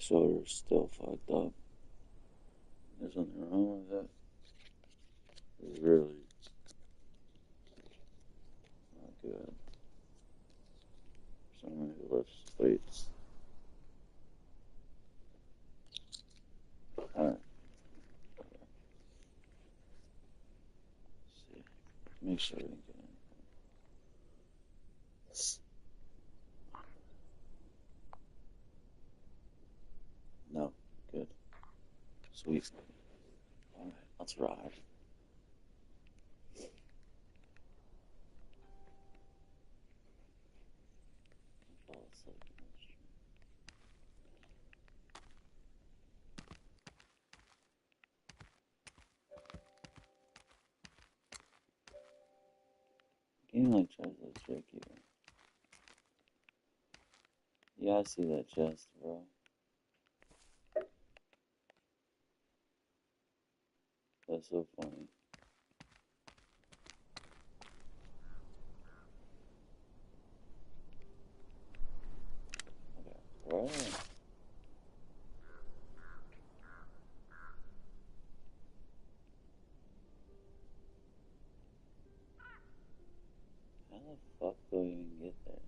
shoulder's still fucked up. There's nothing wrong with that. It's really not good. Someone who lifts weights. Alright. See. Make sure we can get in. No. Good. Sweet. Alright, let's ride. Game like tries to trick you. Yeah, I see that chest, bro. That's so funny. Okay, where are they? How the fuck do I even get there?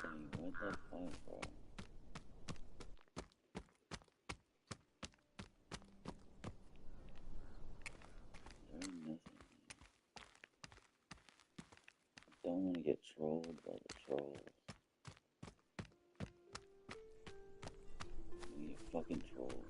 Dang, what the fuck, bro? There's nothing. I don't want to get trolled by the trolls. I'm gonna get fucking trolled.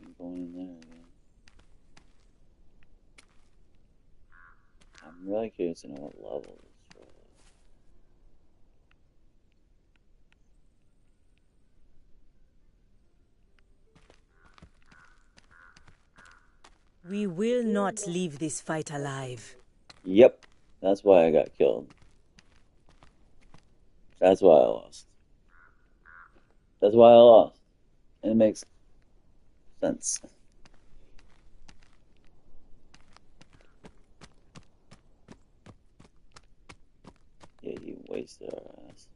I'm going in there again. I'm really curious to know what level this troll is. We will not leave this fight alive. Yep, that's why I got killed. That's why I lost. That's why I lost. It makes sense. Yeah, you wasted our ass.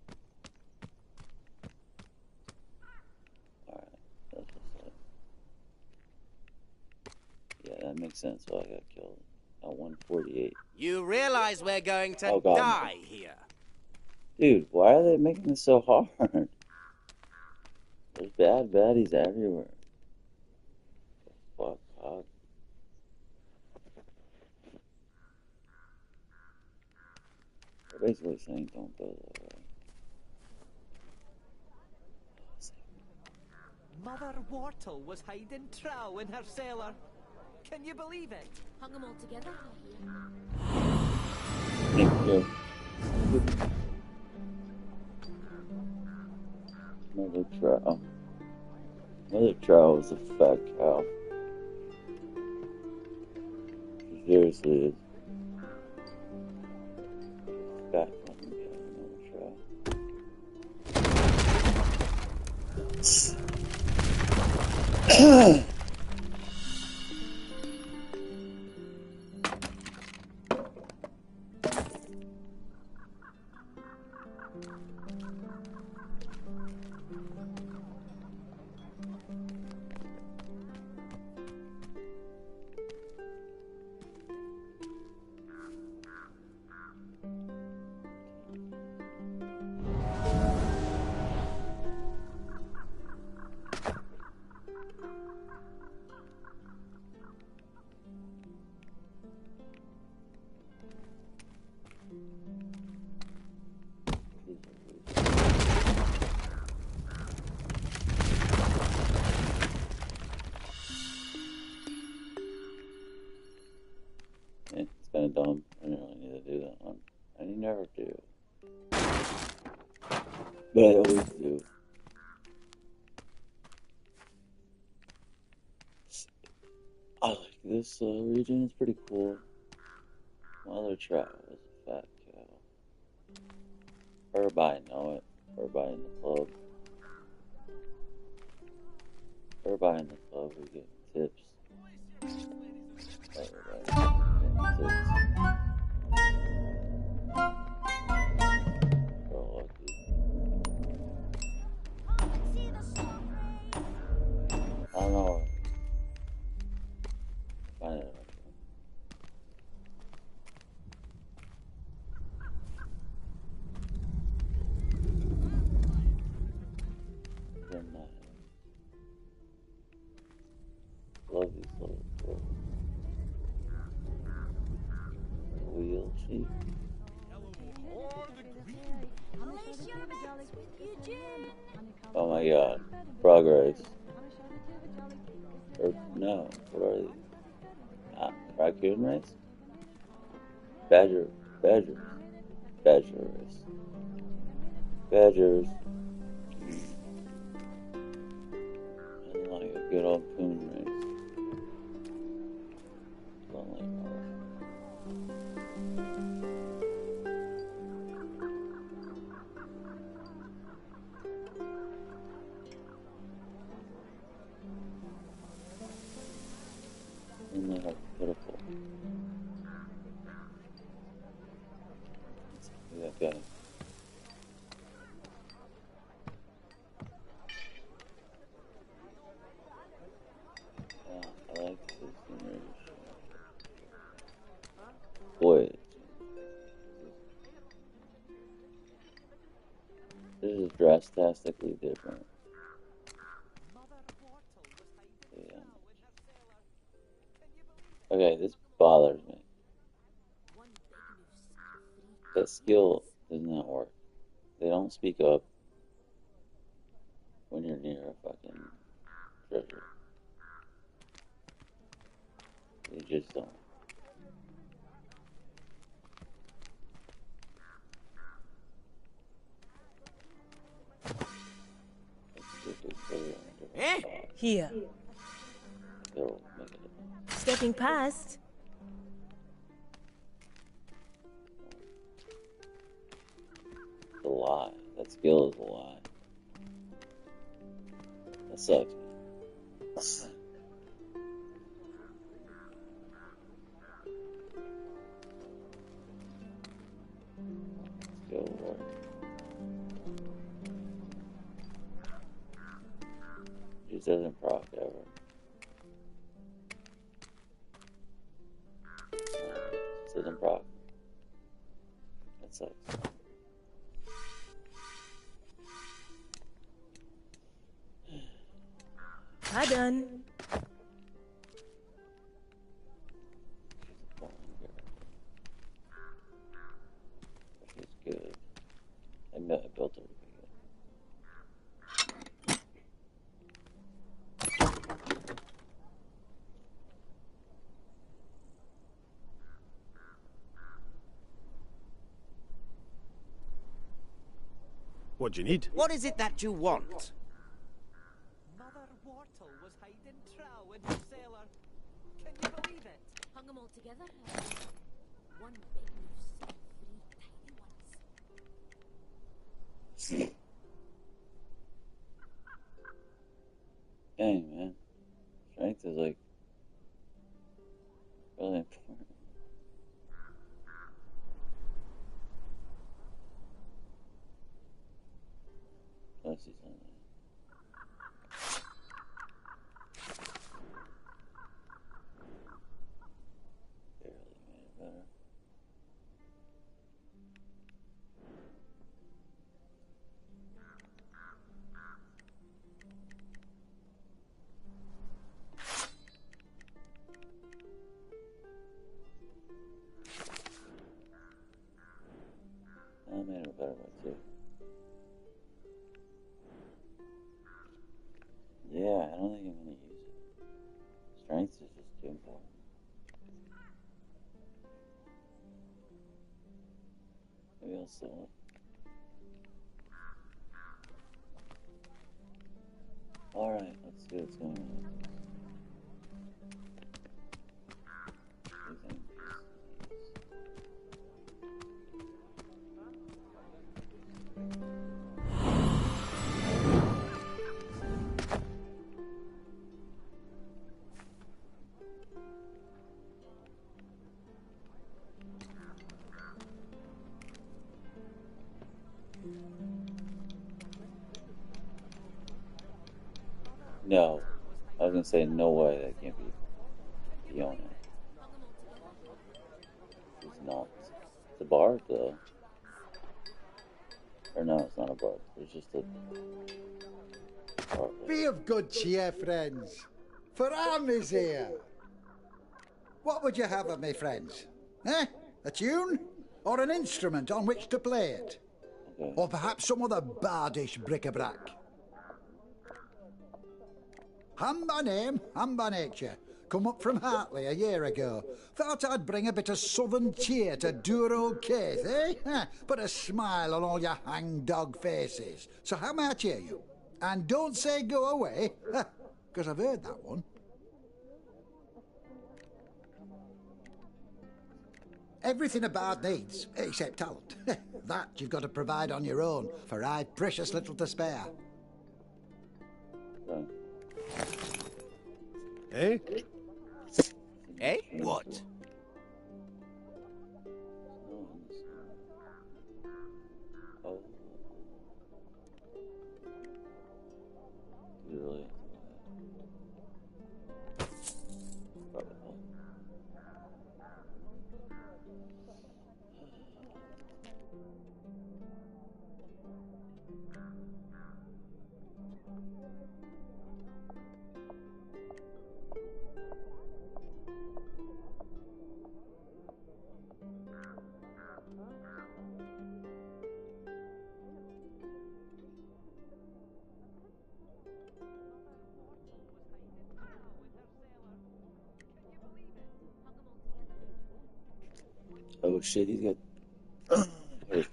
Alright, that's what's up. Yeah, that makes sense why I got killed. At 148. You realize we're going to God, die no. here. Dude, why are they making this so hard? There's bad baddies everywhere. Fuck, fuck. They're basically saying don't go that way. Mother Wortle was hiding trow in her cellar. Can you believe it? Hung them all together, Thank you. Mother trow. Mother trow is a fat cow. She seriously is. Fat fucking cow, mother trow. It's kind of dumb. I didn't really need to do that one. I never do. But I always do. This region is pretty cool. My other trout was a fat cow. Everybody know it. Everybody in the club. Everybody in the club was getting tips. Everybody getting tips. Real lucky. I don't know. Find it. Love these little wheel sheep. Oh my god. Frog race. Or no, what are these? Raccoon race? Badger race. Badgers. And like a good old coon race. Lonely heart. Lonely heart, pitiful. That guy. I like this scenery. Boy, this is drastically different. Yeah. Okay, this bothers me. That skill does not work. They don't speak up when you're near a fucking treasure. They just don't. Here. Stepping past. It's a lie. That skill is a lie. That sucks. Skill work. Just doesn't proc ever. Just doesn't proc. That sucks. Pardon. She's good. I built her. What do you need? What is it that you want? Mother Whortle was hiding trow in her cellar. Can you believe it? Hung them all together. One big moose, three tiny ones. Dang, man. Strength is like really important. Let's see something. Barely made it better. I made it a better way too. Yeah, I don't think I'm gonna use it. Strength is just too important. Maybe I'll sell it. Alright, let's see what's going on. No. I was gonna say no way that can't be Fiona. She's not. It's a bard though. Or no, it's not a bard. There's just a bard. Be of good cheer, friends, for Anne is here. What would you have of me, friends? Eh? A tune? Or an instrument on which to play it? Okay. Or perhaps some other bardish bric-a-brac? Ham by name, ham by nature. Come up from Hartley a year ago. Thought I'd bring a bit of southern cheer to dour old Keith, eh? Put a smile on all your hang-dog faces. So how may I cheer you? And don't say go away, because I've heard that one. Everything a bard needs, except talent. That you've got to provide on your own, for I've precious little to spare. Okay. Eh? Eh? What? Oh. Really? Probably not. Oh shit, he's got. Wait.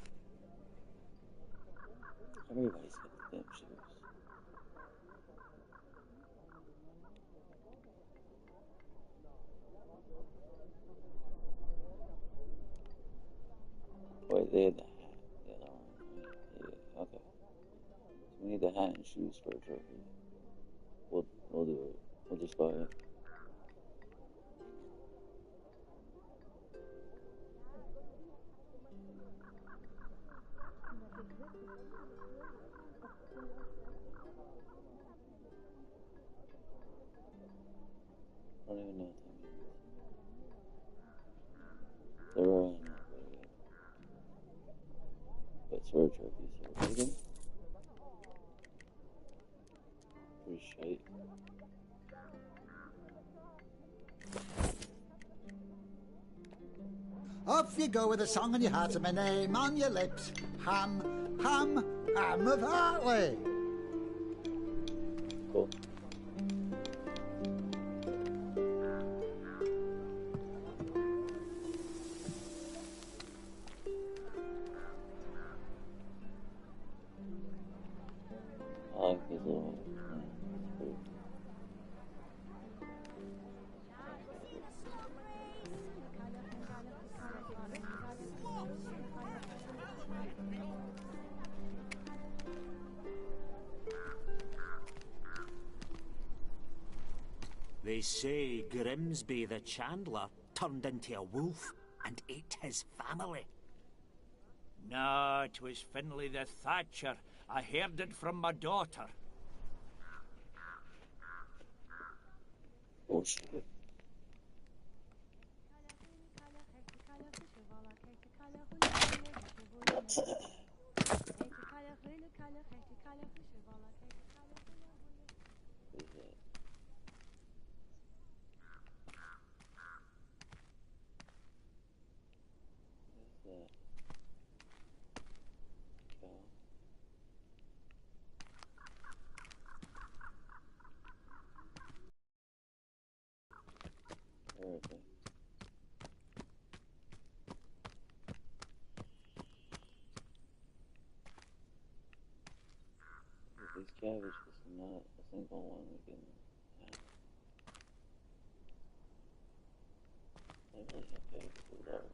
Everybody's got the damn shoes. Wait, they had the hat. The other one. Yeah, okay. So we need the hat and shoes for a trophy. We'll do it. We'll just buy it. I don't even know what that means. They're not very good. But it's for a trophy, so we'll take them. Pretty shite. Off you go with a song on your heart and my name on your lips. Ham, ham, ham of Hartley. Cool. I like this little. It's pretty. They say Grimsby the Chandler turned into a wolf and ate his family. No, 'twas Finlay the Thatcher. I heard it from my daughter. Oh shit. What is that? What is that? Cow? Everything. These cabbage is not a single one we can have. I really have cabbage without.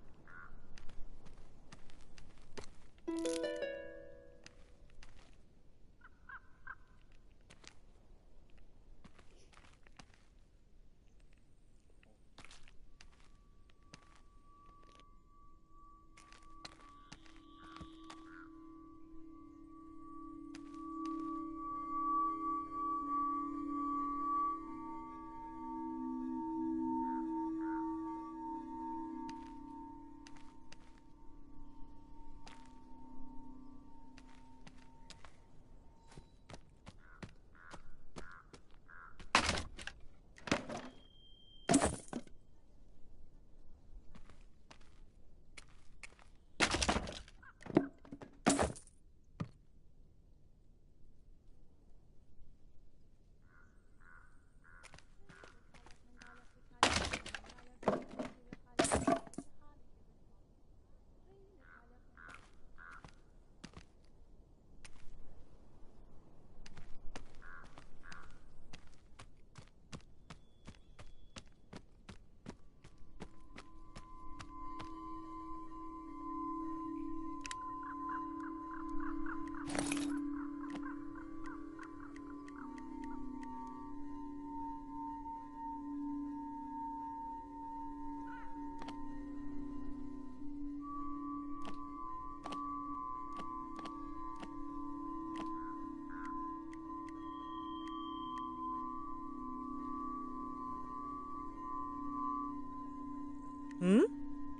Hmm?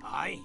Aye.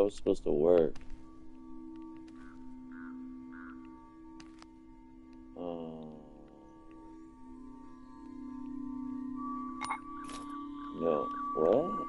was supposed to work. No, what?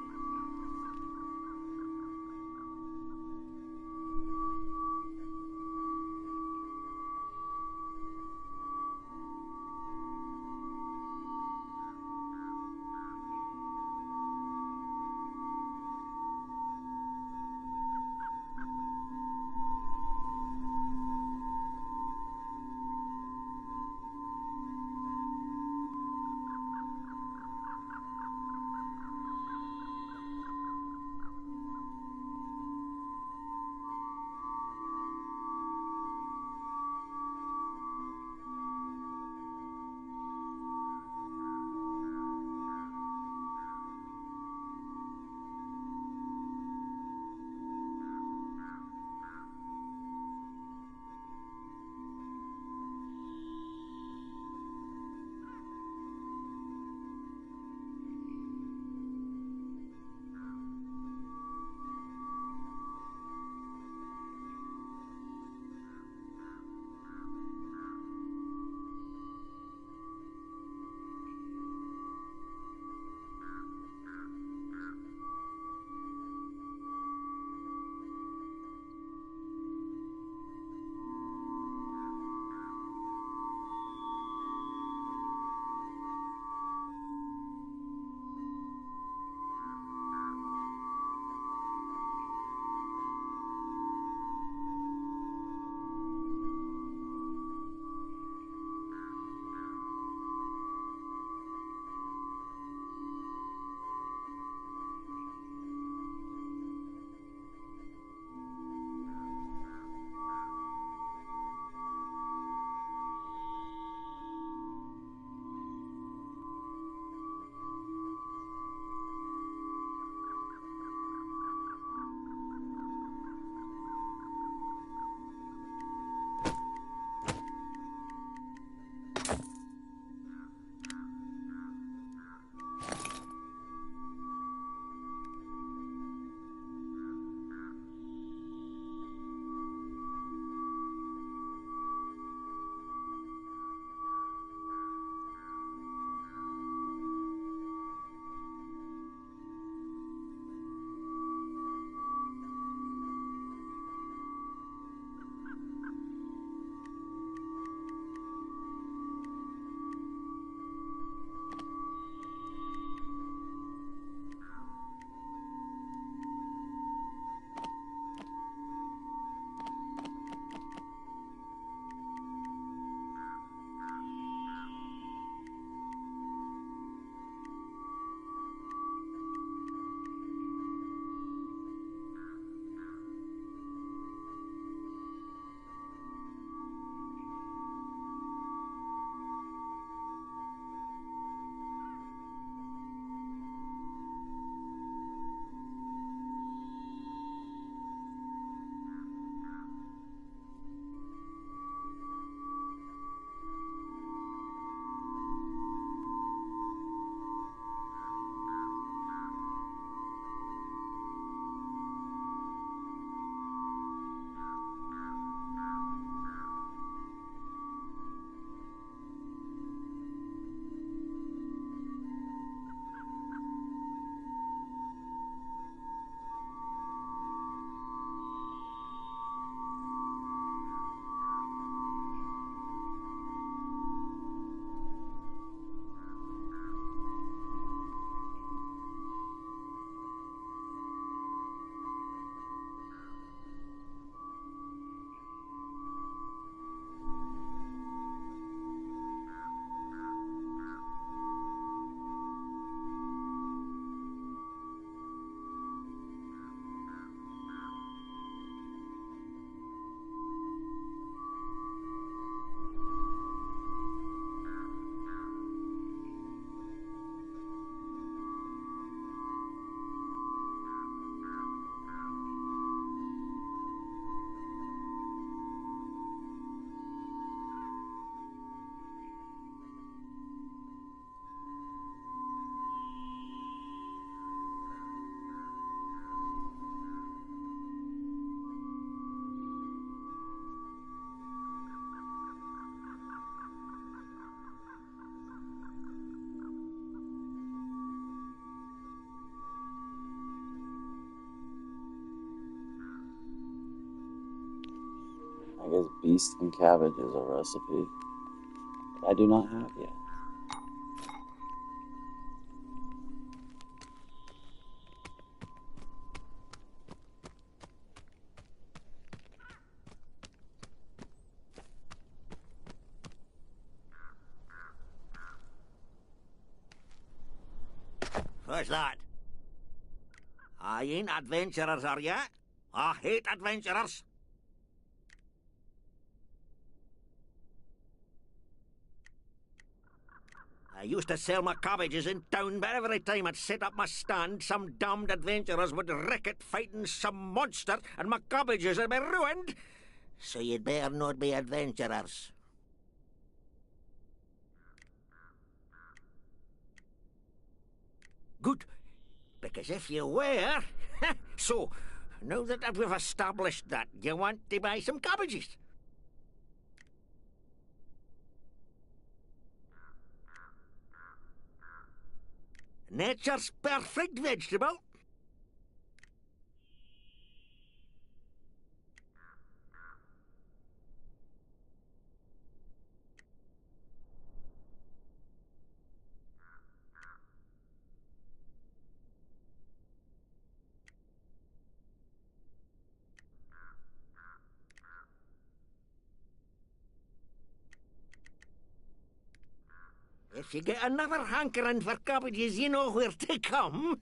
guess beast and cabbage is a recipe that I do not have yet. What's that? I ain't adventurers, are ya? I hate adventurers. I used to sell my cabbages in town, but every time I'd set up my stand, some damned adventurers would wreck it fighting some monster, and my cabbages would be ruined. So you'd better not be adventurers. Good, because if you were... So, now that we've established that, you want to buy some cabbages? Nature's perfect vegetable. If you get another hankering for cabbages, you know where to come.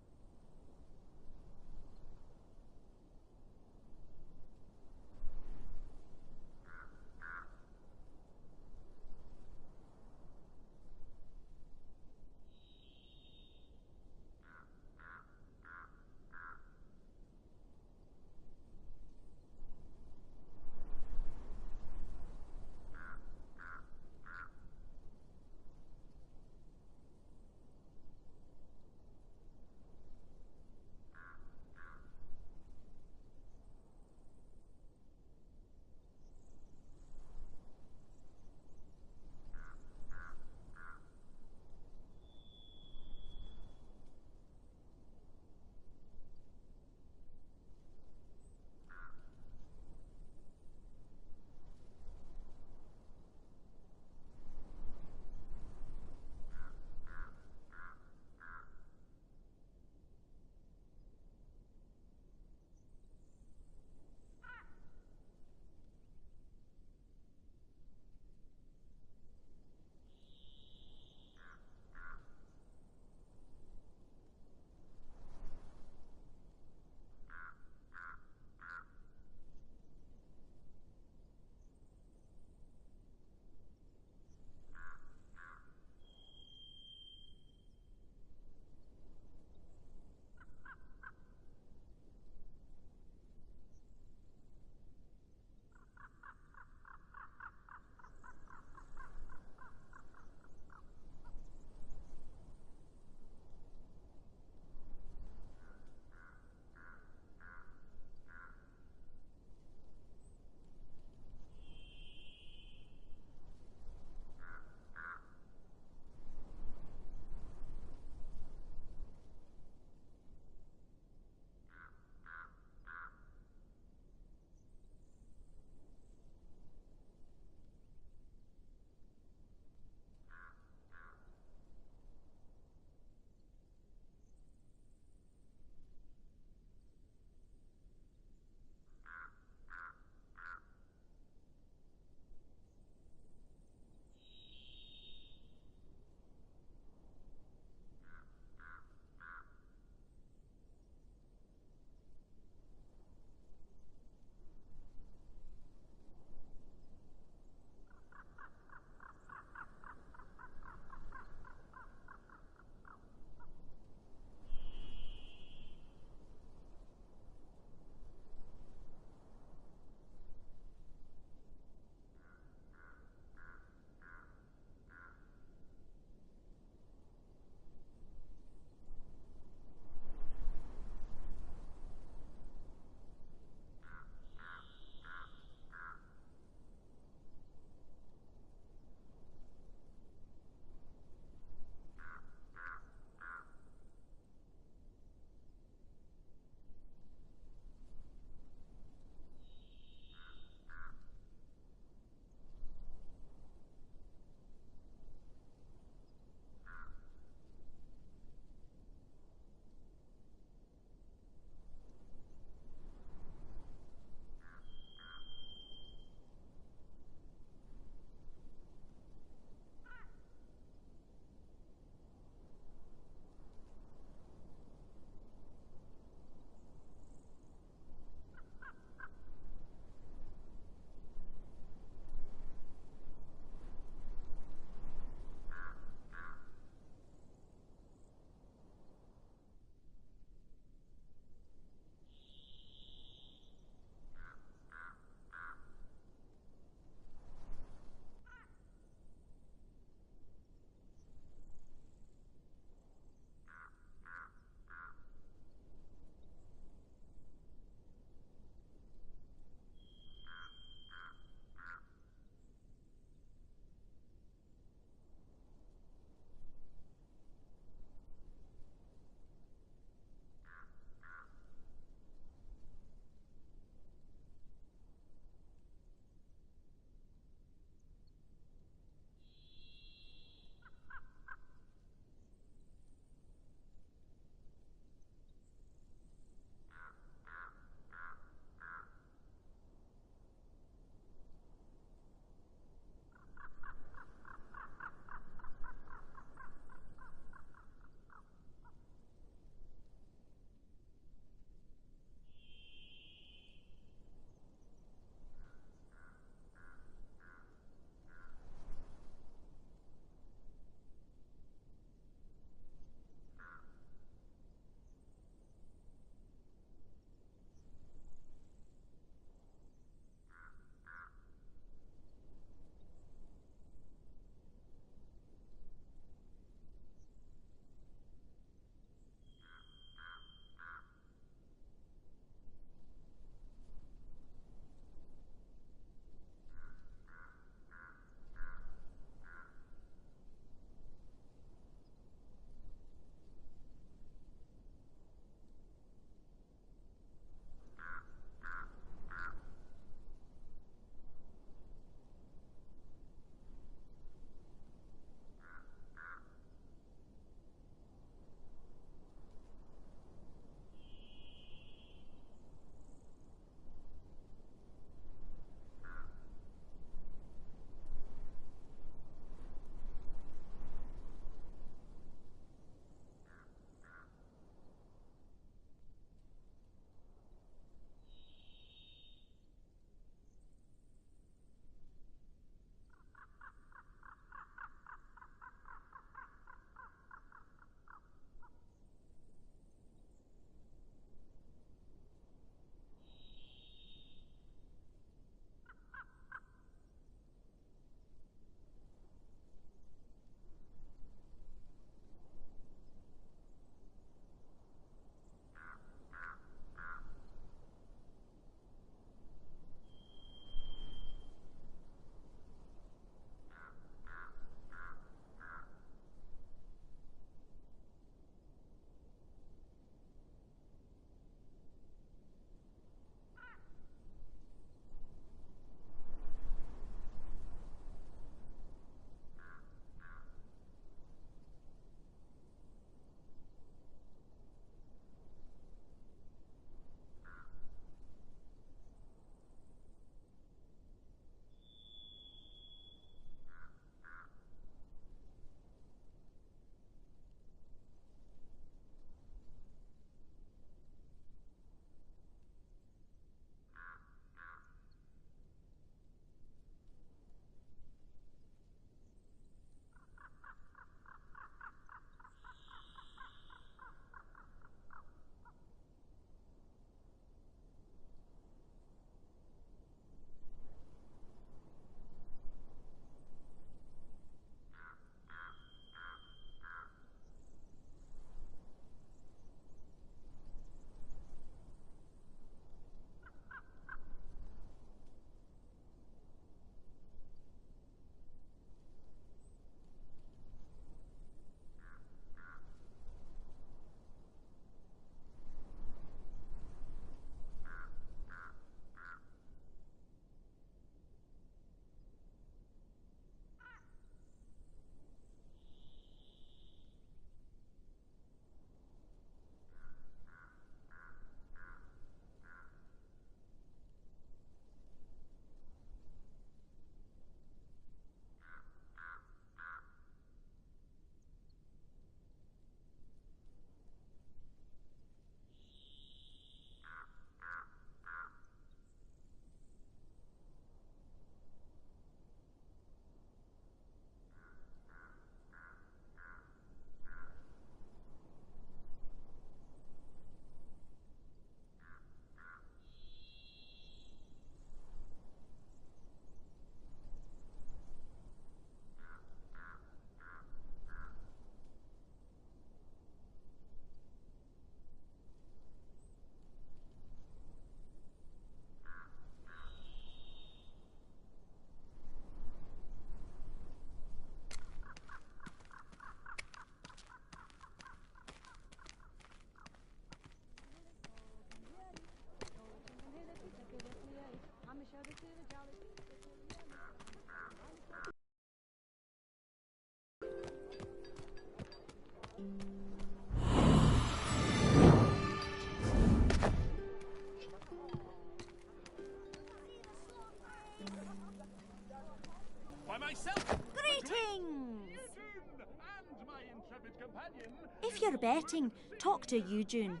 If you're betting, talk to you, June.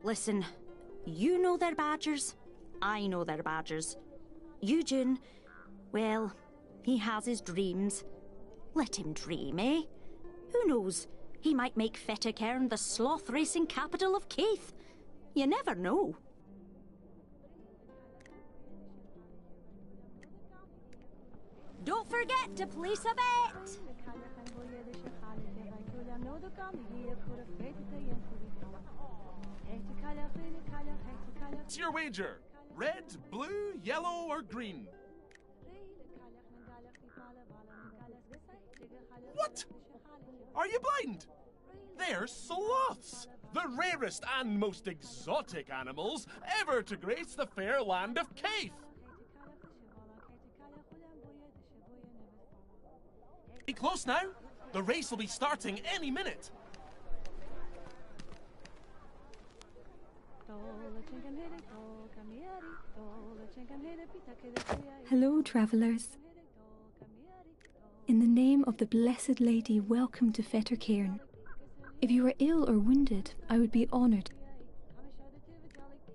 Listen, you know they're badgers. I know they're badgers. You, June, well, he has his dreams. Let him dream, eh? Who knows? He might make Fettercairn the sloth racing capital of Keith. You never know. Don't forget to place a bet! What's your wager? Red, blue, yellow, or green? What? Are you blind? They're sloths, the rarest and most exotic animals ever to grace the fair land of Keith. Be close now. The race will be starting any minute. Hello, travellers. In the name of the Blessed Lady, welcome to Fettercairn. If you are ill or wounded, I would be honoured.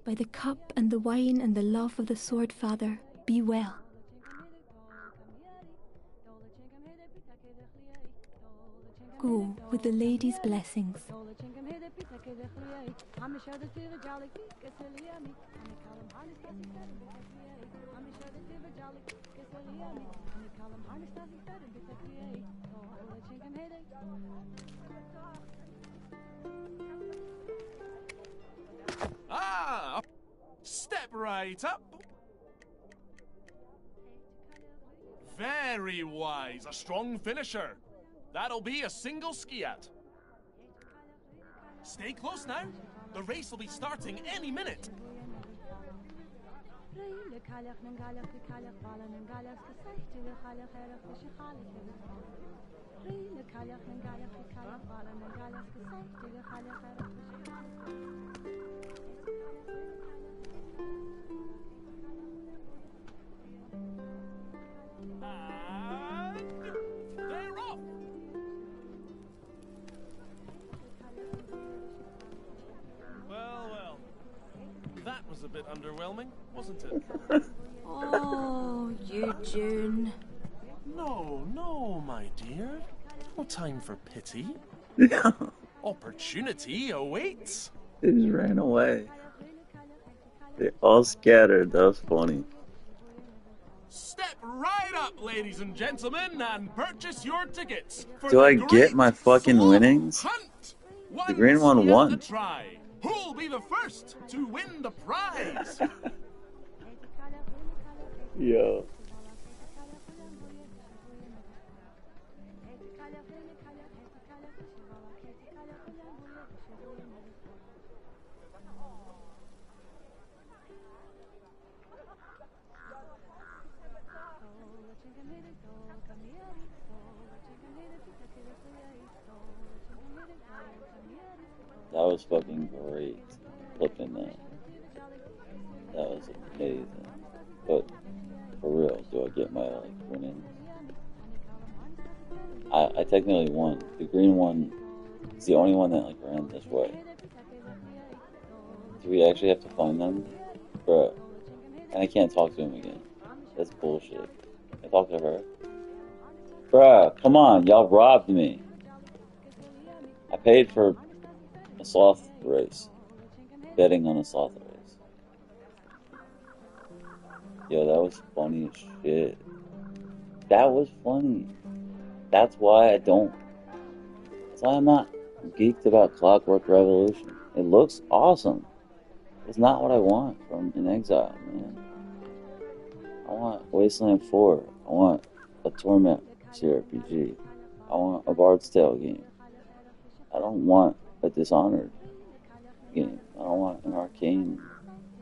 By the cup and the wine and the love of the Sword Father, be well. Go with the lady's blessings. Ah! Step right up. Very wise. A strong finisher. That'll be a single skiat. Stay close now. The race will be starting any minute. And they're off. Well. That was a bit underwhelming, wasn't it? Oh, you, June. No, my dear. No time for pity. Opportunity awaits. They just ran away. They all scattered. That was funny. Step right up, ladies and gentlemen, and purchase your tickets. For Do I get my fucking winnings? Hunt. The green one won. Try. Who'll be the first to win the prize? Yo. That was fucking great. Flipping that. That was amazing. But for real, do I get my winnings? I technically won. The green one is the only one that ran this way. Do we actually have to find them? Bruh. And I can't talk to him again. That's bullshit. I talk to her. Bruh, come on, y'all robbed me. I paid for a sloth race. Betting on a sloth race. Yo, that was funny as shit. That was funny. That's why I'm not geeked about Clockwork Revolution. It looks awesome. It's not what I want from an Exile, man. I want Wasteland 4. I want a Torment CRPG. I want a Bard's Tale game. I don't want a Dishonored game. I don't want an Arcane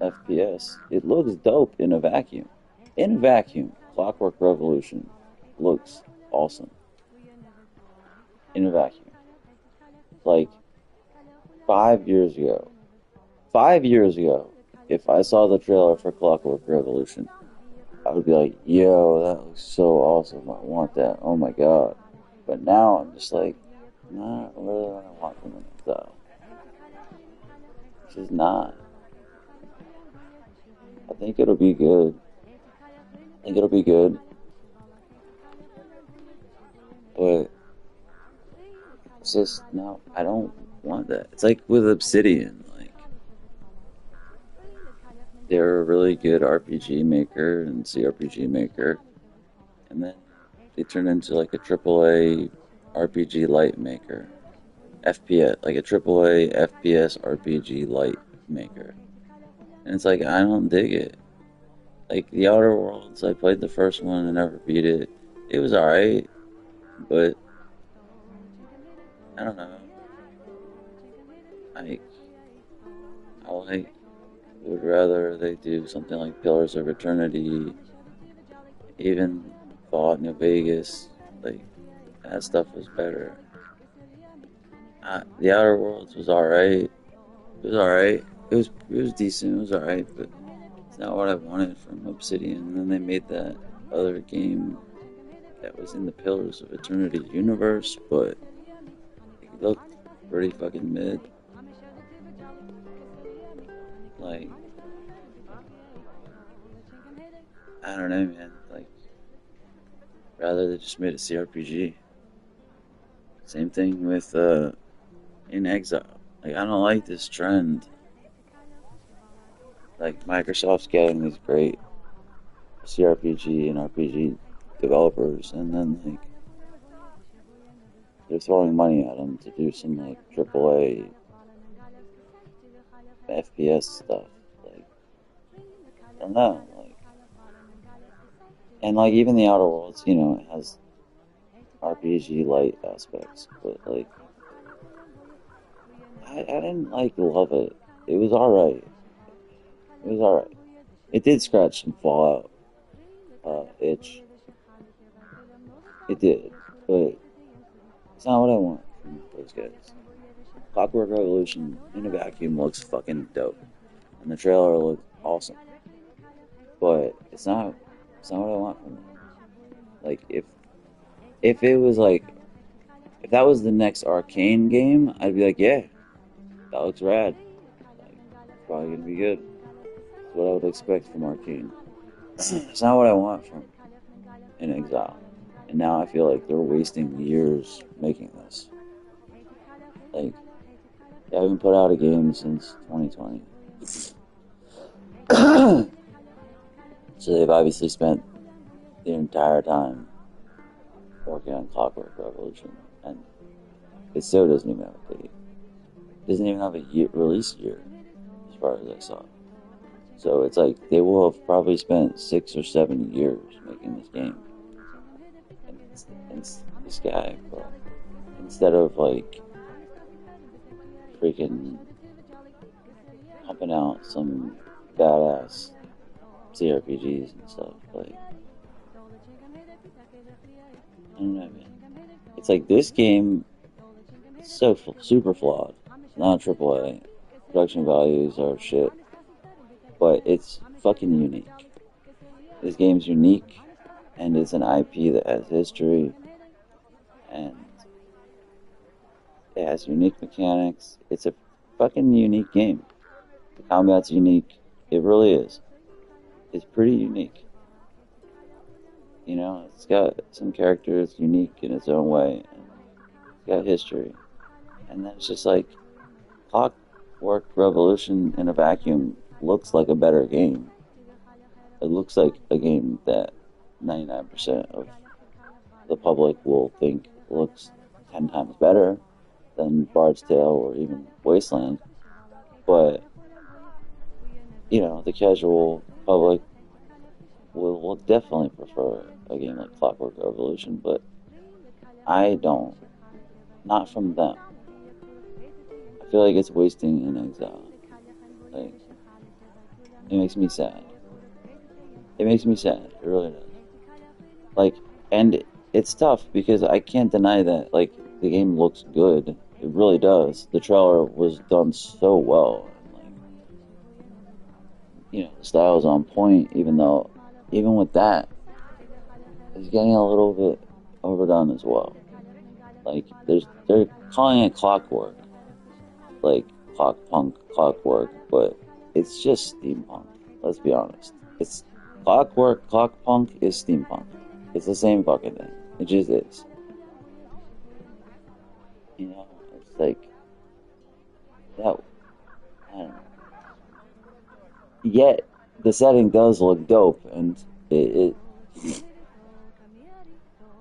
FPS. It looks dope in a vacuum. In a vacuum, Clockwork Revolution looks awesome. In a vacuum. Like 5 years ago, if I saw the trailer for Clockwork Revolution, I would be like, yo, that looks so awesome. I want that. Oh my god. But now I'm just like, not really what I want from an exile. It's just not. I think it'll be good. I think it'll be good. But it's just, no, I don't want that. It's like with Obsidian. Like, they're a really good RPG maker and CRPG maker. And then they turn into like a AAA RPG light maker. FPS, like a AAA FPS RPG light maker. And it's like, I don't dig it. Like, The Outer Worlds, I played the first one and never beat it. It was alright, but I don't know. Like, I would rather they do something like Pillars of Eternity, even Fallout New Vegas. Like, that stuff was better. The Outer Worlds was alright. It was alright. It was decent. It was alright, but it's not what I wanted from Obsidian. And then they made that other game that was in the Pillars of Eternity universe, but it looked pretty fucking mid. Like, I don't know, man. Like, rather they just made a CRPG. Same thing with In Exile. Like, I don't like this trend. Like, Microsoft's getting these great CRPG and RPG developers, and then like they're throwing money at them to do some like AAA FPS stuff. Like, I don't know, like, and like even the Outer Worlds, you know, it has RPG light aspects, but like I didn't like love it. It was alright. It was alright. It did scratch some Fallout itch. It did, but it's not what I want from those guys. Clockwork Revolution in a vacuum looks fucking dope, and the trailer looked awesome. But it's not what I want from them. Like, if it was like, if that was the next Arcane game, I'd be like, yeah, that looks rad. Like, it's probably gonna be good. That's what I would expect from Arcane. It's not what I want from In Exile. And now I feel like they're wasting years making this. Like, they haven't put out a game since 2020. So they've obviously spent the entire time working on Clockwork Revolution, and it still doesn't even have a date. It doesn't even have a release year, as far as I saw. So it's like they will have probably spent 6 or 7 years making this game. And this guy, bro, instead of like freaking pumping out some badass CRPGs and stuff, like, I don't know, man. It's like this game is so super flawed. It's not AAA. Production values are shit. But it's fucking unique. This game's unique, and it's an IP that has history, and it has unique mechanics. It's a fucking unique game. The combat's unique. It really is. It's pretty unique. You know, it's got some characters unique in its own way, and it's got history. And then it's just like Clockwork Revolution in a vacuum looks like a better game. It looks like a game that 99% of the public will think looks 10 times better than Bard's Tale or even Wasteland. But, you know, the casual public will definitely prefer a game like Clockwork Revolution, but I don't. Not from them. I feel like it's wasting In Exile. Like, it makes me sad. It makes me sad. It really does. Like, and it's tough because I can't deny that, like, the game looks good. It really does. The trailer was done so well. And, like, you know, the style's on point, even though, even with that, it's getting a little bit overdone as well. Like they're calling it clockwork, like clockwork, but it's just steampunk. Let's be honest. It's clockwork, clockpunk is steampunk. It's the same fucking thing. It just is. You know, it's like that. I don't know. Yet the setting does look dope, and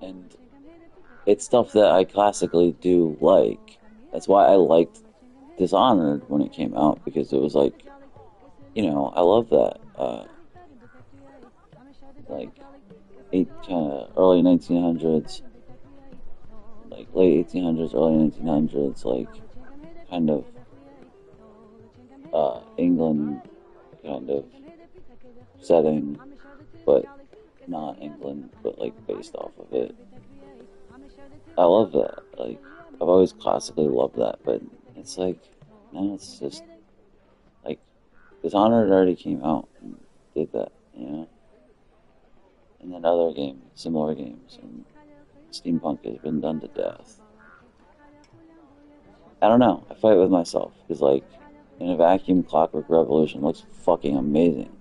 and it's stuff that I classically do like. That's why I liked Dishonored when it came out, because it was like, I love that. Like kind of early 1900s, like late 1800s, early 1900s, like kind of England kind of setting, but not England, but like based off of it. I love that. Like, I've always classically loved that, but it's like, now it's just like Dishonored already came out and did that, and then other games, similar games, and steampunk has been done to death. I don't know. I fight with myself because, like, in a vacuum, Clockwork Revolution looks fucking amazing,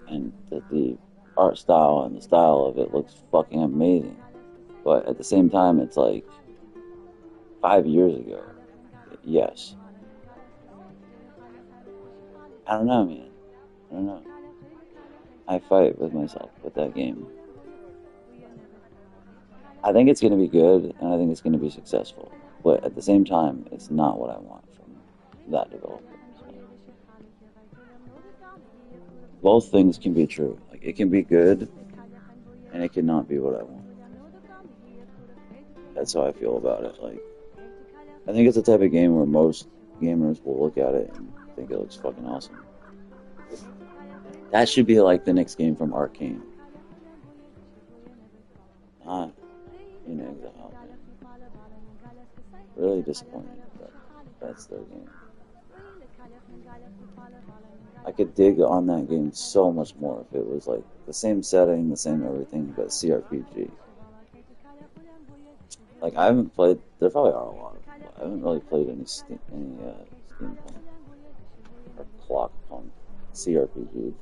and the art style and the style of it looks fucking amazing. But at the same time, it's like 5 years ago. Yes. I don't know, man. I don't know. I fight with myself with that game. I think it's going to be good, and I think it's going to be successful. But at the same time, it's not what I want from that developer. So. Both things can be true. Like, it can be good, and it cannot be what I want. That's how I feel about it. Like, I think it's the type of game where most gamers will look at it and think it looks fucking awesome. That should be like the next game from Arcane. Not in Exile. Really disappointing, but that's their game. I could dig on that game so much more if it was like the same setting, the same everything, but CRPG. Like, I haven't played. There probably are a lot of them, but I haven't really played any steampunk or clockpunk CRPG.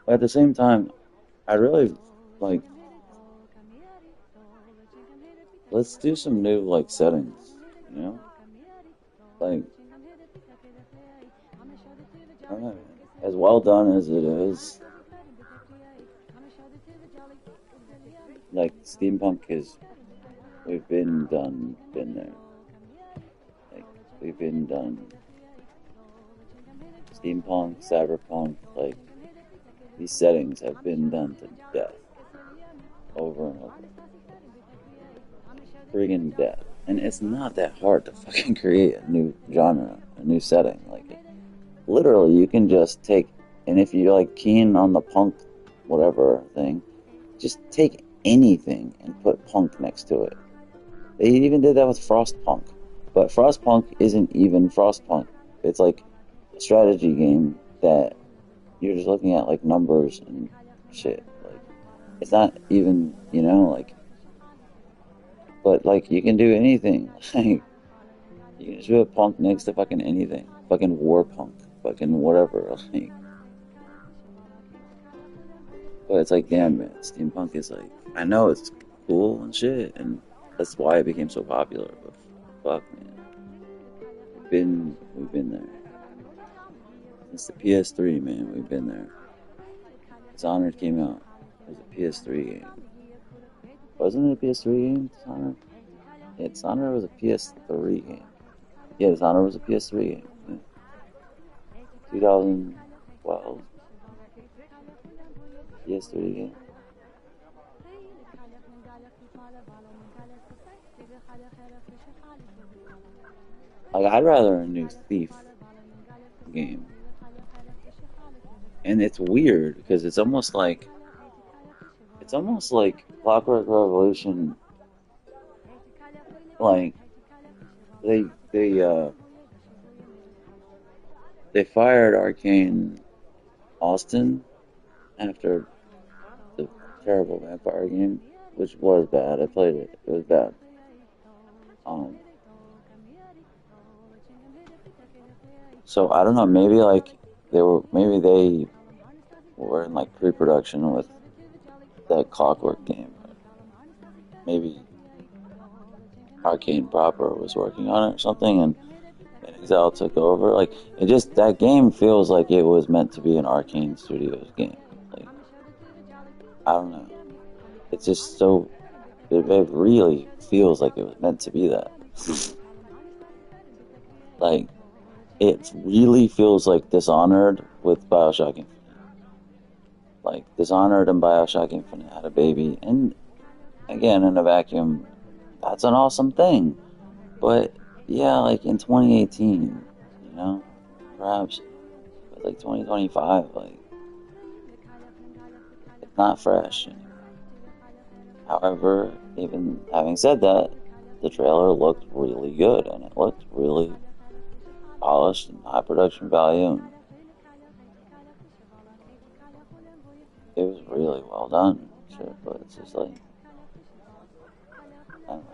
But at the same time, I really like. Let's do some new like settings, like. I don't know, as well done as it is. Like, steampunk is, we've been there. Like, we've been done. Steampunk, cyberpunk, like, these settings have been done to death. Over and over. Friggin' death. And it's not that hard to fucking create a new genre, a new setting. Like, literally, you can just take, and if you're like keen on the punk whatever thing, just take anything and put punk next to it. They even did that with Frostpunk, but Frostpunk isn't even Frostpunk. It's like a strategy game that you're just looking at like numbers and shit. Like, it's not even, like, but like you can do anything. Like, you can just put punk next to fucking anything. Fucking war punk. Fucking whatever. Like, but it's like, damn, man, steampunk is like, I know it's cool and shit, and that's why it became so popular, but fuck, man. We've been there. It's the PS3, man, we've been there. Dishonored came out. It was a PS3 game. Wasn't it a PS3 game, Dishonored? Yeah, Dishonored was a PS3 game. Yeah, Dishonored was a PS3 game. Yeah. 2012. PS3 game. Like, I'd rather a new Thief game. And it's weird because it's almost like Clockwork Revolution. Like, they fired Arcane Austin after the terrible vampire game, which was bad. I played it. It was bad. So I don't know. Maybe like maybe they were in like pre-production with that Clockwork game. Maybe Arcane proper was working on it or something, and Exile took over. Like that game feels like it was meant to be an Arcane Studios game. Like I don't know. It's just so it really feels like it was meant to be that. Like it really feels like Dishonored with Bioshock Infinite. Like Dishonored and Bioshock Infinite had a baby, and again in a vacuum, that's an awesome thing. But yeah, like in 2018, perhaps like 2025, like it's not fresh anymore. However, even having said that, the trailer looked really good, and it looked really polished and high production value, and it was really well done. Sure, but it's just like I don't know.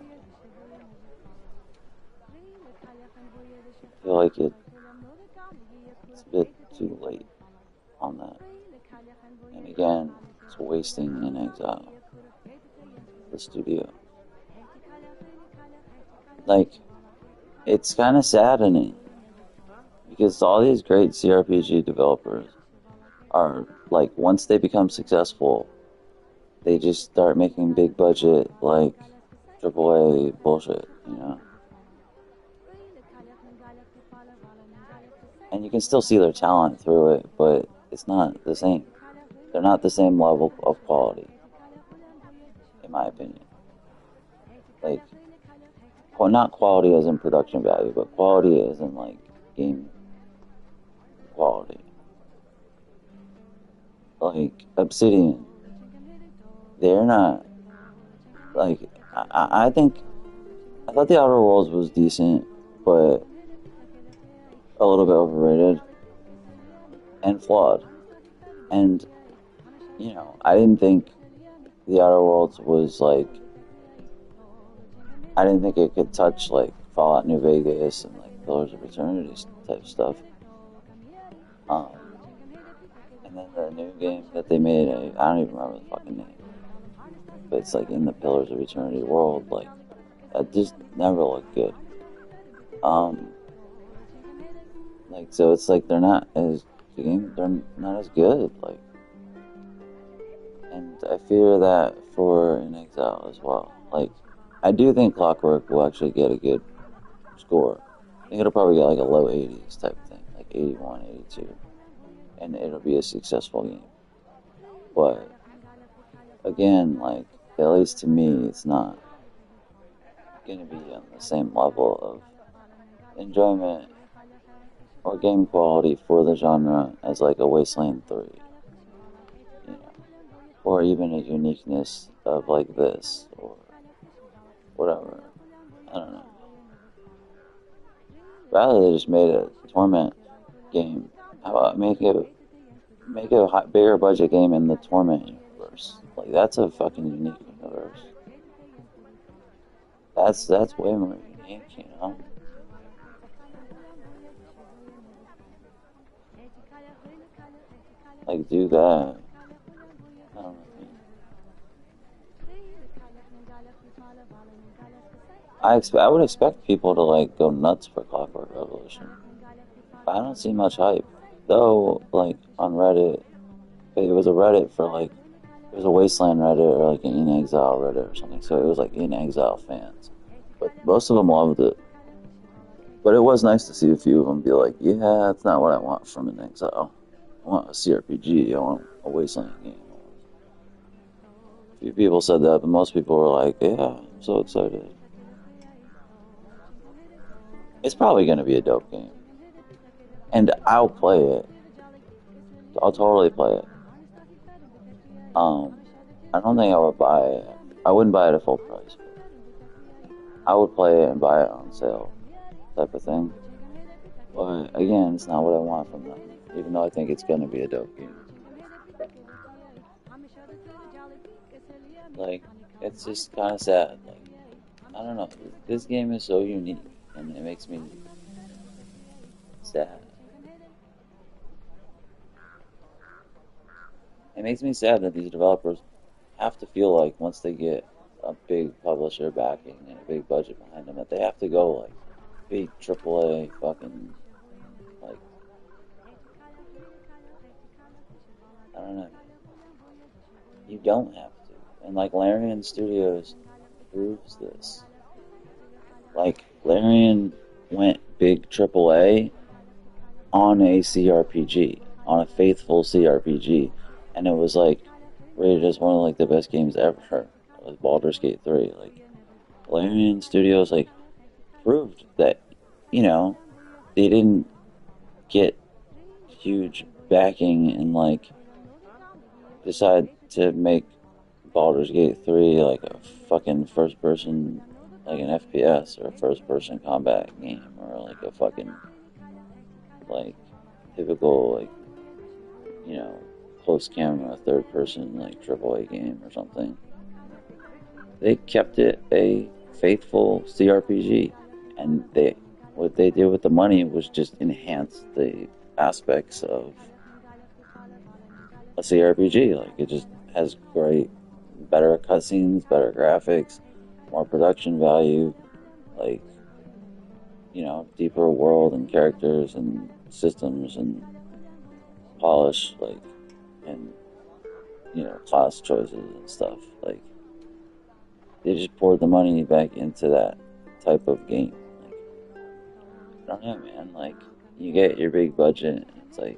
I feel like it's a bit too late on that. And again, it's wasting In Exile, the studio. Like, it's kind of saddening because all these great CRPG developers are like, once they become successful, they just start making big budget, like AAA bullshit, And you can still see their talent through it, but it's not the same. They're not the same level of quality, in my opinion. Like, well, not quality as in production value, but quality as in, like, game quality. Like, Obsidian, they're not, like, I thought The Outer Worlds was decent, but a little bit overrated and flawed. And, I didn't think The Outer Worlds was, like, I didn't think it could touch, like, Fallout New Vegas and, like, Pillars of Eternity type stuff. And then the new game that they made, I don't even remember the fucking name. But it's, like, in the Pillars of Eternity world, like, that just never looked good. Like, so it's like they're not as good, like, and I fear that for In Exile as well. Like, I do think Clockwork will actually get a good score. I think it'll probably get like a low 80s type thing, like 81, 82, and it'll be a successful game. But again, like, at least to me, it's not gonna be on the same level of enjoyment or game quality for the genre as like a Wasteland 3, or even a uniqueness of like this, or whatever. I don't know. Rather, they just made a Torment game. How about make a bigger budget game in the Torment universe? Like, that's a fucking unique universe. That's way more unique, Like, do that. I don't know. I would expect people to, like, go nuts for Clockwork Revolution. But I don't see much hype. Though, like, on Reddit, it was a Reddit for, like, it was a Wasteland Reddit or, like, an In Exile Reddit or something. So it was, like, In Exile fans. But most of them loved it. But it was nice to see a few of them be like, yeah, that's not what I want from In Exile. I want a CRPG. I want a Wasteland game. A few people said that, but most people were like, yeah, I'm so excited. It's probably going to be a dope game. And I'll play it. I'll totally play it. I don't think I would buy it. I wouldn't buy it at full price. I would play it and buy it on sale, type of thing. But again, it's not what I want from them, even though I think it's going to be a dope game. Like, it's just kind of sad. Like, I don't know. This game is so unique, and it makes me sad. It makes me sad that these developers have to feel like once they get a big publisher backing and a big budget behind them, that they have to go like big AAA fucking like I don't know. You don't have to, and like Larian Studios proves this. Like Larian went big AAA on a CRPG, on a faithful CRPG, and it was like rated as one of like the best games ever. Like Baldur's Gate 3. Like Larian Studios like proved that, you know, they didn't get huge backing and like decide to make Baldur's Gate 3 like a fucking first person like an FPS or a first person combat game or like a fucking like typical like, you know, close camera third person like AAA game or something. They kept it a faithful CRPG, and what they did with the money was just enhance the aspects of a CRPG. Like it just has better cutscenes, better graphics, more production value, like, you know, deeper world and characters and systems and polish, like, and, you know, class choices and stuff. Like, they just poured the money back into that type of game. Like, I don't know, man. Like, you get your big budget, and it's like,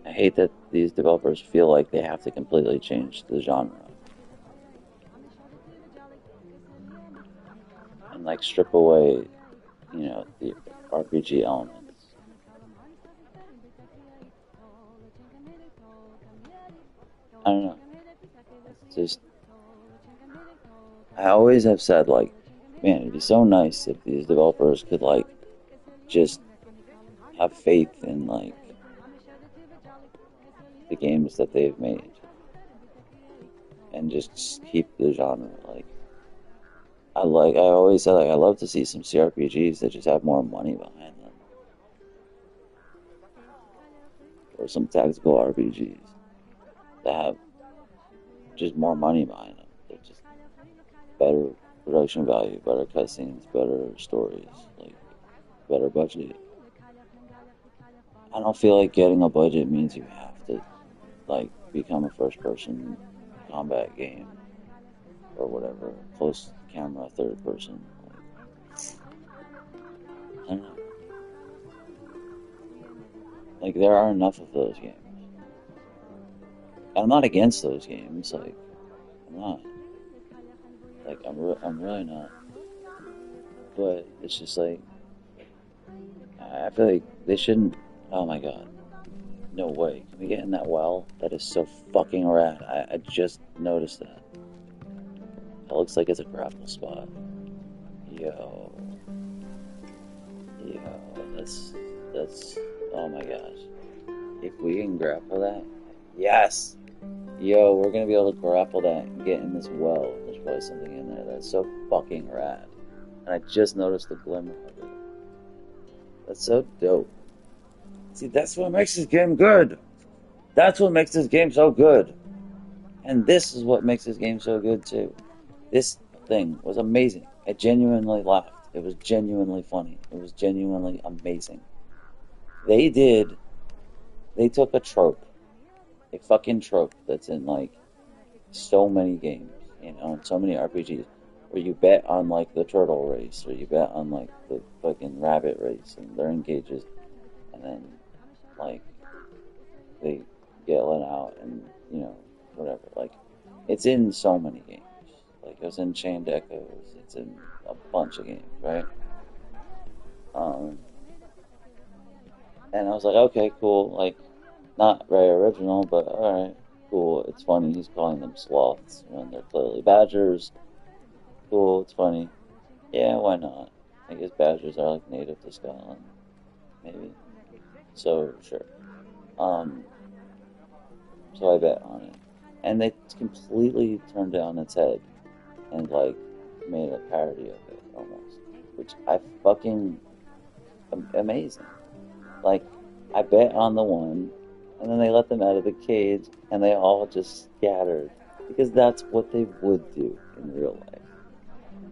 I hate that these developers feel like they have to completely change the genre and like strip away, you know, the RPG elements. I don't know. It's just, I always have said like, man, it'd be so nice if these developers could like just have faith in like the games that they've made and just keep the genre. Like I always said, like I love to see some CRPGs that just have more money behind them, or some tactical RPGs that have just more money behind them. They're just better production value, better cutscenes, better stories, like better budget. I don't feel like getting a budget means you have to like become a first person combat game or whatever, close camera third person. I don't know. Like there are enough of those games. I'm not against those games. Like I'm not. Like I'm really not. But it's just like I feel like they shouldn't. Oh my god. No way. Can we get in that well? That is so fucking rad. I just noticed that. It looks like it's a grapple spot. Yo. That's, oh my gosh. If we can grapple that, yes! Yo, we're gonna be able to grapple that and get in this well. There's probably something in there that's so fucking rad. And I just noticed the glimmer of it. That's so dope. See, that's what makes this game good. That's what makes this game so good. And this is what makes this game so good too. This thing was amazing. I genuinely laughed. It was genuinely funny. It was genuinely amazing. They took a trope, a fucking trope that's in like so many games, you know, and so many RPGs, where you bet on like the turtle race, or you bet on like the fucking rabbit race, and they're in cages, and then like they get let out, and you know, whatever. Like, it's in so many games. Like, it was in Chained Echoes. It's in a bunch of games, right? And I was like, okay, cool. Like, not very original, but alright, cool. It's funny. He's calling them sloths when they're clearly badgers. Cool, it's funny. Yeah, why not? I guess badgers are like native to Scotland. Maybe. So, sure. So I bet on it. and they completely turned it on its head and like made a parody of it almost, which I fucking amazing. Like I bet on the one, and then they let them out of the cage, and they all just scattered because that's what they would do in real life.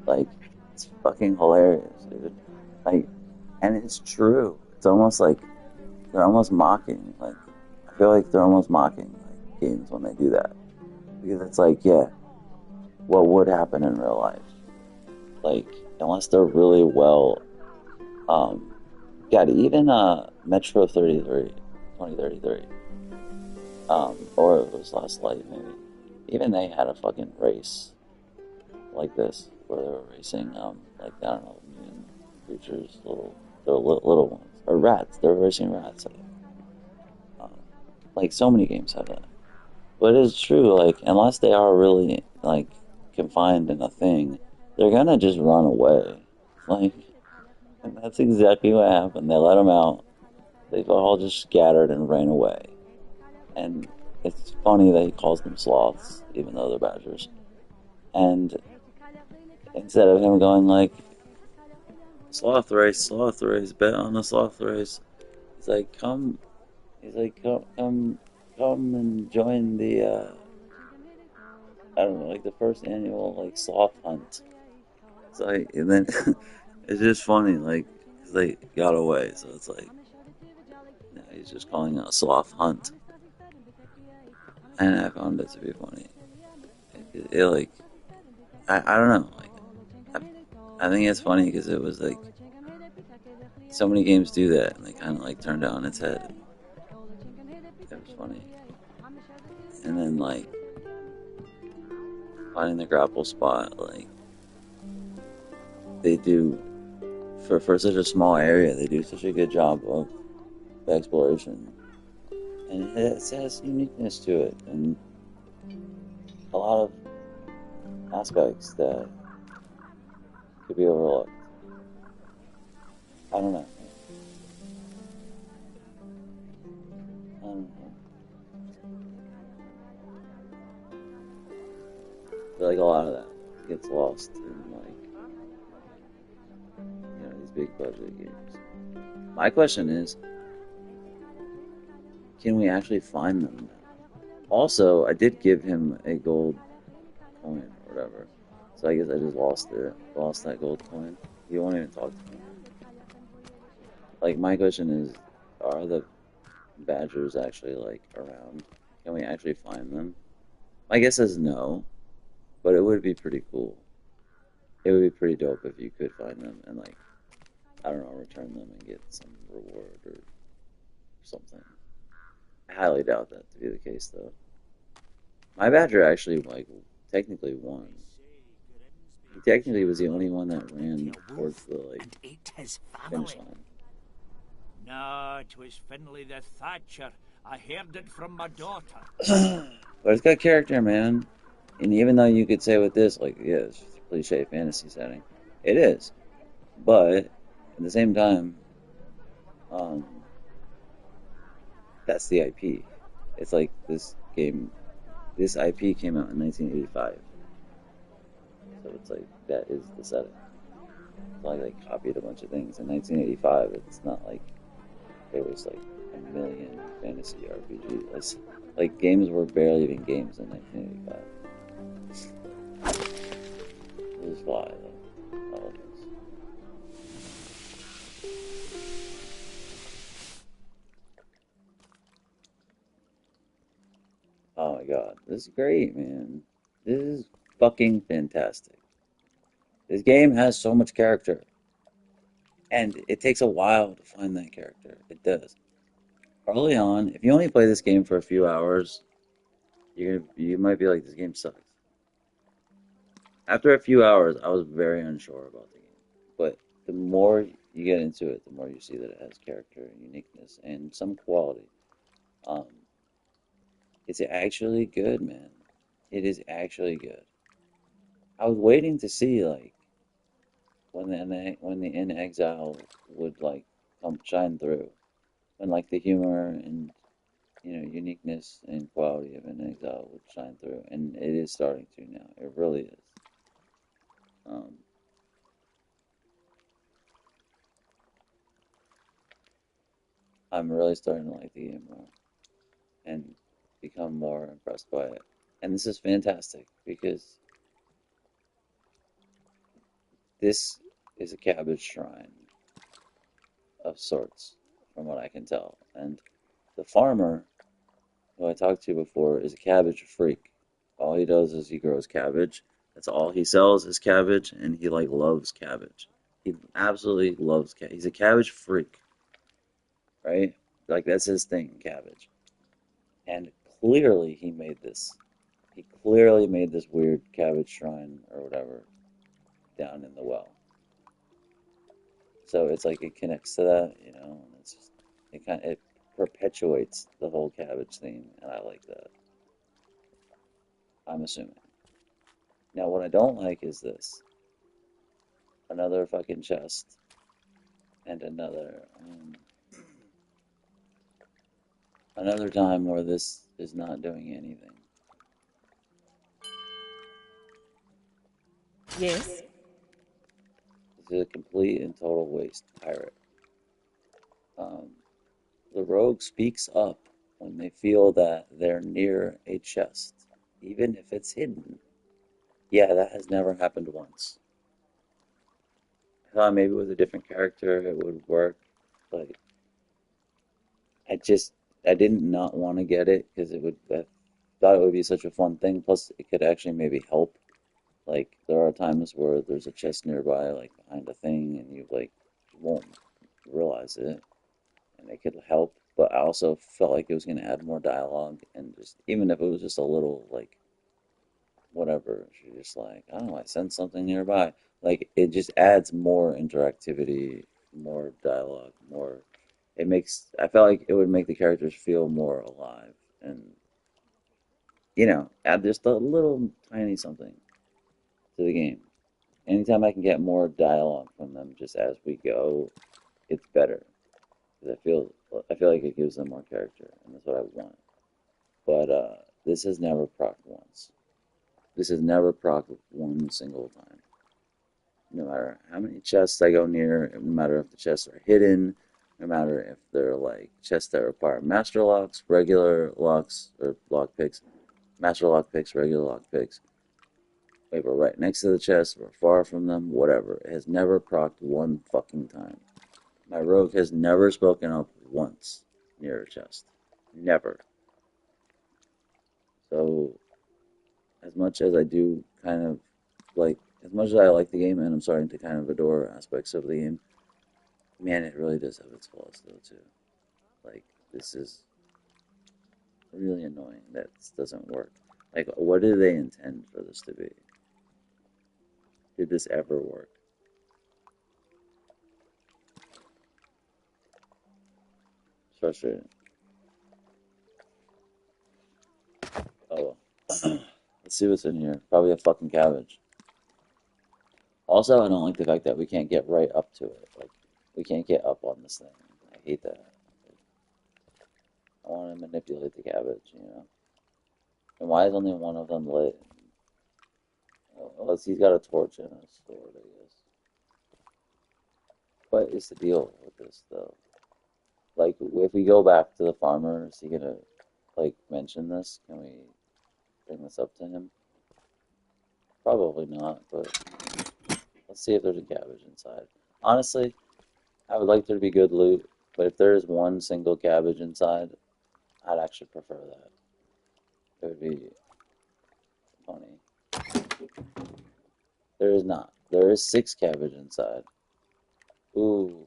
Like it's fucking hilarious, dude. Like, and it's true. It's almost like they're almost mocking. Like I feel like they're almost mocking like games when they do that because it's like, yeah, what would happen in real life? Like unless they're really well, um, God, even Metro 33, 2033, or it was Last Light maybe. Even they had a fucking race like this where they were racing, like I don't know, mutant creatures, little ones, or rats. They were racing rats. Um, like so many games have that. But it's true, like unless they are really like confined in a thing, they're gonna just run away. Like, and that's exactly what happened. They let them out. They've all just scattered and ran away. And it's funny that he calls them sloths, even though they're badgers. And instead of him going like, sloth race, bet on the sloth race, he's like, come, come and join the, I don't know, like the first annual like sloth hunt. It's like, and then it's just funny, like, 'cause they got away, so it's like, you know, he's just calling it a sloth hunt. And I found it to be funny. Like, I don't know, like, I think it's funny because it was like, so many games do that, and they kind of like turned it on its head. It was funny. And then, like, finding the grapple spot, like, they do, for such a small area, they do such a good job of exploration. And it has uniqueness to it, and a lot of aspects that could be overlooked. I don't know. I don't know. I feel like a lot of that gets lost in, like, you know, these big budget games. My question is, can we actually find them now? Also, I did give him a gold coin or whatever, so I guess I just lost that gold coin. He won't even talk to me. Like, my question is, are the badgers actually, like, around? Can we actually find them? My guess is no, but it would be pretty cool. It would be pretty dope if you could find them and, like, I don't know, return them and get some reward or something. I highly doubt that to be the case, though. My badger actually, like, technically won. He technically was the only one that ran towards the, like, finish line. No, it was Finlay the Thatcher. I heard it from my daughter. But it's got character, man. And even though you could say with this, like, yeah, it's just a cliche fantasy setting, it is. But at the same time, um, that's the IP. It's like this IP came out in 1985. So it's like, that is the setting. It's like they copied a bunch of things. In 1985, it's not like there was like a million fantasy RPGs. Like games were barely even games in 1985. It was why, though. All of this. Oh my god, this is great, man. This is fucking fantastic. This game has so much character, and it takes a while to find that character. It does. Early on, if you only play this game for a few hours, you might be like, this game sucks. After a few hours, I was very unsure about the game, but the more you get into it, the more you see that it has character and uniqueness and some quality. Um, it's actually good, man. It is actually good. I was waiting to see like when the In Exile would like come shine through, when like the humor and uniqueness and quality of an exile would shine through, and it is starting to now. It really is. I'm really starting to like the game more and become more impressed by it. And this is fantastic because this is a cabbage shrine of sorts, from what I can tell. And the farmer who I talked to before is a cabbage freak. All he does is he grows cabbage. That's all he sells is cabbage, and he like loves cabbage. He absolutely loves cabbage. He's a cabbage freak, right? Like that's his thing, cabbage. And clearly he made this. He clearly made this weird cabbage shrine or whatever down in the well. So it's like it connects to that, and it's just it perpetuates the whole cabbage theme, and I like that. I'm assuming. Now, what I don't like is this: another fucking chest and another time where this is not doing anything. Yes? This is a complete and total waste, pirate. Um, the rogue speaks up when they feel that they're near a chest, even if it's hidden. Yeah, that has never happened once. I thought maybe with a different character it would work, but I didn't not want to get it because I thought it would be such a fun thing. Plus, it could actually maybe help. Like, there are times where there's a chest nearby, like behind a thing, and you like won't realize it, and it could help. But I also felt like it was going to add more dialogue, and just even if it was just a little like whatever, she just like I don't know, I sense something nearby. Like it just adds more interactivity, more dialogue, more. It makes I felt like it would make the characters feel more alive, and add just a little tiny something to the game. Anytime I can get more dialogue from them just as we go, it's better. 'Cause I feel like it gives them more character, and that's what I want. But this has never procced once. This has never procced one single time. No matter how many chests I go near, no matter if the chests are hidden, no matter if they're like chests that require master locks, regular locks, or lock picks, master lock picks, regular lock picks. If we're right next to the chest, we're far from them, whatever. It has never procced one fucking time. My rogue has never spoken up once near a chest. Never. So, as much as I do kind of like, as much as I like the game and I'm starting to kind of adore aspects of the game, man, it really does have its flaws though too. Like, this is really annoying that this doesn't work. Like, what did they intend for this to be? Did this ever work? It's frustrating. Oh well. Let's see what's in here. Probably a fucking cabbage. Also, I don't like the fact that we can't get right up to it. Like, we can't get up on this thing. I hate that. I want to manipulate the cabbage. And why is only one of them lit? Unless he's got a torch and a sword, I guess. What is the deal with this, though? Like, if we go back to the farmer, is he gonna, like, mention this? Can we bring this up to him? Probably not, but let's see if there's a cabbage inside. Honestly, I would like there to be good loot, but if there is one single cabbage inside, I'd actually prefer that. It would be funny. There is not. There is 6 cabbage inside. Ooh.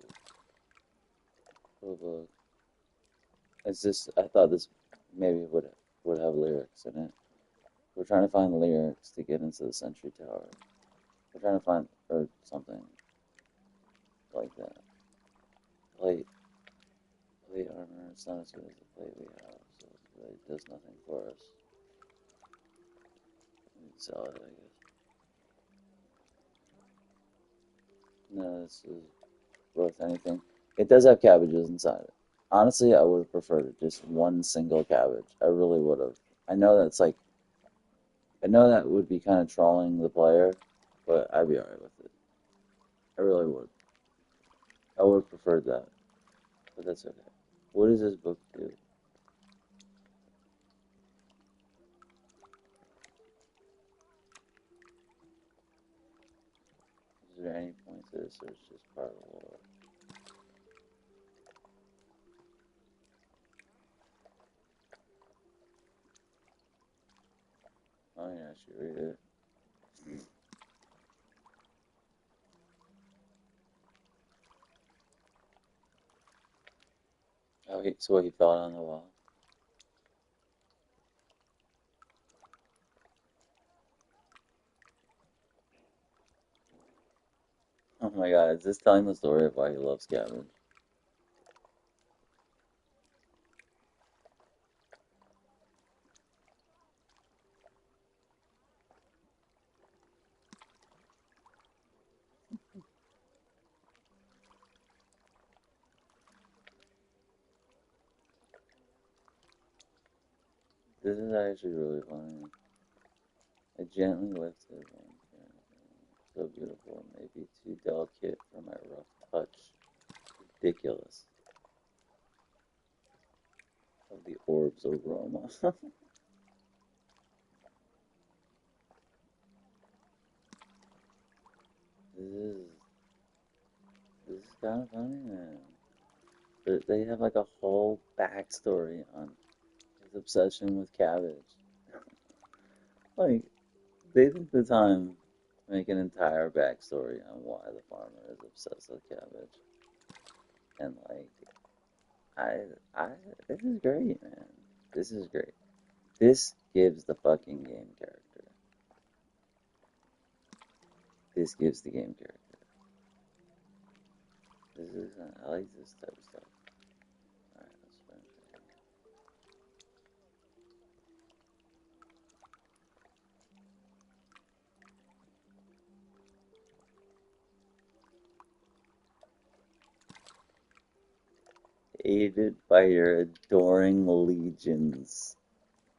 Oh, look. It's just, I thought this maybe would have lyrics in it. We're trying to find lyrics to get into the Sentry Tower. We're trying to find, or something like that. Plate armor, it's not as good as the plate we have, so it does nothing for us. We can sell it, I guess. No, this is worth anything. It does have cabbages inside it. Honestly, I would have preferred just one single cabbage. I really would have. I know that's like, I know that would be kind of trolling the player, but I'd be alright with it. I really would. I would have preferred that, but that's okay. What does this book do? Is there any point to this, or is it just part of the lore? Oh yeah, I should read it. Oh, so he fell down the wall. Oh my god, is this telling the story of why he loves cabbage? This is actually really funny. I gently lifted one finger. So beautiful, maybe too delicate for my rough touch. Ridiculous. Of the orb's aroma. This is this is kind of funny, man. They have like a whole backstory on his obsession with cabbage. Like they took the time to make an entire backstory on why the farmer is obsessed with cabbage. And like I this is great, man. This is great. This gives the fucking game character. This gives the game character. This is I like this type of stuff. Alright, let's finish it. Aided by your adoring legions.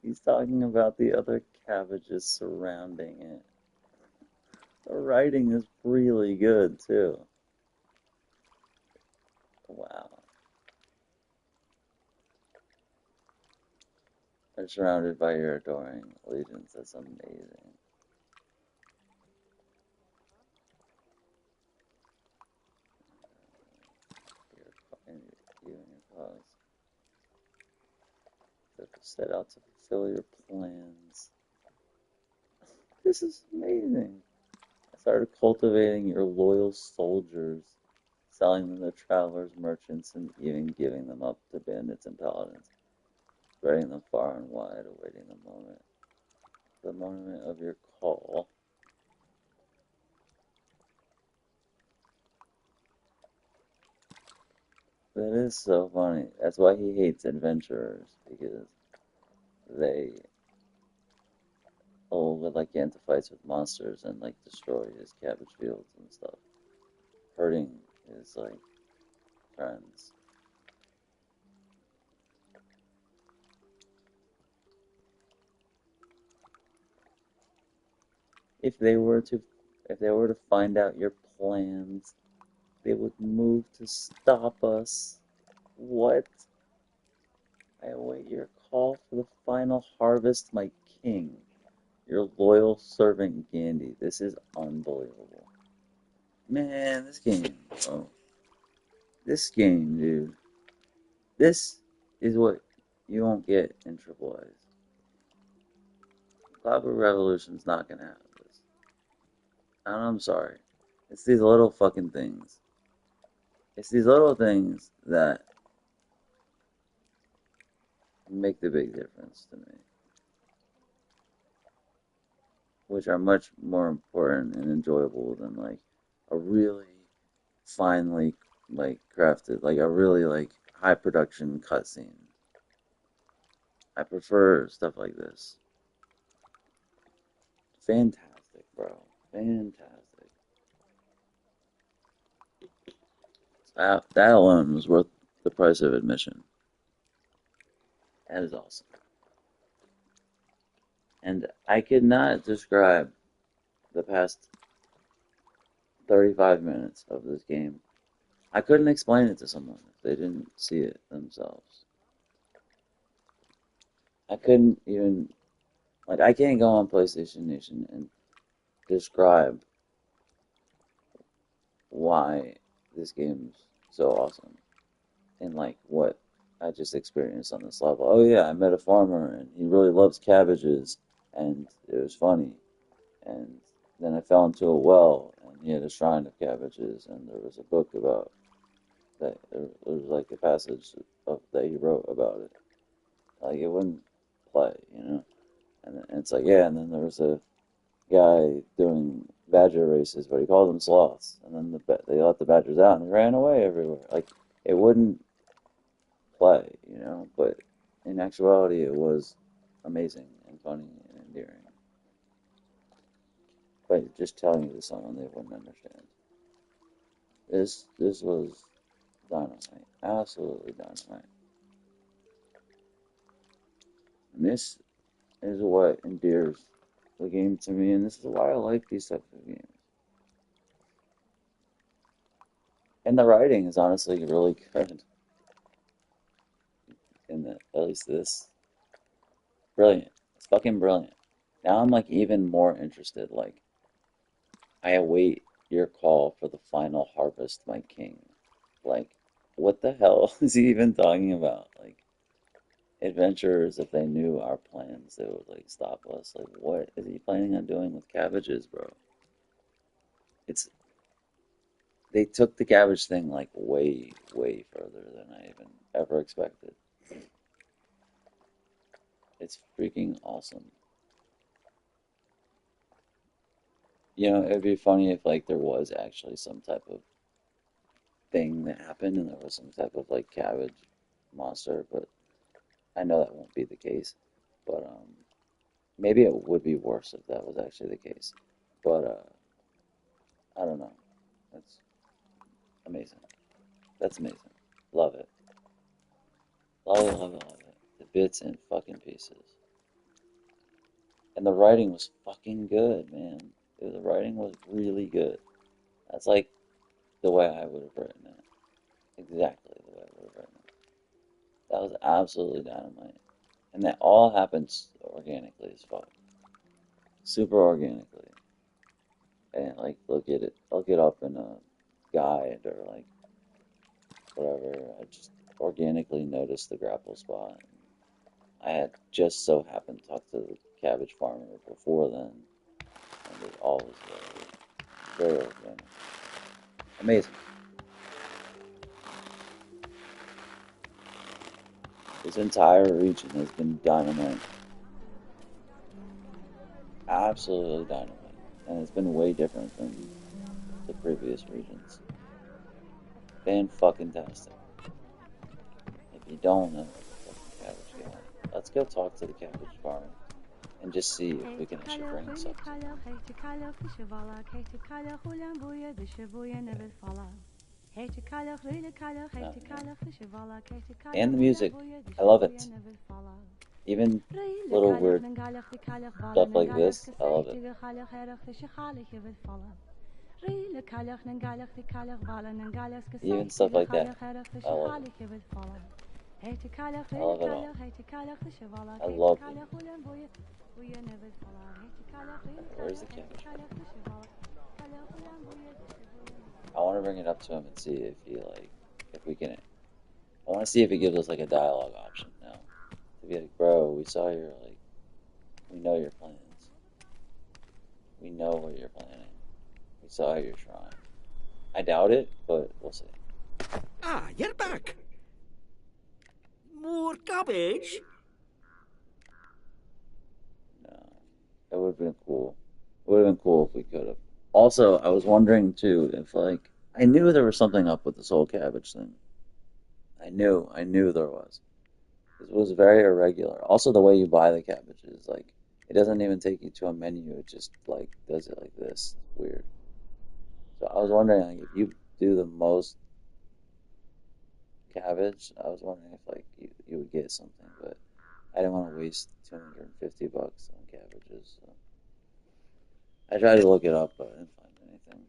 He's talking about the other cabbages surrounding it. The writing is really good too. Wow. They're surrounded by your adoring legions. That's amazing. You and your cause that set out to fulfill your plans. This is amazing. I started cultivating your loyal soldiers, selling them to travelers, merchants, and even giving them up to bandits and paladins, spreading them far and wide, awaiting the moment of your call. That is so funny. That's why he hates adventurers, because they would like get into fights with monsters and like destroy his cabbage fields and stuff, hurting his like friends. If they were to find out your plans, they would move to stop us. What? I await your call for the final harvest, my king. Your loyal servant Gandhi. This is unbelievable. Man, this game, bro. This game, dude. This is what you won't get in Triple A's. Clockwork Revolution's not gonna have this. And I'm sorry. It's these little fucking things. It's these little things that make the big difference to me, which are much more important and enjoyable than like a really finely like crafted, like a really like high production cutscene. I prefer stuff like this. Fantastic, bro. Fantastic. That alone was worth the price of admission. That is awesome. And I could not describe the past 35 minutes of this game. I couldn't explain it to someone if they didn't see it themselves. I couldn't even, like, I can't go on PlayStation Nation and describe why this game's so awesome and, like, what I just experienced on this level. Oh, yeah, I met a farmer and he really loves cabbages and it was funny. And then I fell into a well and he had a shrine of cabbages and there was a book about that. There was like a passage that he wrote about it. Like, it wouldn't play, you know? And it's like, yeah, and then there was a guy doing badger races, but he called them sloths. And then they let the badgers out and they ran away everywhere. Like, it wouldn't play, you know? But in actuality, it was amazing and funny and endearing. But just telling it to someone, they wouldn't understand. This was dynamite. Absolutely dynamite. And this is what endears the game to me, and this is why I like these types of games. And the writing is honestly really good. At least this. Brilliant. It's fucking brilliant. Now I'm like even more interested. Like, I await your call for the final harvest, my king. Like, what the hell is he even talking about? Like, adventurers, if they knew our plans, they would like stop us. Like, what is he planning on doing with cabbages, bro? They took the cabbage thing like way, way further than I even ever expected. It's freaking awesome. You know, it'd be funny if like there was actually some type of thing that happened and there was some type of like cabbage monster, but I know that won't be the case. But maybe it would be worse if that was actually the case. But I don't know. That's amazing. That's amazing. Love it. Love it, love it, love it. The bits and fucking pieces. And the writing was fucking good, man. The writing was really good. That's like the way I would have written it. Exactly the way I would have written it. That was absolutely dynamite. And that all happens organically as fuck. Super organically. And like look it up in a guide or like whatever. I just organically noticed the grapple spot. I had just so happened to talk to the cabbage farmer before then, and it all was very organic. Amazing. This entire region has been dynamite. Absolutely dynamite. And it's been way different than the previous regions. Fan-fucking-tastic. If you don't know the fucking cabbage guy, let's go talk to the cabbage farmer and just see if we can actually bring this up to him. And the music, I love it. Even little weird stuff like this, I love it. Even stuff like that, I love it. I love it all. I love it. Where's the cabbage? I want to bring it up to him and see if he if we can. I want to see if he gives us like a dialogue option now. To be like, bro, we saw your we know your plans. We know what you're planning. We saw your shrine. I doubt it, but we'll see. Ah, you're back. More cabbage? No, it would have been cool. It would have been cool if we could have. Also, I was wondering too if I knew there was something up with this whole cabbage thing. I knew there was. It was very irregular. Also, the way you buy the cabbages, it doesn't even take you to a menu. It just does it like this. It's weird. So I was wondering if you do the most cabbage, I was wondering if like you would get something, but I didn't want to waste $250 on cabbages. So I tried to look it up, but I didn't find anything.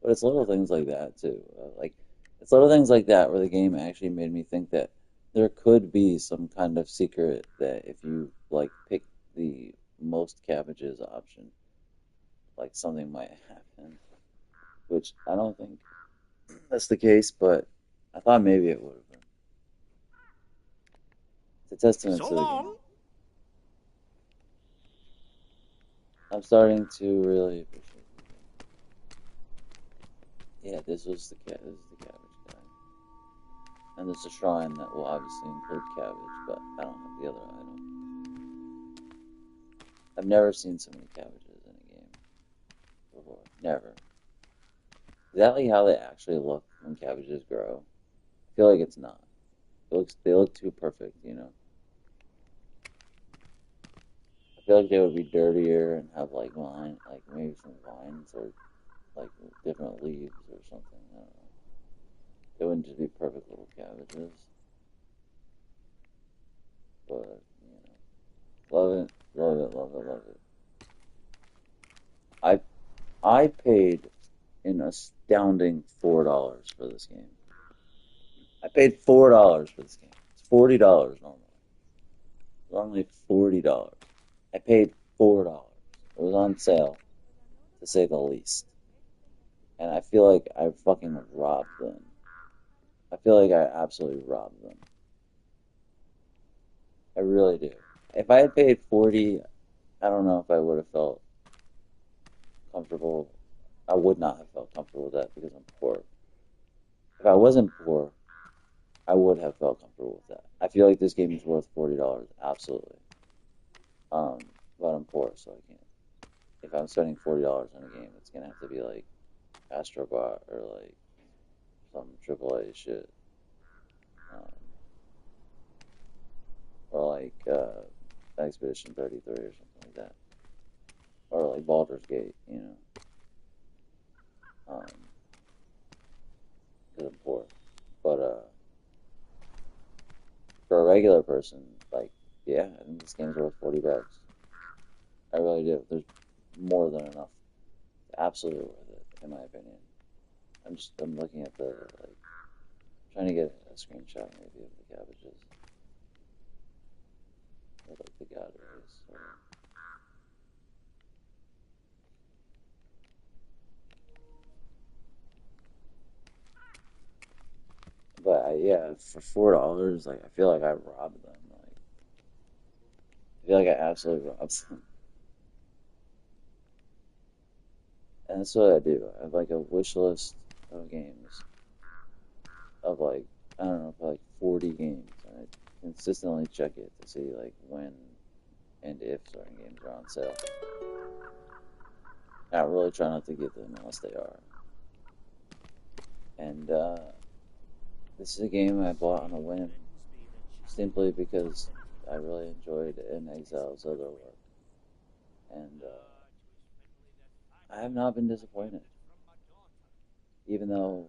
But it's little things like that too. Like it's little things like that where the game actually made me think that there could be some kind of secret that if you like pick the most cabbages option, like something might happen. Which I don't think that's the case, but I thought maybe it would have been. It's a testament So to the game. long. I'm starting to really appreciate the game. Yeah, this is the cabbage guy. And there's a shrine that will obviously include cabbage, but I don't have the other item. I've never seen so many cabbages in a game before. Never. Is that like how they actually look when cabbages grow? I feel like it's not. They look too perfect, you know. I feel like they would be dirtier and have like maybe some vines or like different leaves or something. I don't know. They wouldn't just be perfect little cabbages. But, love it, love it, love it, love it. I paid an astounding $4 for this game. I paid $4 for this game. It's $40 normally. Normally $40. I paid $4. It was on sale, to say the least. And I feel like I fucking robbed them. I feel like I absolutely robbed them. I really do. If I had paid 40, I don't know if I would have felt comfortable. I would not have felt comfortable with that because I'm poor. If I wasn't poor, I would have felt comfortable with that. I feel like this game is worth $40, absolutely. But I'm poor, so I can't. If I'm spending $40 on a game, it's gonna have to be like Astrobot or like some AAA shit, or like Expedition 33 or something like that, or like Baldur's Gate, you know. Because I'm poor, but for a regular person, like, yeah, I think this game's worth $40. I really do. There's more than enough. Absolutely worth it, in my opinion. I'm looking at the, like, trying to get a screenshot maybe of the cabbages. Or like the god rays. But yeah, for $4, like I feel like I robbed them. Like I feel like I absolutely robbed them. And that's what I do. I have like a wish list of games of like I don't know, like 40 games, and I consistently check it to see like when and if certain games are on sale. I really try not to get them unless they are. And this is a game I bought on a whim, simply because I really enjoyed In Exile's other work, and I have not been disappointed. Even though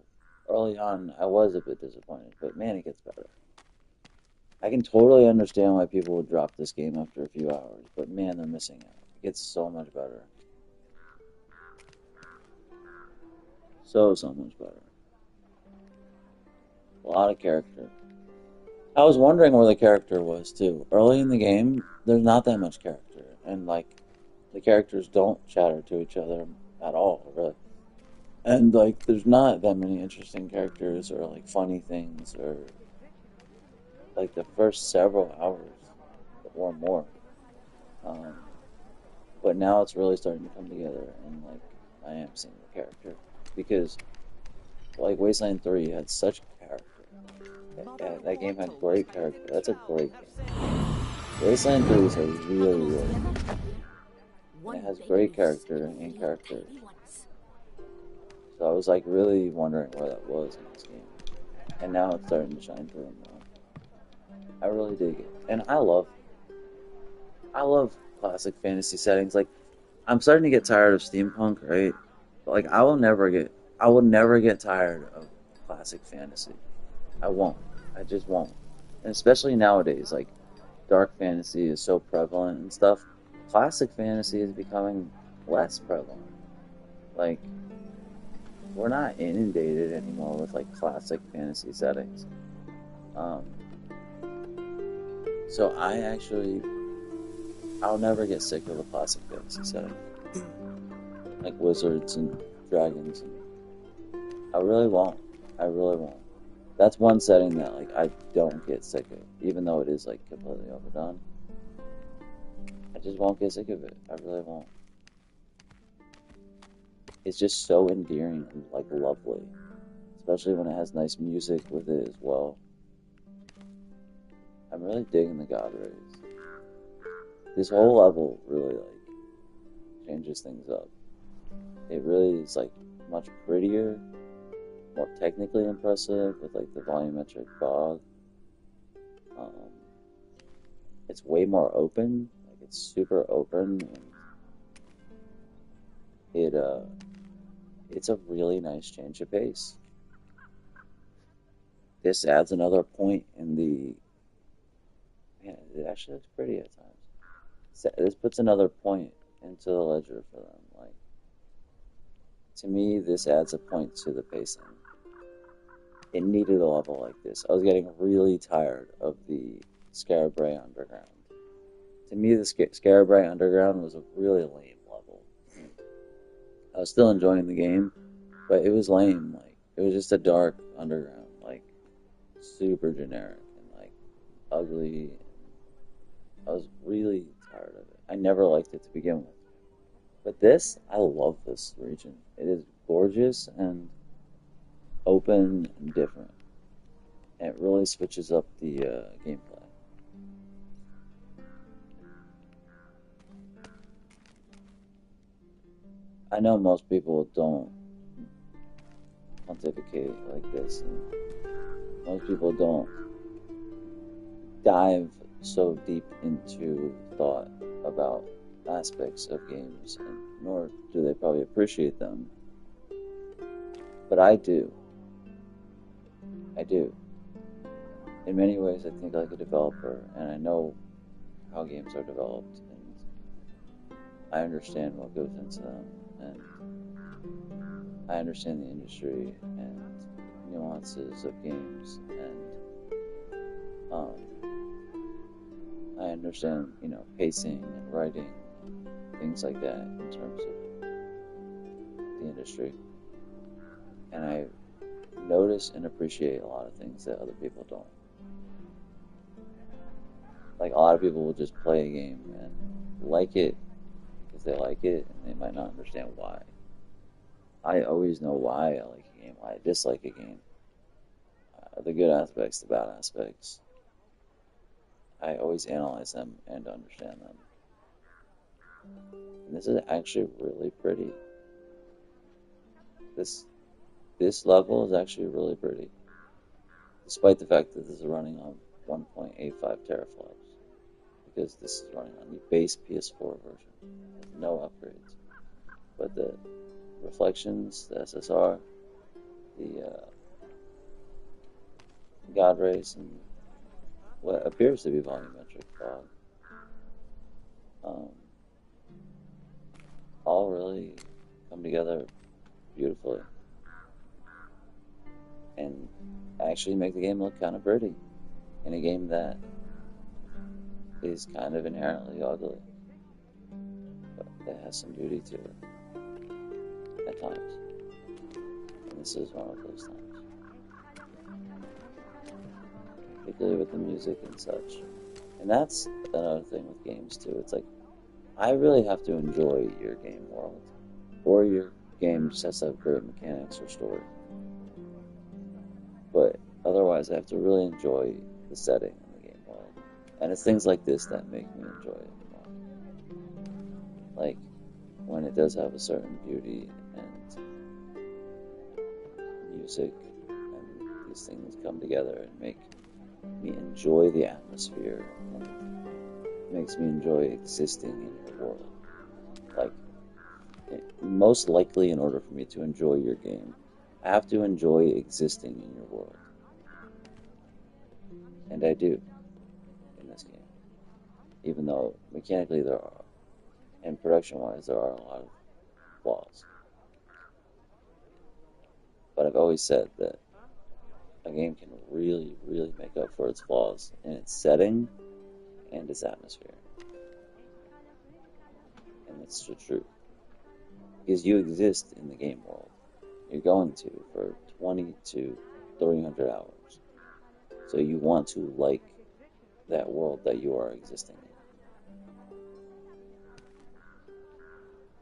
early on I was a bit disappointed, but man, it gets better. I can totally understand why people would drop this game after a few hours, but man, they're missing out. It gets so much better. So much better. A lot of character. I was wondering where the character was too. Early in the game, there's not that much character, and like the characters don't chatter to each other at all, really. And like, there's not that many interesting characters or like funny things or like the first several hours or more. Um, but now it's really starting to come together, and like I am seeing the character because like Wasteland 3 had such character. That game had great character. That's a great game. Wasteland 3 is a really, really good game. It has great character and characters. So I was like really wondering where that was in this game. And now it's starting to shine through more. I really dig it. And I love classic fantasy settings. Like I'm starting to get tired of steampunk, right? But like I will never get tired of classic fantasy. I won't. I just won't. And especially nowadays, like dark fantasy is so prevalent and stuff. Classic fantasy is becoming less prevalent. Like we're not inundated anymore with like classic fantasy settings. Um, so I'll never get sick of a classic fantasy setting, like wizards and dragons. And I really won't. I really won't. That's one setting that like I don't get sick of, even though it is like completely overdone. I just won't get sick of it. I really won't. It's just so endearing and like lovely, especially when it has nice music with it as well. I'm really digging the God Rays. This whole level really like changes things up. It really is like much prettier, more technically impressive with like the volumetric fog. It's way more open, like it's super open, and it's a really nice change of pace. This adds another point in the man. It actually looks pretty at times. This puts another point into the ledger for them. Like to me, this adds a point to the pacing. It needed a level like this. I was getting really tired of the Scarabray Underground. To me, the Scarabray Underground was a really lame level. I was still enjoying the game, but it was lame. Like it was just a dark underground, like super generic and like ugly. I was really tired of it. I never liked it to begin with. But this, I love this region. It is gorgeous and open and different. And it really switches up the gameplay. I know most people don't pontificate like this, and most people don't dive so deep into thought about aspects of games, and nor do they probably appreciate them. But I do. I do. In many ways, I think like a developer, and I know how games are developed, and I understand what goes into them, and I understand the industry and nuances of games, and I understand, pacing and writing, and things like that in terms of the industry, and I notice and appreciate a lot of things that other people don't. Like a lot of people will just play a game and like it because they like it, and they might not understand why. I always know why I like a game, why I dislike a game. The good aspects, the bad aspects. I always analyze them and understand them. And this is actually really pretty. This level is actually really pretty, despite the fact that this is running on 1.85 teraflops, because this is running on the base PS4 version with no upgrades. But the reflections, the SSR, the God rays, and what appears to be volumetric fog, all really come together beautifully and actually make the game look kind of pretty in a game that is kind of inherently ugly, but it has some beauty to it at times, and this is one of those times, particularly with the music and such. And that's another thing with games too. It's like I really have to enjoy your game world, or your game just has to have great mechanics or story. But otherwise, I have to really enjoy the setting in the game world, and it's things like this that make me enjoy it more. Like when it does have a certain beauty and music, and these things come together and make me enjoy the atmosphere, and makes me enjoy existing in your world. Like, most likely, in order for me to enjoy your game, I have to enjoy existing in your world. And I do in this game. Even though mechanically there are, and production-wise, there are a lot of flaws. But I've always said that a game can really, really make up for its flaws in its setting and its atmosphere. And that's the truth. Because you exist in the game world. You're going to for 20 to 300 hours. So you want to like that world that you are existing in.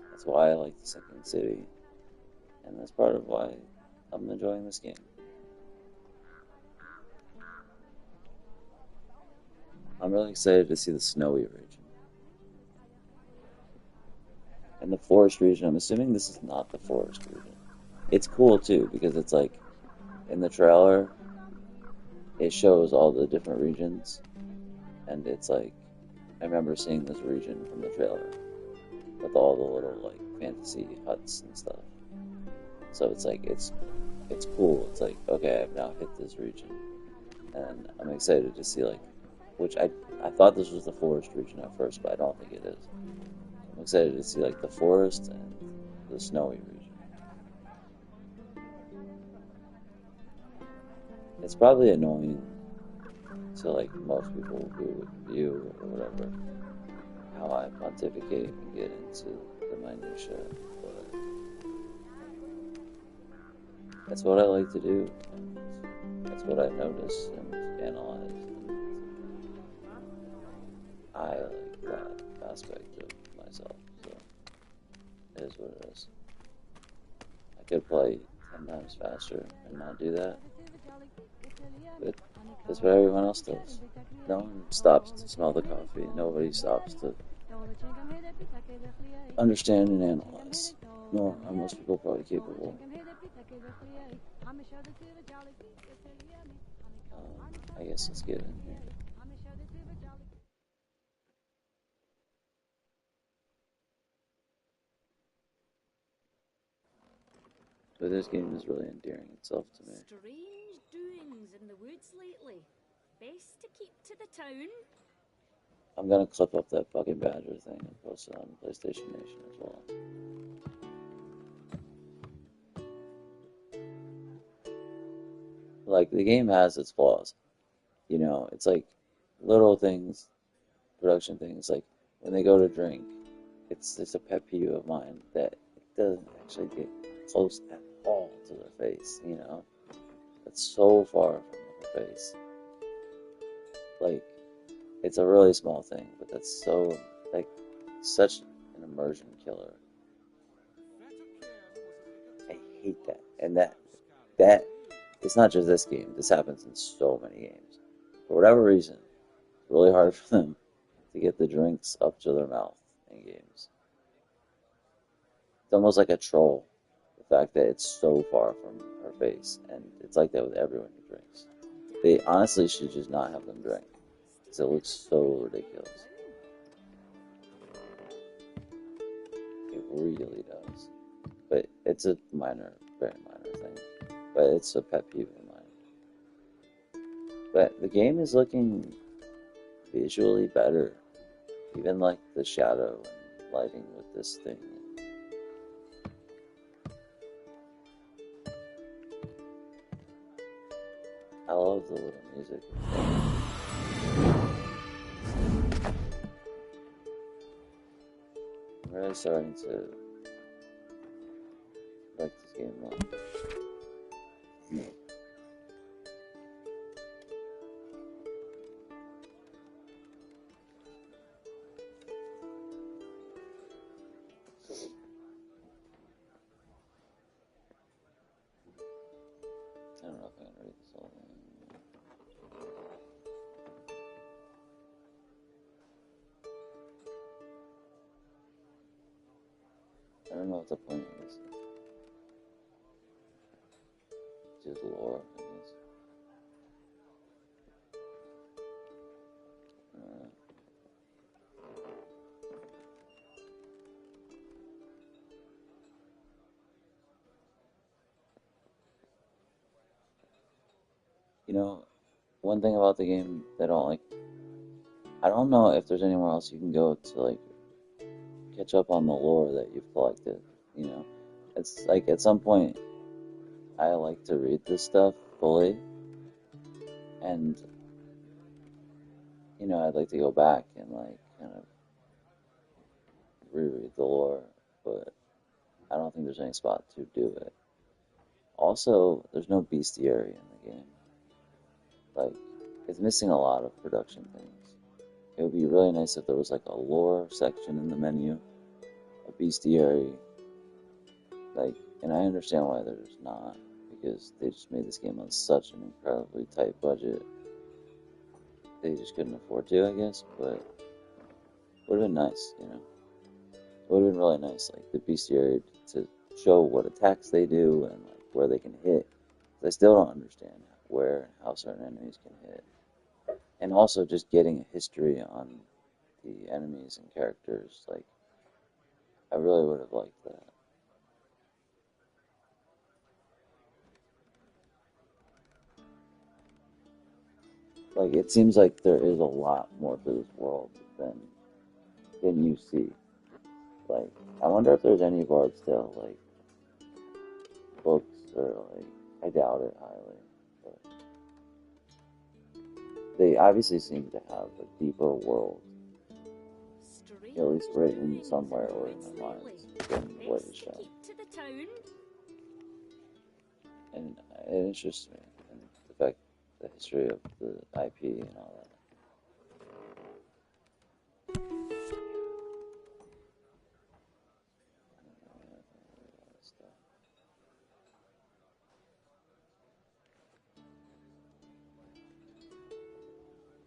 That's why I like the Sinking City. And that's part of why I'm enjoying this game. I'm really excited to see the snowy region. And the forest region, I'm assuming this is not the forest region. It's cool too, because it's like, in the trailer, it shows all the different regions. And it's like, I remember seeing this region from the trailer with all the little like fantasy huts and stuff. So it's like, it's cool. It's like, okay, I've now hit this region. And I'm excited to see like, which I thought this was the forest region at first, but I don't think it is. I'm excited to see like the forest and the snowy region. It's probably annoying to like most people who view or whatever how I pontificate and get into the minutia, but that's what I like to do. And that's what I notice and analyze. I like that aspect of myself, so it is what it is. I could play 10 times faster and not do that, but that's what everyone else does. No one stops to smell the coffee, nobody stops to understand and analyze, nor are most people probably capable. I guess let's get in here. But this game is really endearing itself to me. Strange doings in the woods lately. Best to keep to the town. I'm gonna clip up that fucking badger thing and post it on PlayStation Nation as well. Like, the game has its flaws. You know, it's like little things, production things, like when they go to drink, it's a pet peeve of mine that it doesn't actually get close at all to their face, you know? It's so far from their face. Like, it's a really small thing, but that's so, like, such an immersion killer. I hate that. And that, it's not just this game. This happens in so many games. For whatever reason, it's really hard for them to get the drinks up to their mouth in games. It's almost like a troll, the fact that it's so far from her face, and it's like that with everyone who drinks. They honestly should just not have them drink, because it looks so ridiculous. It really does. But it's a minor, very minor thing. But it's a pet peeve of mine. But the game is looking visually better. Even like the shadow and lighting with this thing. I love the little music. I'm really starting to like this game a lot. I don't know if I'm gonna read this whole thing. I don't know what the point of this is. Just lore, I guess. You know, one thing about the game that I don't like, I don't know if there's anywhere else you can go to like catch up on the lore that you've collected. You know, it's like at some point I like to read this stuff fully, and you know, I'd like to go back and like kind of reread the lore, but I don't think there's any spot to do it. Also, there's no bestiary in the game. Like, it's missing a lot of production things. It would be really nice if there was like a lore section in the menu, a bestiary, like, and I understand why there's not, because they just made this game on such an incredibly tight budget. They just couldn't afford to, I guess, but it would have been nice, you know? It would have been really nice, like, the bestiary to show what attacks they do and like where they can hit. I still don't understand where and how certain enemies can hit. And also just getting a history on the enemies and characters, like, I really would have liked that. Like, it seems like there is a lot more to this world than you see. Like, I wonder if there's any Bard still, like, books or, like, I doubt it highly, but they obviously seem to have a deeper world, at least written somewhere or in their minds, than what is shown. And it interests me, and the fact, the history of the IP and all that.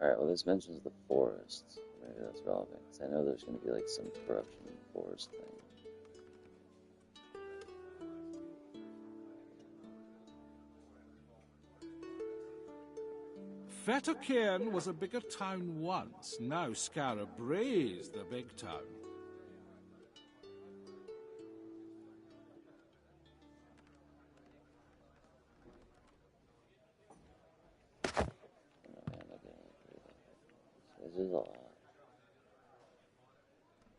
Alright, well, this mentions the forest. Maybe that's relevant, because I know there's going to be like some corruption in the forest thing. Fettercairn was a bigger town once. Now Scarra Bray's the big town. This is a lot.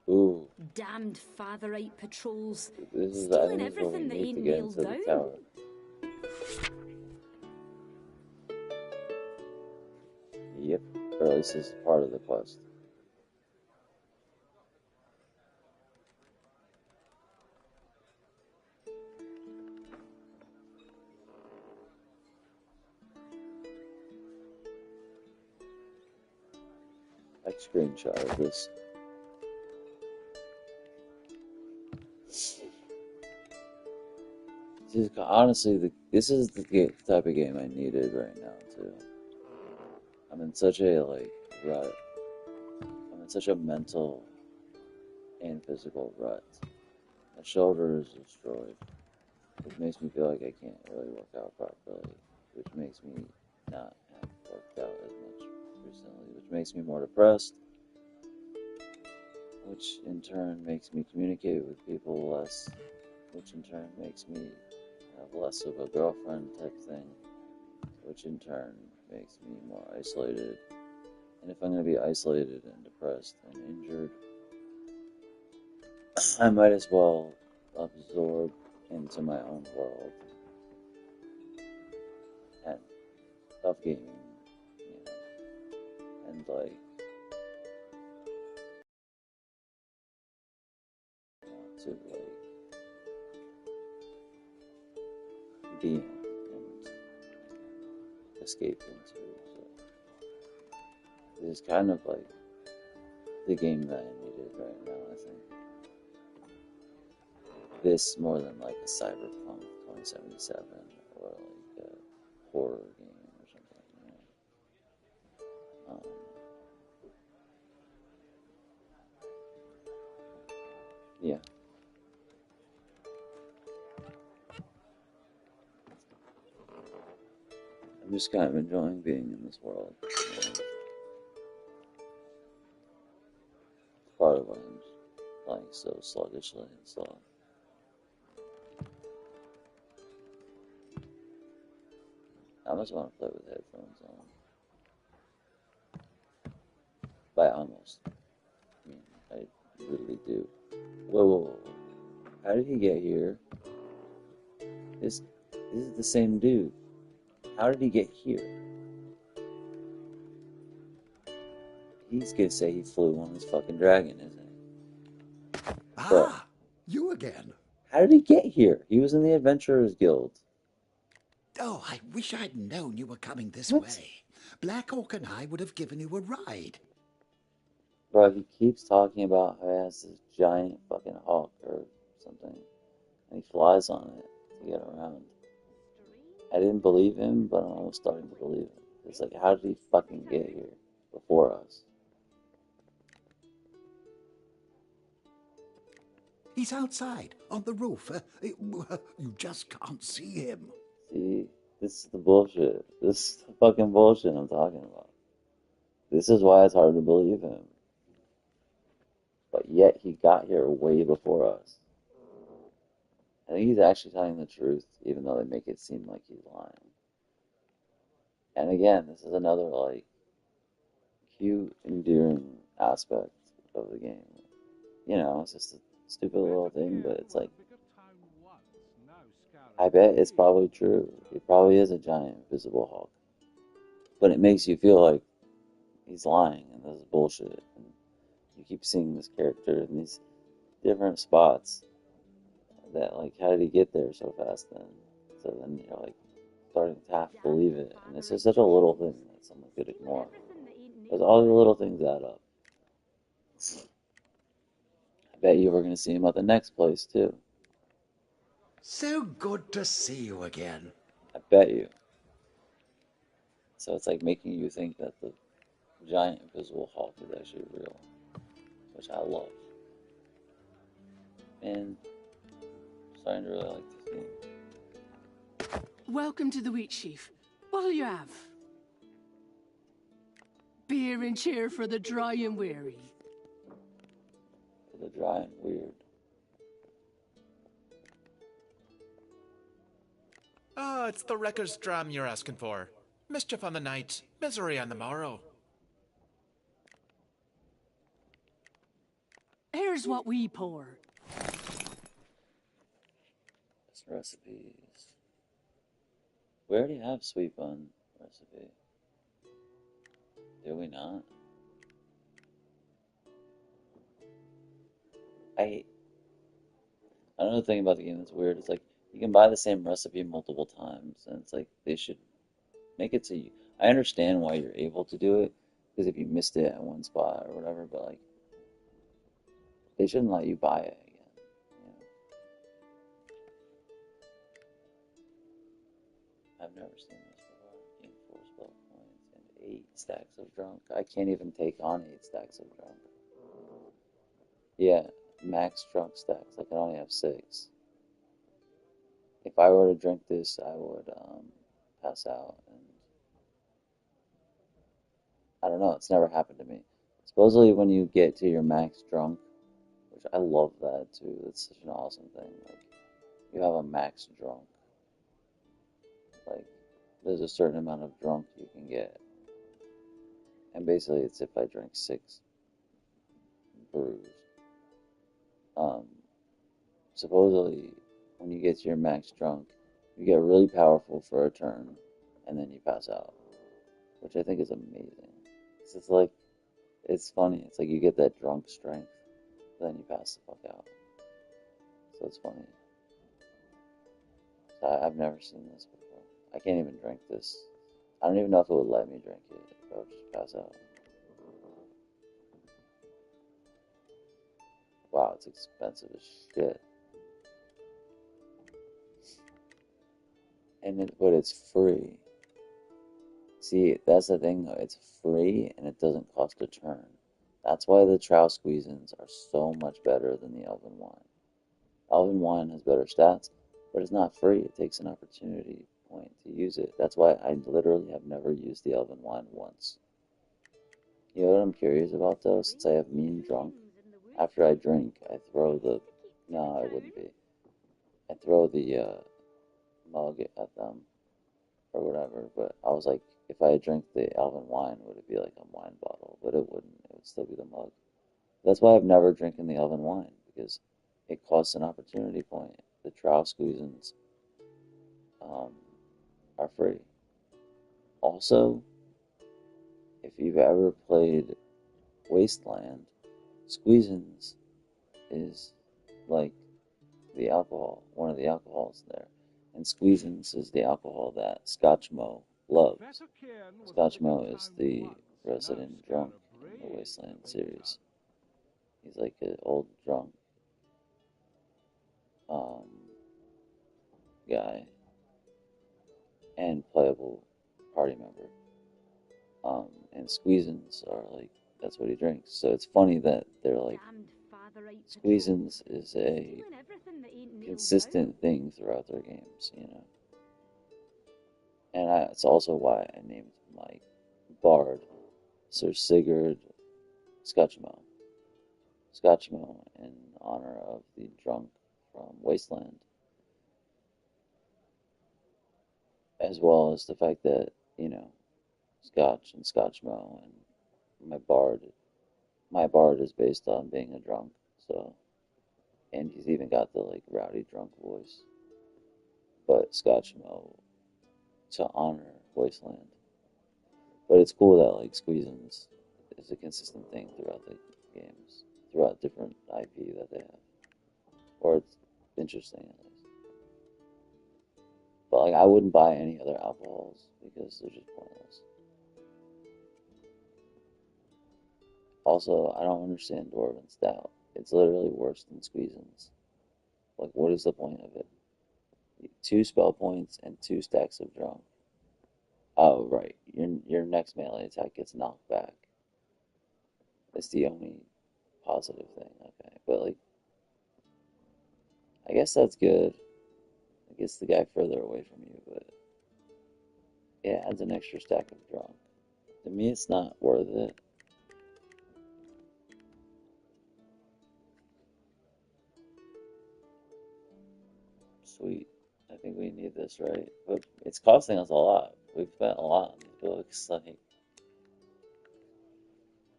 Ooh. Damned Fatherite patrols. This is Stealing the enemies where we everything that need ain't to get nailed into the down. tower. Yep, or at least this is part of the quest. I screenshot of this. Honestly, this is the type of game I needed right now too. I'm in such a like rut. I'm in such a mental and physical rut. My shoulder is destroyed, which makes me feel like I can't really work out properly, which makes me not have worked out as much recently, which makes me more depressed, which in turn makes me communicate with people less, which in turn makes me have less of a girlfriend type thing, which in turn makes me more isolated. And if I'm going to be isolated and depressed and injured, I might as well absorb into my own world and tough gaming, you know, and like, you know, to like be in and escape into. So this is kind of like the game that I needed right now, I think. This more than like a Cyberpunk 2077 or like a horror game or something, you know. Yeah. I'm just kind of enjoying being in this world. You know? It's part of why I'm playing so sluggishly and slow. I must want to play with headphones on. By almost. I mean, I really do. Whoa, whoa, whoa. How did he get here? This is the same dude. How did he get here? He's gonna say he flew on his fucking dragon, isn't he? Bro, Ah, you again. how did he get here? He was in the Adventurers Guild. Oh, I wish I'd known you were coming this What? way. Blackhawk and I would have given you a ride. Bro, he keeps talking about how he has this giant fucking hawk or something, and he flies on it to get around. I didn't believe him, but I'm almost starting to believe him. It's like, how did he fucking get here before us? He's outside, on the roof. You just can't see him. See, this is the bullshit. This is the fucking bullshit I'm talking about. This is why it's hard to believe him. But yet he got here way before us. I think he's actually telling the truth, even though they make it seem like he's lying. And again, this is another, like, cute, endearing aspect of the game. You know, it's just a stupid little thing, but it's like, I bet it's probably true. It probably is a giant invisible hawk. But it makes you feel like he's lying and this is bullshit. And you keep seeing this character in these different spots that, like, how did he get there so fast then? So then you're like starting to half believe it. And it's just such a little thing that someone could ignore. Because all the little things add up. I bet you we're going to see him at the next place too. So good to see you again. I bet you. So it's like making you think that the giant invisible Hulk is actually real, which I love. And I'm starting to really like this game. Welcome to the Wheat Sheaf. What'll you have? Beer and cheer for the dry and weary. For the dry and weird. Ah, it's the wrecker's dram you're asking for. Mischief on the night, misery on the morrow. Here's what we pour. Recipes. We already have sweet bun recipe. Do we not? Another thing about the game that's weird is like you can buy the same recipe multiple times, and it's like they should make it so you. I understand why you're able to do it because if you missed it at one spot or whatever, but like they shouldn't let you buy it again. You know? I've never seen this before. Gain 4 spell points and 8 stacks of drunk. I can't even take on 8 stacks of drunk. Yeah, max drunk stacks. I can only have 6. If I were to drink this, I would pass out. And I don't know. It's never happened to me. Supposedly, when you get to your max drunk, which I love that too. That's such an awesome thing. Like you have a max drunk. Like there's a certain amount of drunk you can get, and basically it's if I drink 6 brews. Supposedly, when you get to your max drunk, you get really powerful for a turn, and then you pass out, which I think is amazing. It's like, it's funny. It's like you get that drunk strength, then you pass the fuck out. So it's funny. So I've never seen this before. I can't even drink this. I don't even know if it would let me drink it. I would just pass out. Wow, it's expensive as shit. But it's free. See, that's the thing though. It's free and it doesn't cost a turn. That's why the Trow Squeezins are so much better than the Elven Wine. Elven Wine has better stats, but it's not free. It takes an opportunity point to use it. That's why I literally have never used the Elven Wine once. You know what I'm curious about though? Since I have mean drunk, after I drink, I throw the... No, I wouldn't be. I throw the mug at them or whatever, but I was like, if I drank the Alvin wine, would it be like a wine bottle? But it wouldn't. It would still be the mug. That's why I've never drinking the Elven wine, because it costs an opportunity point. The trial squeezins um, are free. Also, if you've ever played Wasteland, squeezins is like the alcohol, one of the alcohols there. And squeezins is the alcohol that Scotchmo loves. Scotchmo is the resident drunk in the Wasteland series. He's like an old drunk um, guy and playable party member. And squeezins are like, that's what he drinks. So it's funny that they're like, squeezins is a consistent thing throughout their games, you know. And it's also why I named my bard Sir Sigurd Scotchmo. Scotchmo in honor of the drunk from Wasteland. As well as the fact that, you know, Scotch and Scotchmo and my bard is based on being a drunk, so, and he's even got the like rowdy drunk voice. But Scotchmo to honor Wasteland. But it's cool that like squeezins is a consistent thing throughout the games, throughout different IP that they have. Or it's interesting at least. But like I wouldn't buy any other alcohols because they're just pointless. Also, I don't understand Dwarven Stout. It's literally worse than squeezins. Like, what is the point of it? 2 spell points and 2 stacks of drunk. Oh, right. Your next melee attack gets knocked back. That's the only positive thing. Okay, but like, I guess that's good. It gets the guy further away from you, but yeah, adds an extra stack of drunk. To me, it's not worth it. Sweet. I think we need this, right? But it's costing us a lot. We've spent a lot on these books. Like,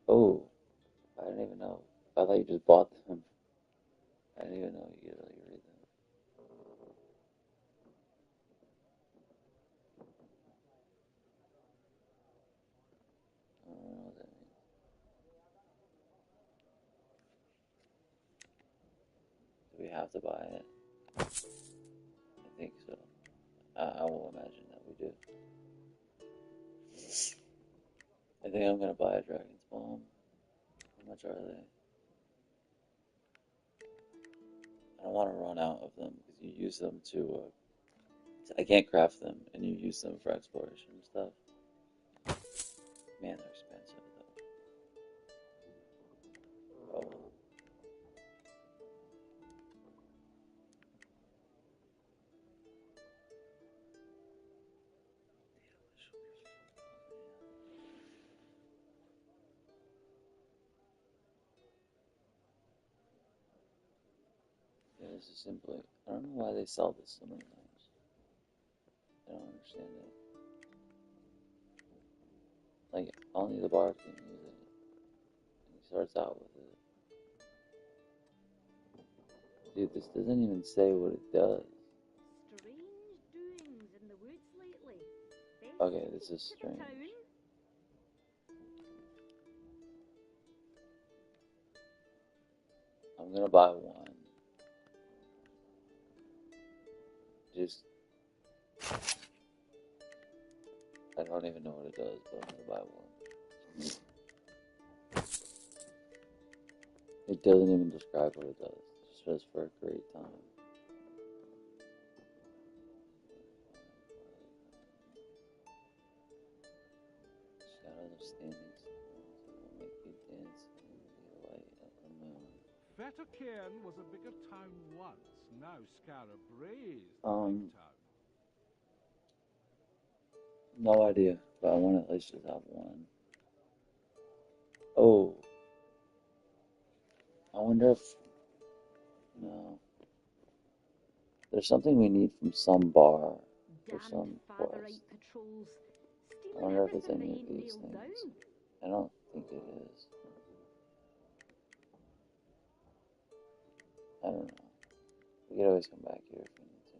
oh, I didn't even know. I thought you just bought them. I didn't even know you could really read them. I don't know what that means. Do we have to buy it? I think so. I will imagine that we do. I think I'm gonna buy a Dragon's Bomb. How much are they? I don't want to run out of them because you use them to. I can't craft them, and you use them for exploration and stuff. Man, they're expensive though. Oh. Yeah, this is simply. I don't know why they sell this so many times. I don't understand it. Like, only the bard can use it. And he starts out with it. Dude, this doesn't even say what it does. Strange doings in the woods lately. Okay, this is strange. I'm gonna buy one. Just. I don't even know what it does, but I'm gonna buy one. It doesn't even describe what it does. It just says for a great time. Shadows of standing stones will make you dance in the light of the moon. Fettercairn was a bigger town once. Now Scarra Brae's the big town. No idea, but I want to at least just have one. Oh. I wonder if... No. There's something we need from some bar or some forest. I wonder if it's any of these things. I don't think it is. I don't know. We could always come back here if we need to.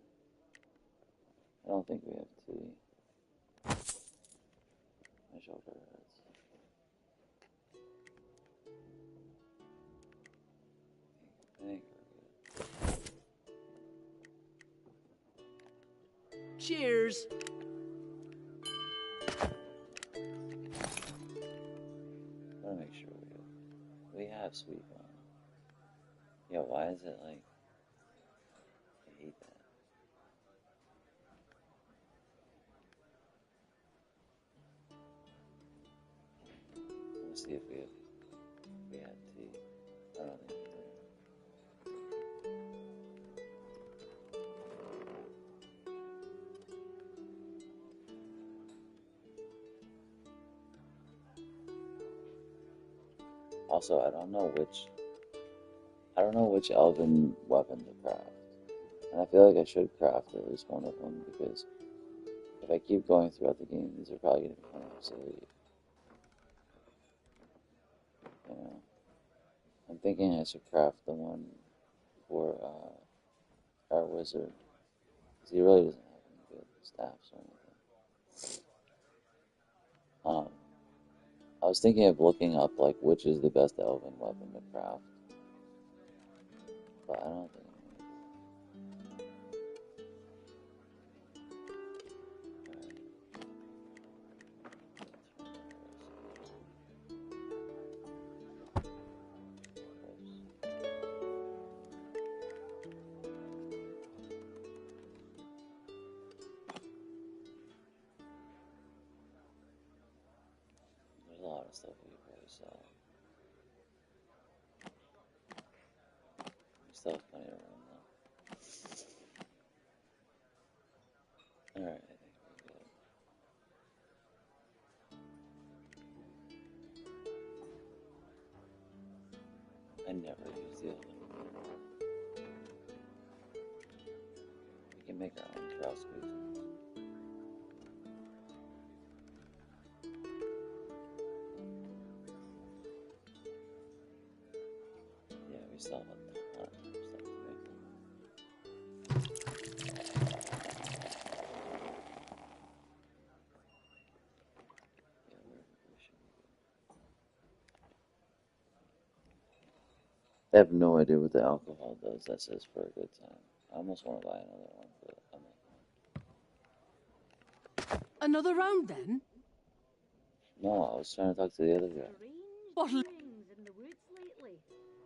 I don't think we have tea. My shoulder hurts. I think we're good. Cheers. I want to make sure we have sweet wine. Yo, why is it like? I hate that. Let's see if we had tea. I don't think we do. Also, I don't know which elven weapon to craft. And I feel like I should craft at least one of them, because if I keep going throughout the game, these are probably going to become obsolete. You know? I'm thinking I should craft the one for our wizard, because he really doesn't have any good staffs or anything. I was thinking of looking up like which is the best elven weapon to craft, but I don't think there's a lot of stuff we could probably sell. We still have plenty of room though. Alright, I think we're good. I never use the elven one. We can make our own trout squeeze. Yeah, we still have a ton of stuff to make. Yeah, we should be good. I have no idea what the alcohol does. That says for a good time. I almost want to buy another one, but I'm not. Another round then? No, I was trying to talk to the other guy. Bottle.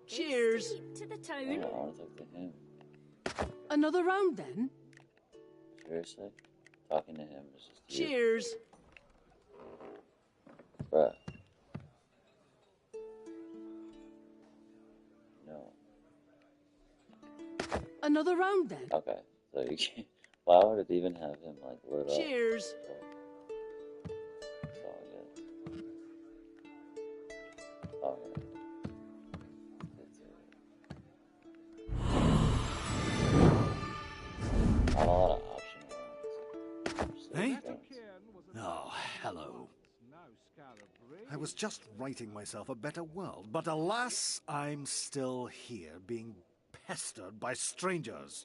Cheers. To the No, town. I want to talk to him. Another round then? Seriously? Talking to him is just you. Cheers. Bruh. No. Another round then? Okay, so you can't. Why would it even have him like lit up? Cheers. It's all good. Alright. Not a lot of optional ones. Hey? Oh, Oh, hello. I was just writing myself a better world, but alas, I'm still here being pestered by strangers.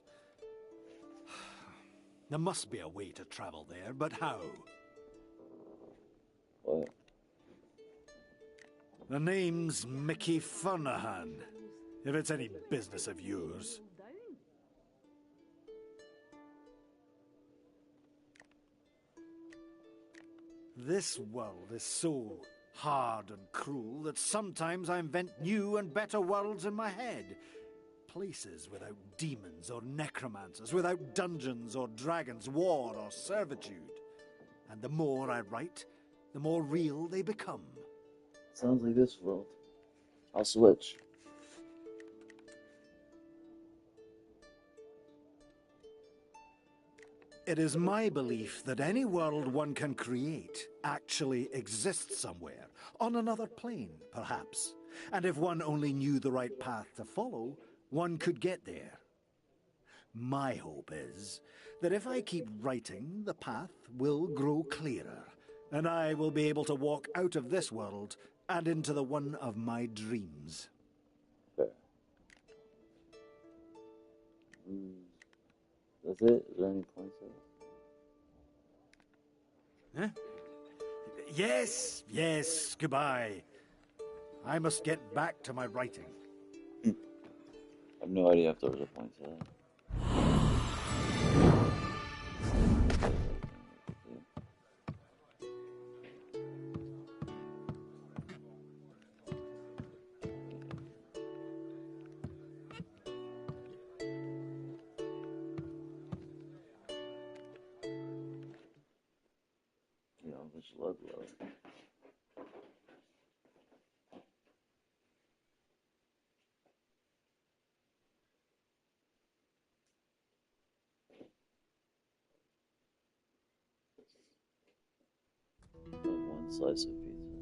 There must be a way to travel there, but how? What? The name's Mickey Furnahan, if it's any business of yours. This world is so hard and cruel that sometimes I invent new and better worlds in my head. Places without demons or necromancers, without dungeons or dragons, war or servitude. And the more I write, the more real they become. Sounds like this world. I'll switch. It is my belief that any world one can create actually exists somewhere, on another plane, perhaps. And if one only knew the right path to follow, one could get there. My hope is that if I keep writing, the path will grow clearer, and I will be able to walk out of this world and into the one of my dreams. Fair. That's it? Is there any points of it? Huh? Yes, yes, goodbye. I must get back to my writing. I have no idea if there was a point to that. You know, which love. One slice of pizza.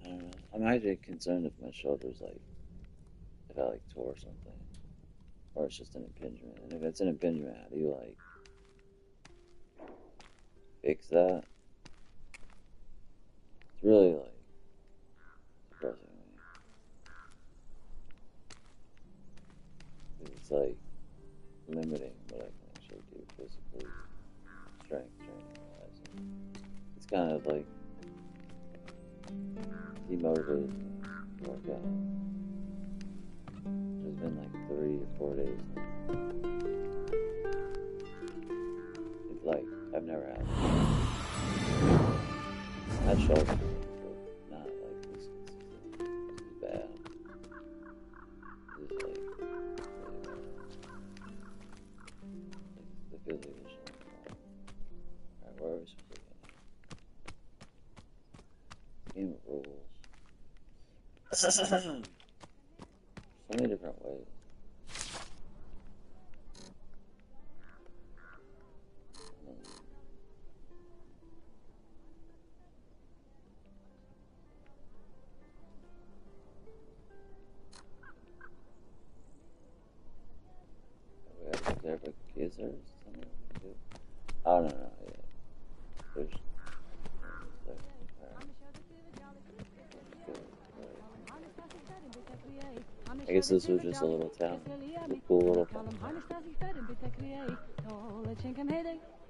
I don't know. I'm actually concerned if my shoulder's like, if I like tore something, or it's just an impingement. And if it's an impingement, how do you like fix that? It's really like depressing me. It's like limiting what I can actually do physically, strength training wise. It's kind of like demotivated me to work out. It's been like 3 or 4 days now. It's like I've never had it. I had shoulder pain, but not like this. This is bad. This is like really bad. Like, the physical shoulder. Alright, where are we supposed to go now? Game of rules. So many different ways. We have to there for kissers? Something we can do? Oh, no, yeah. There's I guess this was just a little town. It's a cool little town.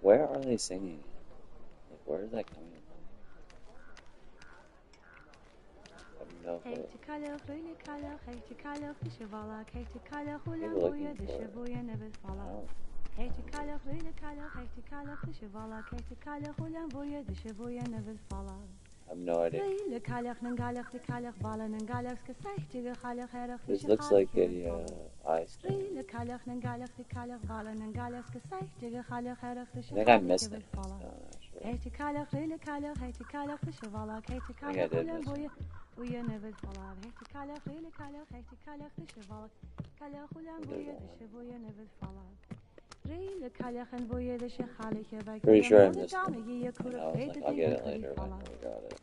Where are they singing? Like, where is that coming from? I have no clue. I have no idea. This looks like a ice cream. I think I missed it. Actually. I think I did miss it. Pretty sure I missed it. And I was like, I'll get it later, but I never got it.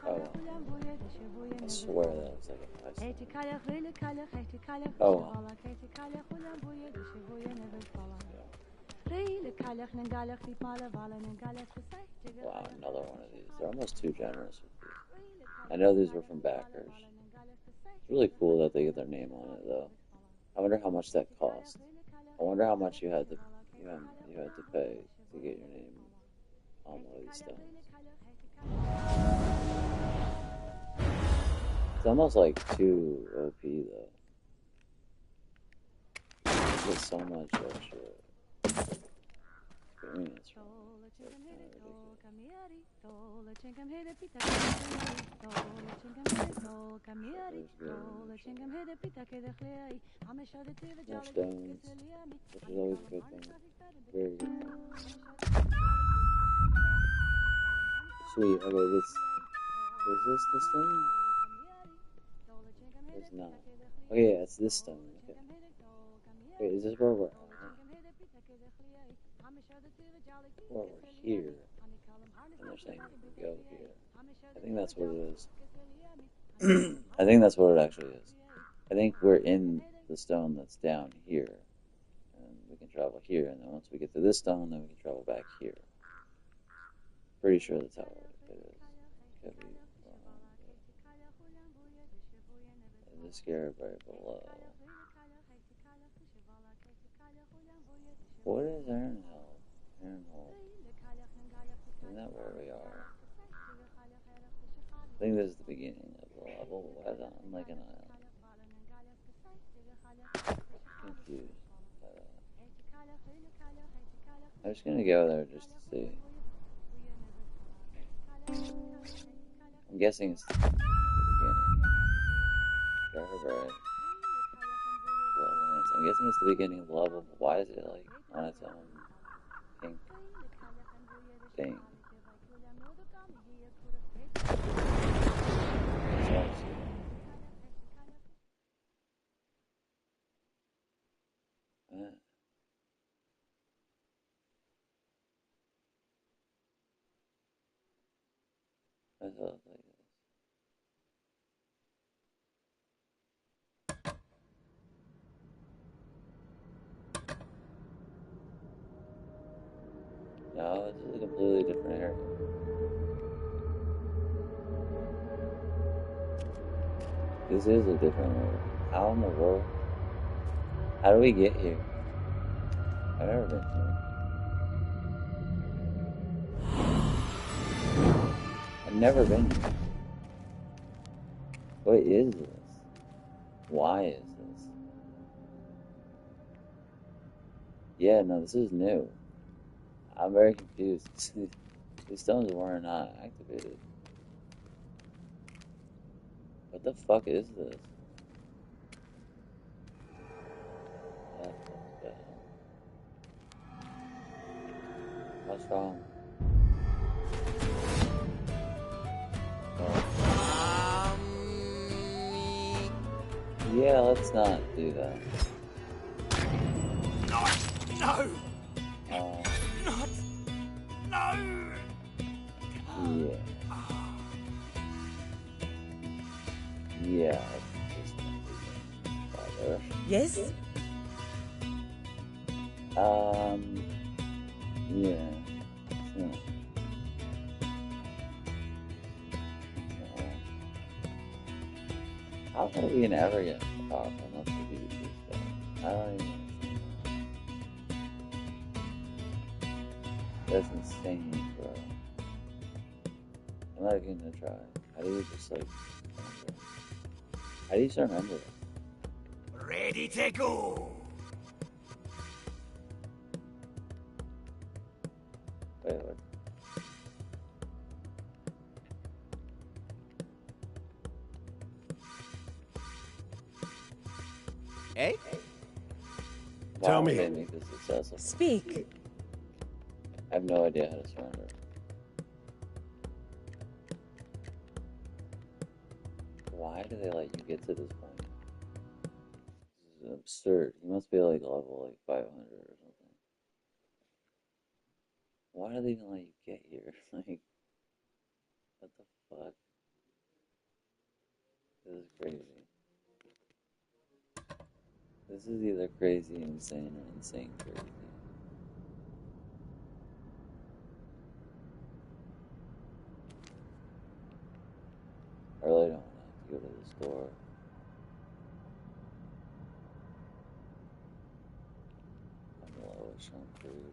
Oh, I swear that looks like a ice cream. Oh, wow. Wow, another one of these. They're almost too generous with these. I know these were from backers. It's really cool that they get their name on it, though. I wonder how much that cost. I wonder how much you had to pay to get your name on one of these stones. It's almost like too OP, though. There's so much extra experience from it. It's kind of more stones, which is always a good thing. Very good thing. Sweet, okay, is this the stone? It's not. Okay, yeah, it's this stone. Okay. Wait, is this where we're at? Or we're here, and they're saying we can go here. I think that's what it is. I think that's what it actually is. I think we're in the stone that's down here, and we can travel here, and then once we get to this stone, then we can travel back here. Pretty sure that's how it is. Could be wrong, but the scarab right below. What is Aaronhold? Aaronhold. Isn't that where we are? I think this is the beginning of the level. Why is that on like an island? Confused by that. I'm just gonna go there just to see. I'm guessing it's the beginning. Right. I'm guessing it's the beginning of the level, but why is it like on its own pink thing? I thought like this. No, this is a completely different area. This is a different world. How in the world? How do we get here? I've never been here. I've never been here. What is this? Why is this? Yeah, no, this is new. I'm very confused. These stones were not activated. What the fuck is this? What's wrong? Yeah, let's not do that. No! Not! No! Yeah. Yeah. Yes? Yeah. How are we ever get powerful enough to do this stuff? I don't even understand. That's insane, bro. I'm not even gonna try. How do you just like remember? How do you just remember it? Ready to go! Wait, what? Eh? Tell me. They make this accessible? Speak. I have no idea how to surrender. Why do they let you get to this point? This is absurd. You must be like level like 500 or something. Why do they even let you get here? Like, what the fuck? This is crazy. This is either crazy insane or insane crazy. I really don't want to have to go to the store. I'm lowish on food.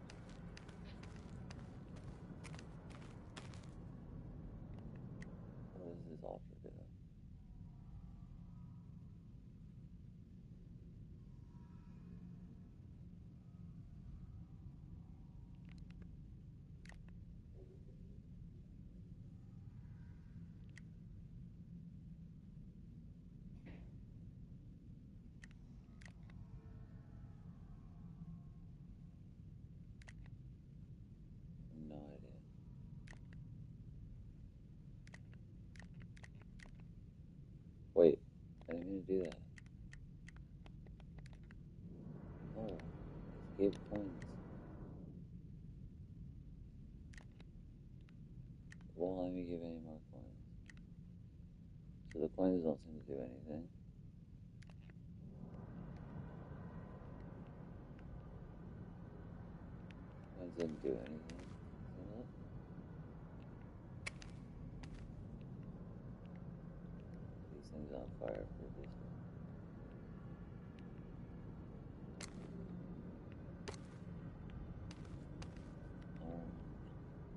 What does this offer do? No idea. Wait, I didn't mean to do that. Oh, it gave coins. So the coins don't seem to do anything. Coins didn't do anything. These things on fire previously.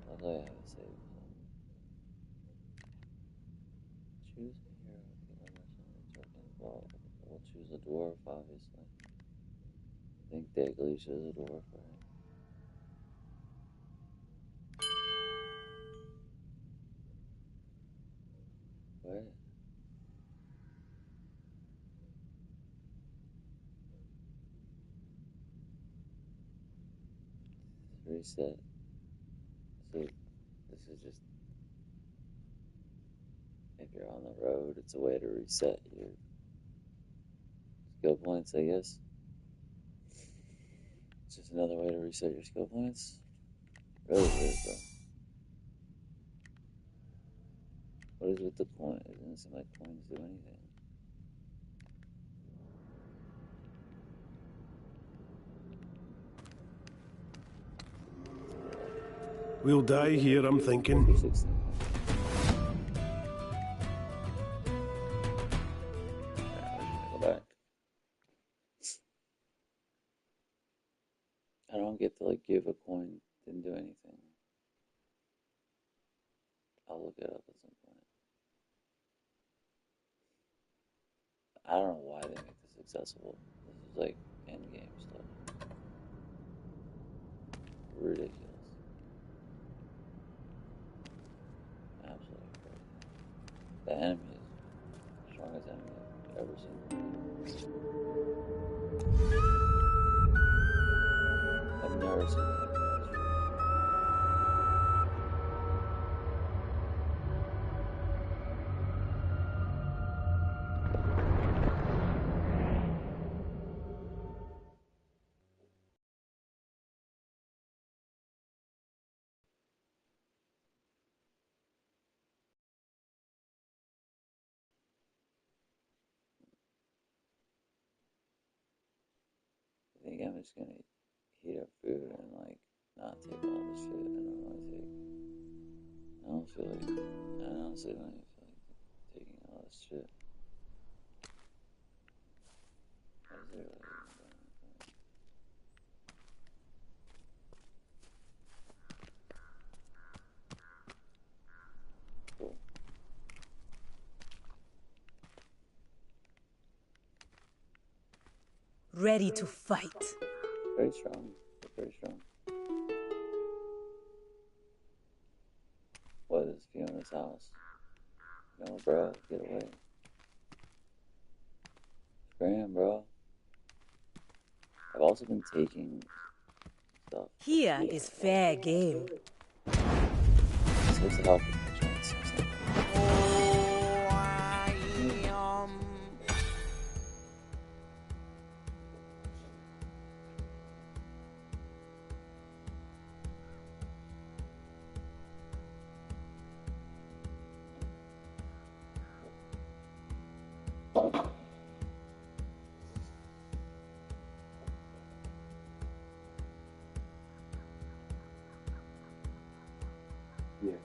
Luckily I have a save. Choose a hero with the unnecessary tokens. Well, we'll choose a dwarf, obviously. I think Daglish is a dwarf, right? What? Reset. So this is just, if you're on the road, it's a way to reset your skill points, I guess. It's just another way to reset your skill points. Really weird, though. What is with the coin? It doesn't seem like coins do anything. We'll die here, I'm thinking. Go back. I don't get to like give a coin. Didn't do anything. I'll look it up at some point. I don't know why they make this accessible. This is like end game stuff. Ridiculous. Absolutely crazy. The enemy is the strongest enemy I've ever seen. I've never seen that. I think I'm just gonna heat up food and like not take all the shit I don't want to take. I don't feel like, I honestly don't even feel like taking all this shit. What is it really even done? Cool. Ready to fight. Very strong. Very strong. What is Fiona's house? No, bro, get away. Scram, bro. I've also been taking stuff. Here is fair game. 6 health chance. Yeah.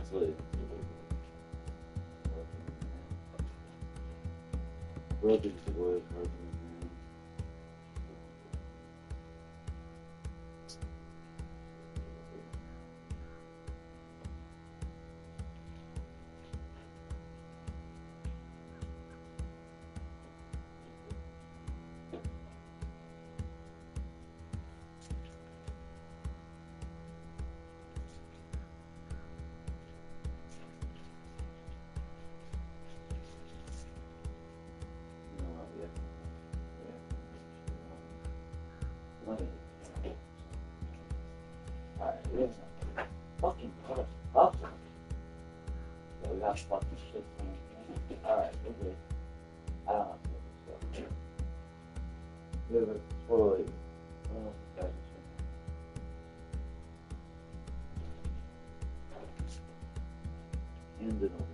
Actually, broken toys, broken man. Alright, we have fucking put us up. Yeah, we got fucking shit. Alright, we're good. I don't have to look this up. We have a totally. Oh, guys, and an old.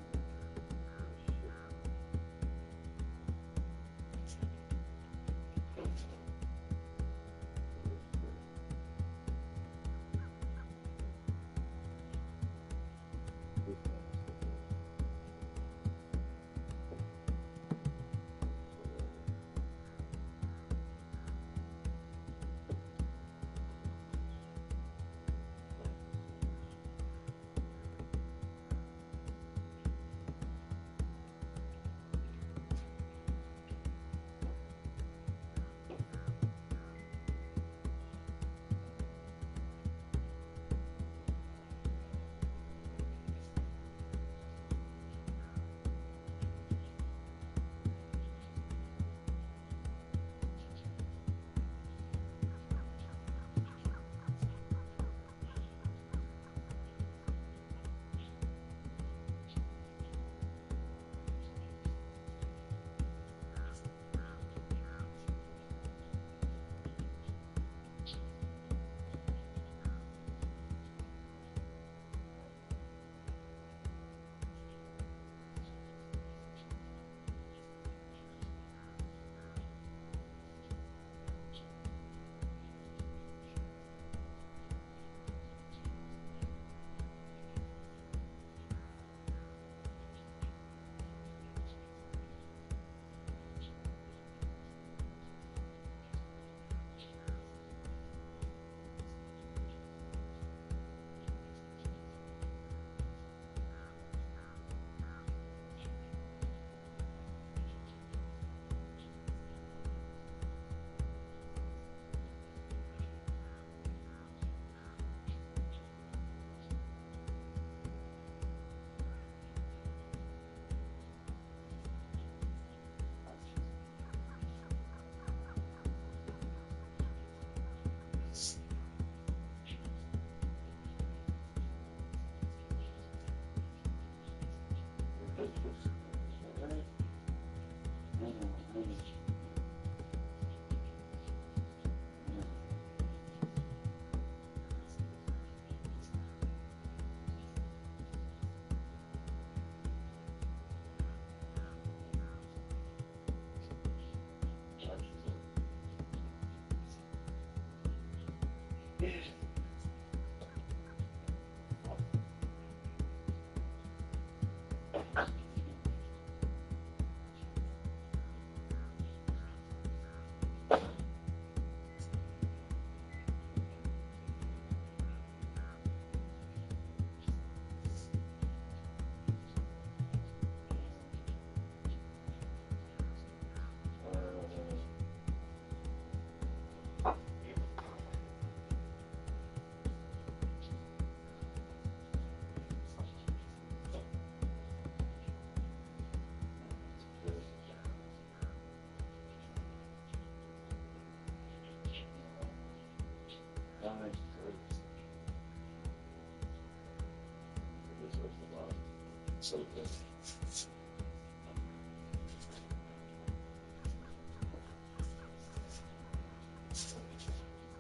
So good.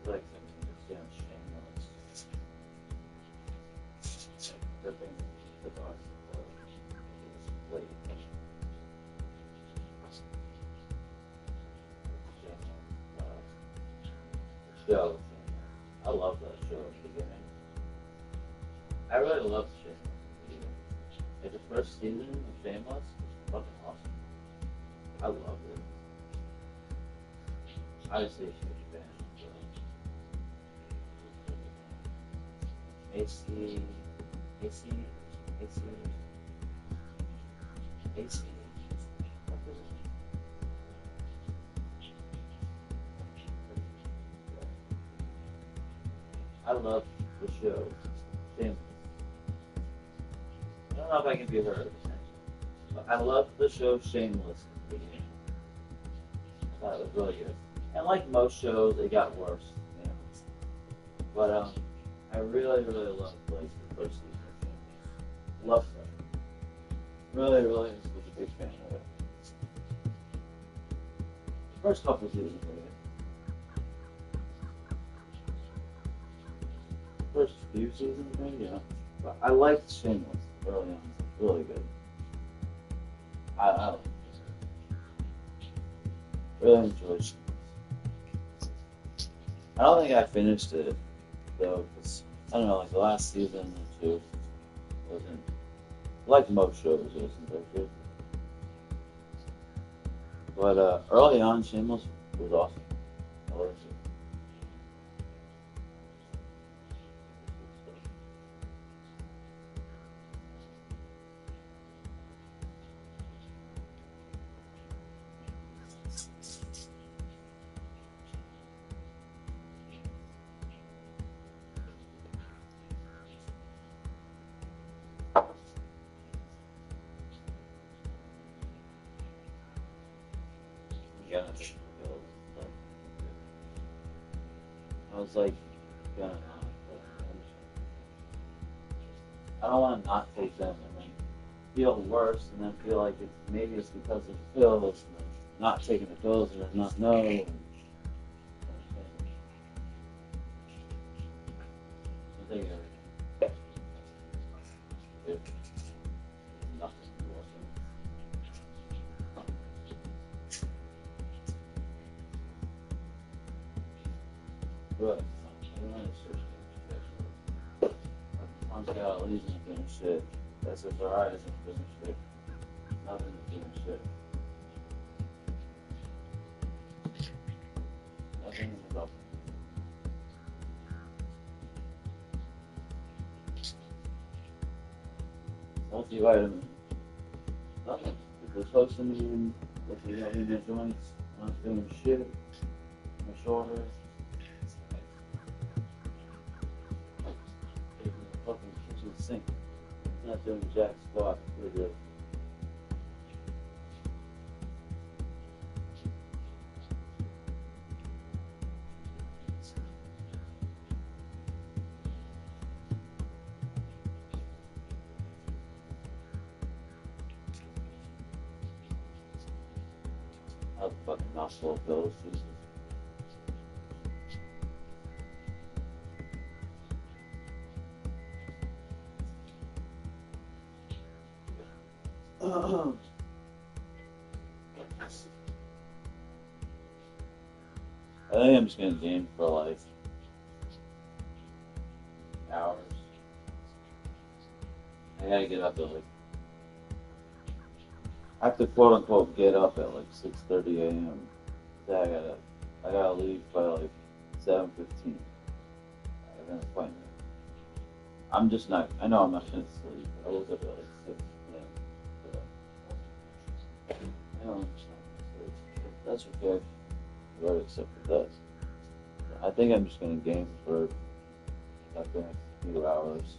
Like it's damn shameless. The thing, the box, wait. Show. I love that show at the beginning. I really love Shameless at the beginning. first season of Shameless was fucking awesome. I loved it. Obviously, a huge fan. AC, AC, AC, AC. I love the show. Shameless. I don't know if I can be heard. But I love the show Shameless at the beginning. I thought it was really good. And like most shows, it got worse. You know? But I really, really loved like the first season of Shameless. Loved it. Really, really was a big fan of it. First couple seasons were good. First few seasons, maybe, yeah. But I liked Shameless early on. It's really good. I really enjoyed Shameless. I don't think I finished it though, because I don't know, like the last season or two wasn't like most shows, it wasn't very good. But early on, Shameless was awesome. I loved it. Yeah, I was like, gonna not, but I don't want to not take them and then feel worse and then feel like maybe it's because of the pills and then not taking the pills and then not know. And, I think nothing but I don't know, punch out leaves and doing shit. SSRI isn't doing shit. Nothing is doing shit. Nothing is up. Multivitamin. Nothing. It's glucosamine, if you have in your joints, not doing shit. My shoulders. Taking the fucking kitchen sink. Not doing jack squat. Pretty good. I have a fucking mouthful of pills. Jesus. I think I'm just gonna game for like hours. I gotta get up at like, I have to quote unquote get up at like 6:30 a.m. I gotta leave by like 7:15. I have an appointment. I'm just not. I know I'm not gonna sleep. I woke up at like 6 p.m. I know I'm just not gonna sleep. That's okay. I've already accepted that. I think I'm just gonna game for like the next few hours,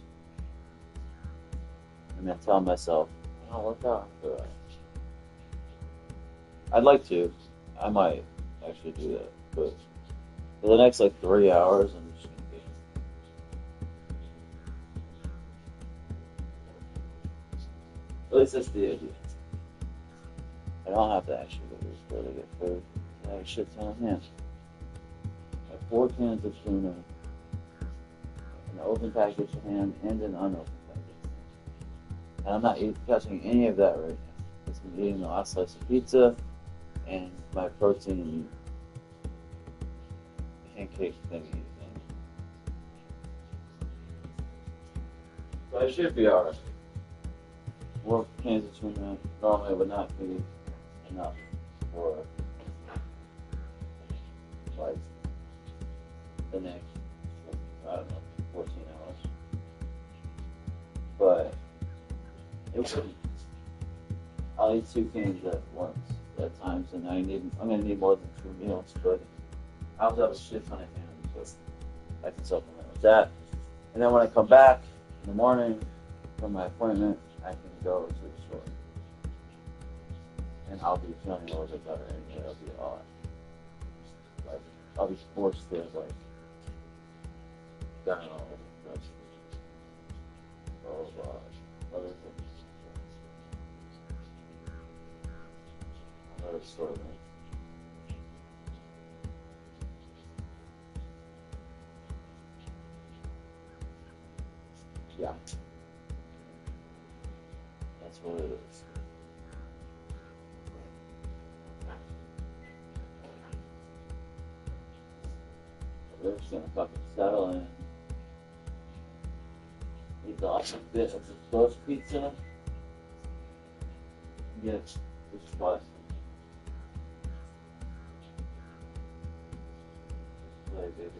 and then tell myself, I'll work out after that. I'd like to. I might actually do that, but for the next like 3 hours, I'm just gonna game. At least that's the idea. I don't have to actually go to the store to get food. I have a shit ton of ham. I have 4 cans of tuna, an open package of ham, and an unopened package. And I'm not touching any of that right now. Because I'm eating the last slice of pizza and my protein pancake thingy. So I should be alright. 4 cans of tuna normally would not be enough for like the next, I don't know, 14 hours. But it would. I'll eat 2 cans at once at times, and I'm gonna need more than 2 meals. But I also have a shit ton of cans, so I can supplement with that. And then when I come back in the morning from my appointment, I can go to the store, and I'll be feeling a little bit better. And it'll be all like I'll be forced to like down all the rest of other things. Another store thing. Yeah. That's what it is. We're just gonna fucking settle in. Eat the last bit of the toast pizza. Get this spice. Play, baby.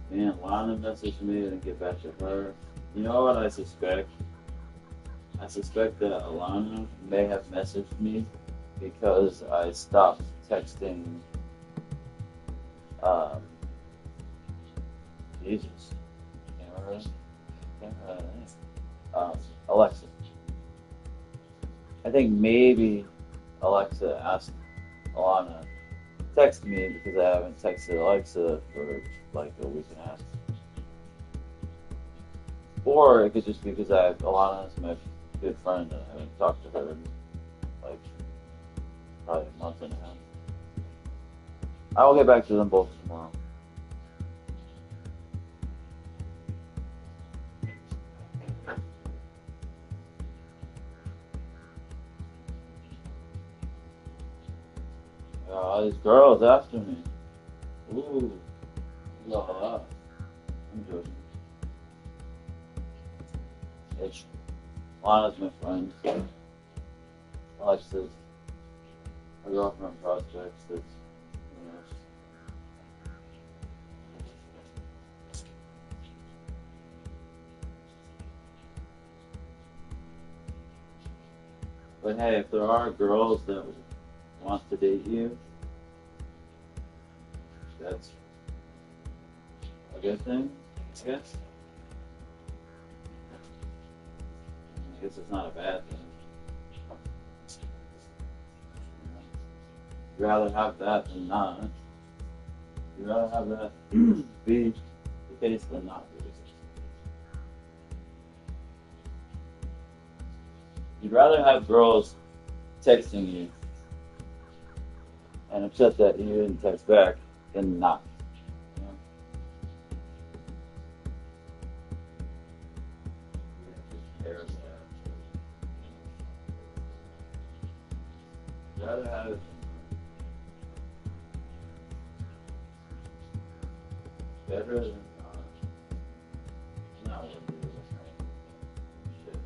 Man, Lana messaged me and get back to her. You know what I suspect? I suspect that Alana may have messaged me because I stopped texting Jesus. Can't remember her name. Alexa. I think maybe Alexa asked Alana to text me because I haven't texted Alexa for like a week and a half. Or it could just be because Alana is my good friend and I haven't talked to her in like probably a month and a half. I will get back to them both tomorrow. These girls after me. Ooh. La. I'm joking. It's Lana's my friend. Alexa's a girlfriend prospects that's, you know. But hey, if there are girls that want to date you, that's a good thing, I guess. I guess it's not a bad thing. You'd rather have that than not. You'd rather have that be the case than not be the case. You'd rather have girls texting you and upset that you didn't text back than not. You know? You'd rather have better than not what you were saying. Shit.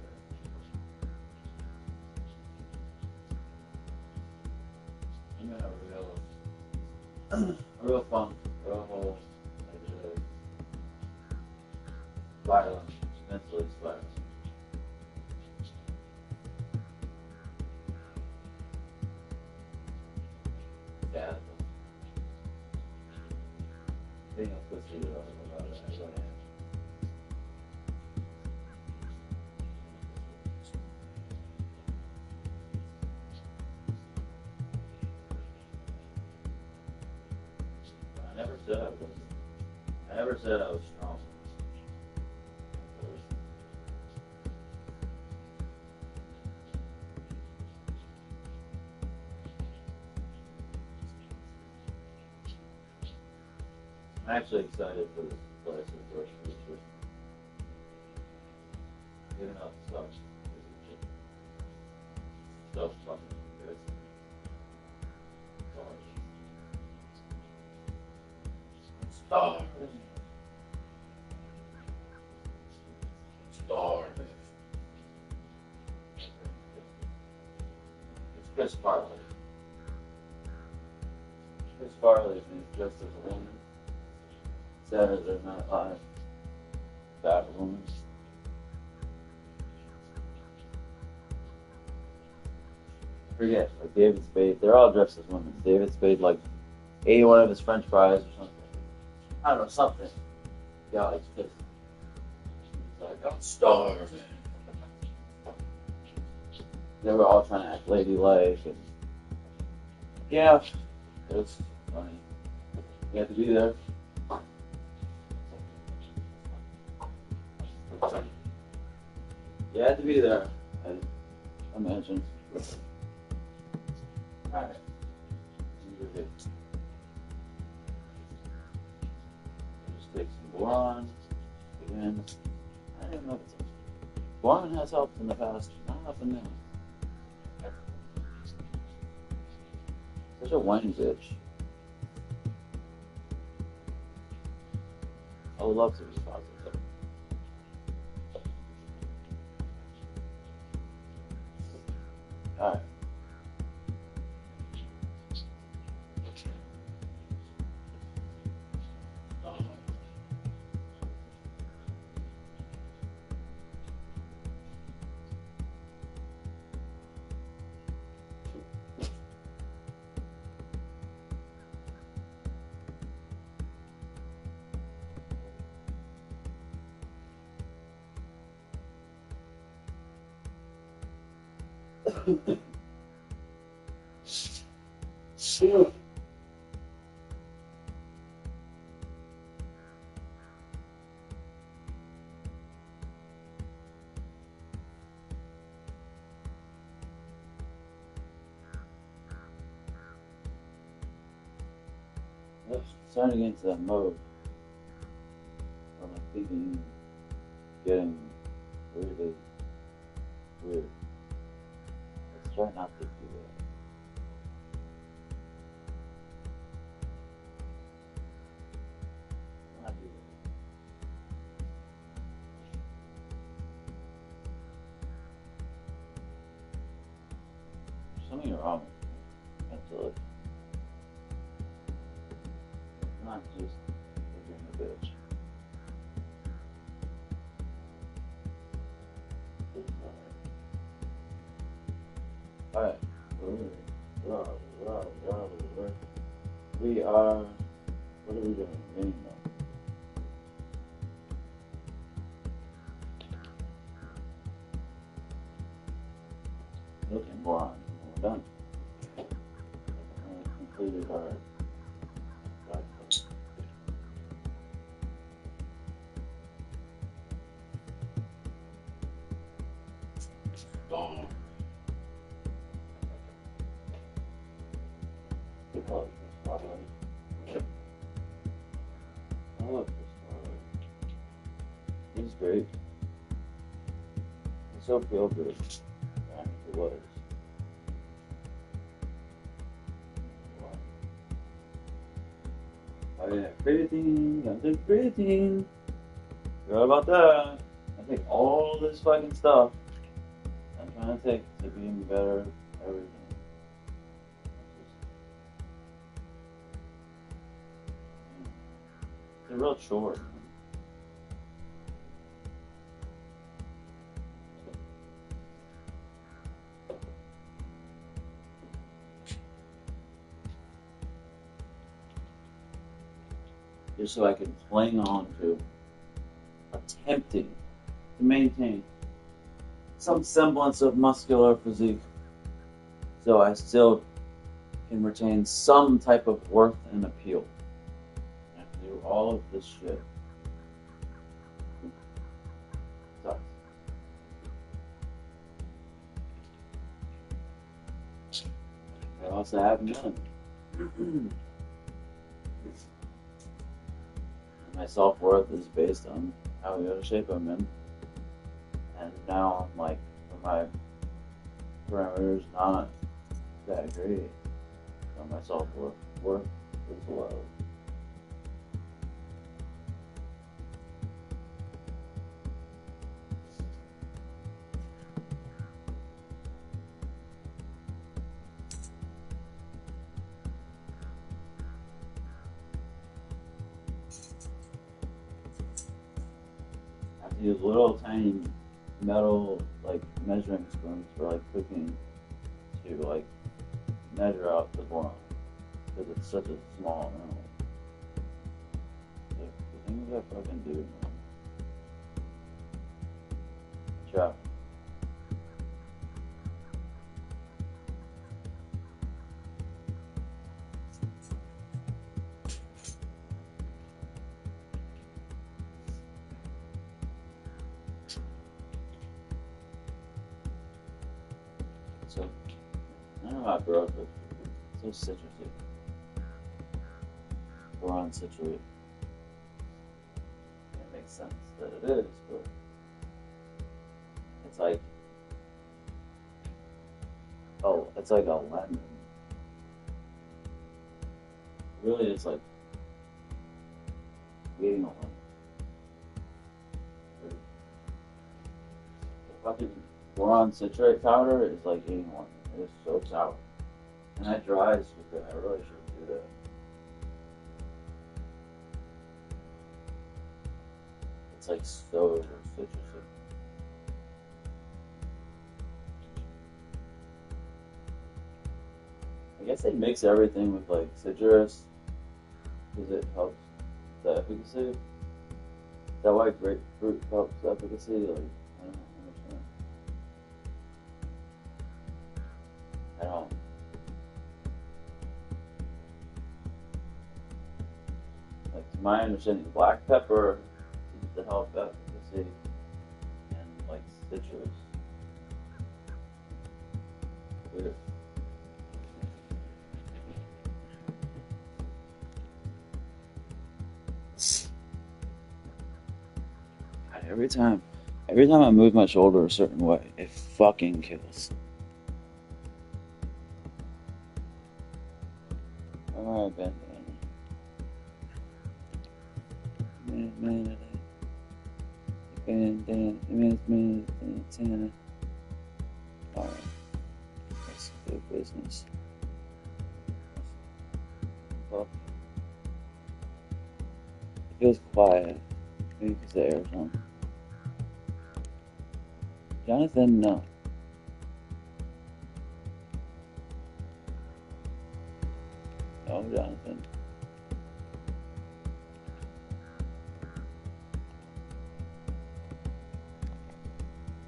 I'm gonna have a real fun, real whole, like, spiraling, mentally spiraling. Yeah. Being a pussy about it, I really am. I never said I was. I never said I was strong. I'm actually excited for this place and grocery store. Even though it sucks. So fucking good. Starving. Starving. It's Chris Farley. Chris Farley is dressed as a woman. Saturday Night Live. Bad woman. Forget, like David Spade. They're all dressed as women. David Spade, like, ate one of his French fries or something. I don't know, something. Yeah, he's pissed. He's like, I'm starving. They were all trying to act ladylike, and yeah, it was funny. You had to be there. You had to be there, I imagine. Alright. Just take some boron. Again. I don't even know if it's boron has helped in the past, not helping now. Such a whiny bitch. I would love to be positive. Alright. Shoot. Starting to get into that mode where my thinking getting really weird. Let's try not to do that. Not do that. There's something wrong with me mentally. Not just being a bitch. Alright. We are. What are we doing? Anyway. Looking more on. We're done. Completed our. He's great. He's so feel good. It was. Oh yeah, creatine. Gotta take creatine. Forgot about that. I take all this fucking stuff I'm trying to take to being better, everything. It's a real chore. Just so I can cling on to attempting to maintain some semblance of muscular physique so I still can retain some type of worth and appeal. I have to do all of this shit. Sucks. I also have none. My self-worth is based on how good a shape I'm in. And now I'm like, my parameters not that great. So my self-worth is low. these little tiny metal like measuring spoons for like cooking to like measure out the boron because it's such a small amount. Like, the things I fucking do, man. Ciao. So, I don't know how I grew up, but it's so citrusy. Boron citrate. It makes sense that it is, but it's like, oh, it's like a lemon. Really, it's like eating a lemon. The fucking boron citrate powder is like eating one. It is so sour. And that dries with it. I really should do that. It's like so citrusy. I guess they mix everything with like citrus because it helps the efficacy. Is that why grapefruit helps the efficacy? Like, I don't understand. I don't. Like, to my understanding, black pepper seems to help efficacy and like citrus. Weird. God, every time I move my shoulder a certain way, it fucking kills. Alright, bandana. Alright. Let's do business. Well, it feels quiet. Maybe because the air's on. Jonathan, no. No, Jonathan.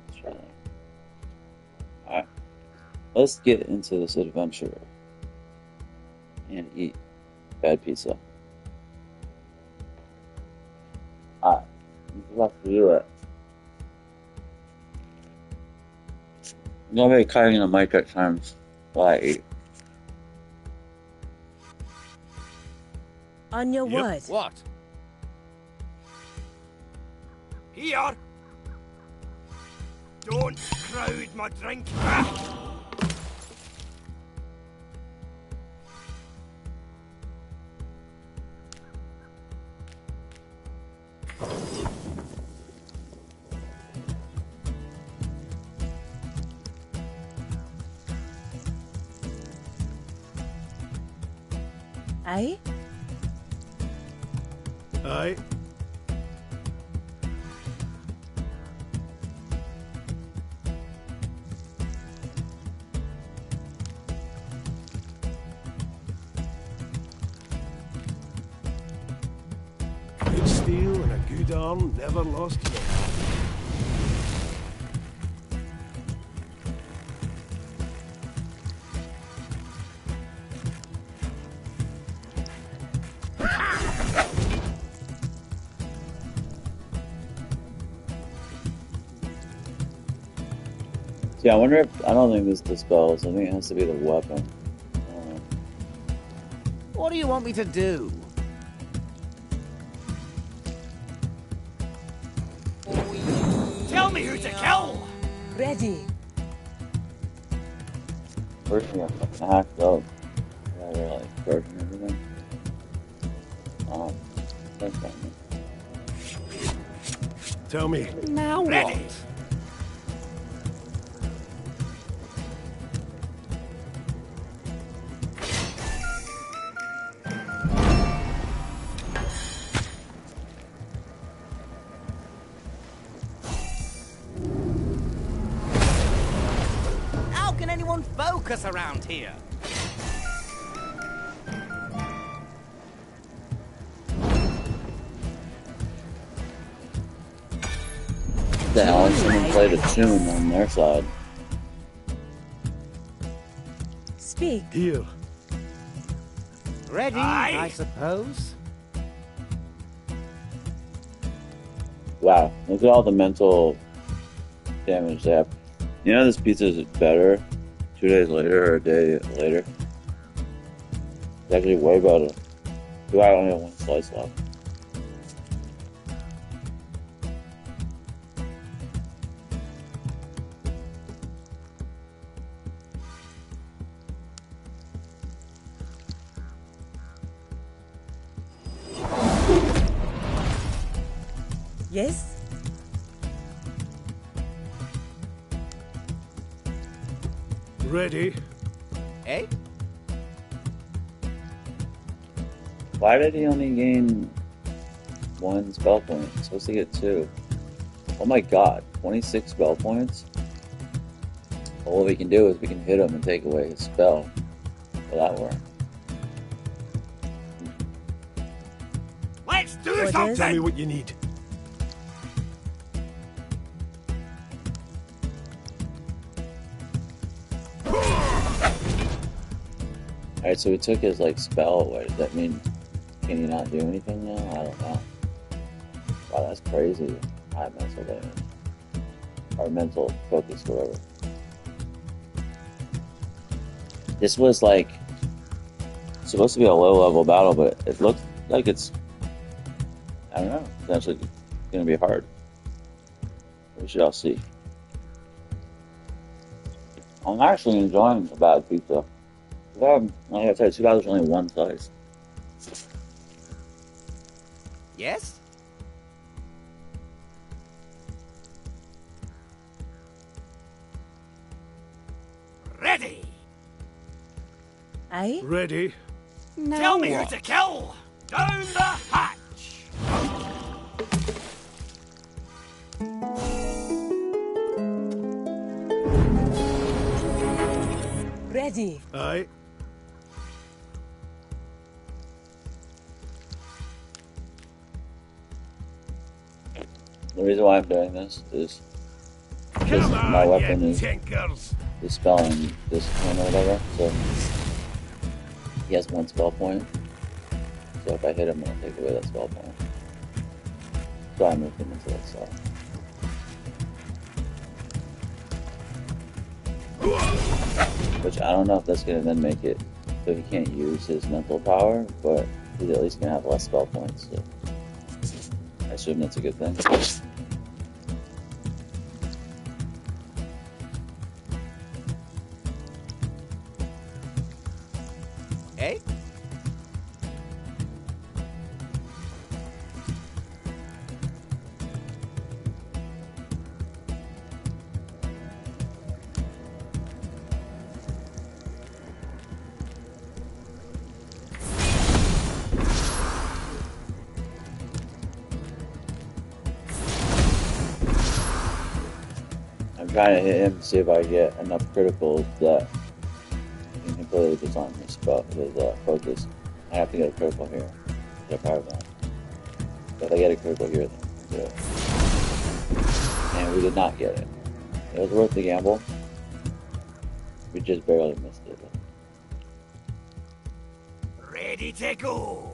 Let's try that. Alright. Let's get into this adventure and eat bad pizza. Alright. Let's do it. I'm gonna be cutting the mic at times while I eat. On your word. What? Here! Don't crowd my drink. Aye? Aye. Good steel and a good arm never lost yet. Yeah, I wonder if, I don't think this dispels. I think it has to be the weapon. What do you want me to do? Tell me who to kill! Ready. First thing I hacked up. Yeah, they're like charging everything. That's fine. Tell me. Now Ready. what? focus around here. The hell, someone played a tune on their side. Speak. Here. Ready, I suppose. Wow, look at all the mental damage they have. You know this pizza is better 2 days later or a day later? It's actually way better. Do I only have one slice left? Yes? Ready? Eh? Why did he only gain 1 spell point? He's supposed to get 2. Oh my god, 26 spell points? Well, what we can do is we can hit him and take away his spell. Will that work? Let's do Orders. something! Tell me what you need. Alright, so we took his like spell away. Does that mean can he not do anything now? I don't know. Wow, that's crazy. High mental damage. Or mental focus, whatever. This was like supposed to be a low level battle, but it looks like it's, I don't know, potentially gonna be hard. We should all see. I'm actually enjoying the bad pizza. Like I said, $2 only 1 slice. Yes? Ready! Aye? Ready? Now Tell me who what? to kill! Down the hatch! Ready. Aye. The reason why I'm doing this is because Come my on, weapon you is tinkers. dispelling discipline or whatever, so he has 1 spell point. So if I hit him, I'll take away that spell point. So I moved him into that side. Which I don't know if that's gonna then make it so he can't use his mental power, but he's at least gonna have less spell points, so I assume that's a good thing. Eh? I'm trying to hit him to see if I get enough criticals that he can completely disarm his spell, his focus. I have to get a critical here. I probably won't. But if I get a critical here, then we'll do it. And we did not get it. It was worth the gamble. We just barely missed it. Ready to go!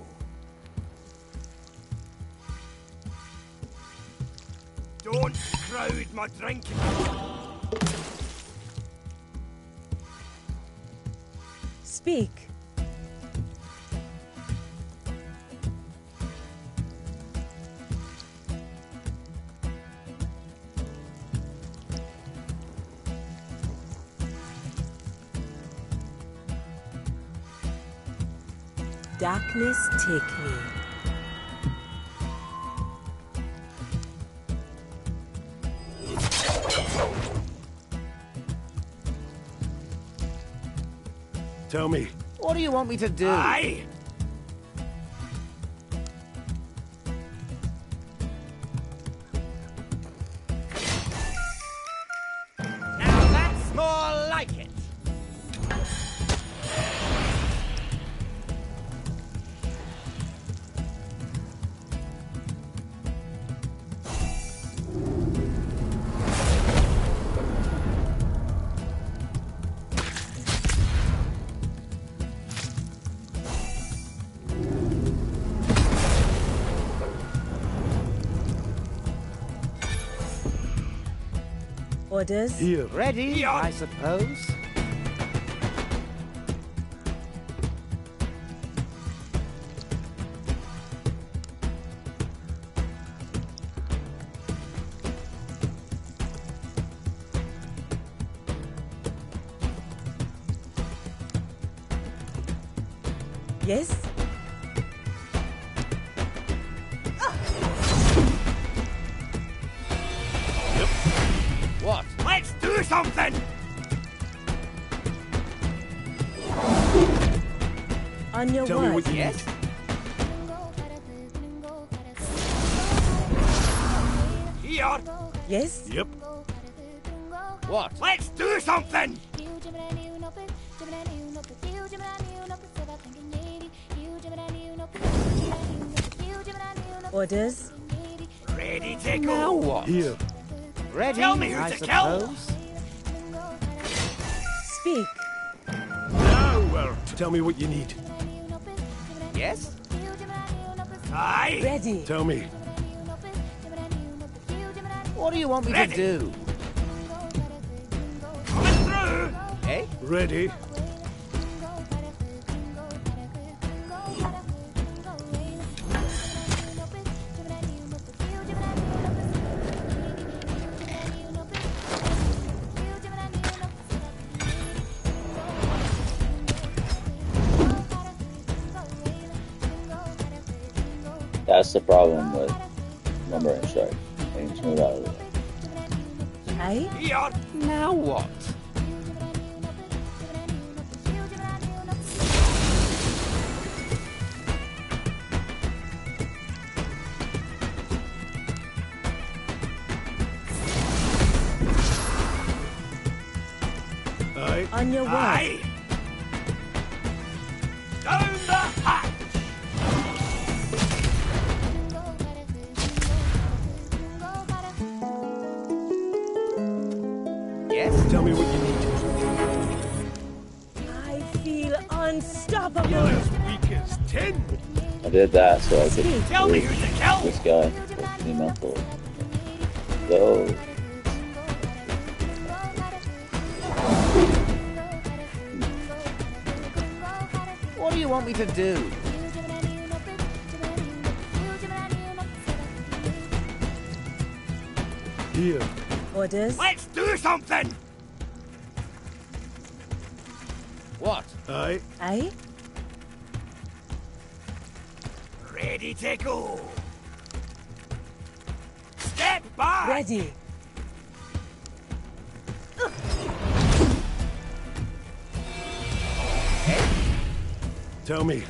Don't crowd my drinking! Speak. Darkness take me. Tell me. What do you want me to do? Aye! Now that's more like it! Orders? Here. Ready, I suppose. Yes? What? Let's do something! On your Tell me word. what you Yes? Here! Yes? Yep. What? Let's do something! Orders? Ready to Now go! what? Here. Ready, Tell me who I to kill. suppose. Speak. Now, Wert. Tell me what you need. Yes? Aye! Ready. Tell me. What do you want me Ready. to do? Coming through! Eh? Ready. That's the problem with lumbering strike. They can move out of the way. Aye? Here! Now what? Aye. On your word. Aye! Down the hatch! Yes? Tell me what you need. I feel unstoppable. You're as weak as tin. I did that so I could Tell me reach who to kill! this guy with the mental. Go. What do you want me to do? Here. Orders? Let's do something! What? Aye. Aye? Ready to go! Step back! Ready. Tell me.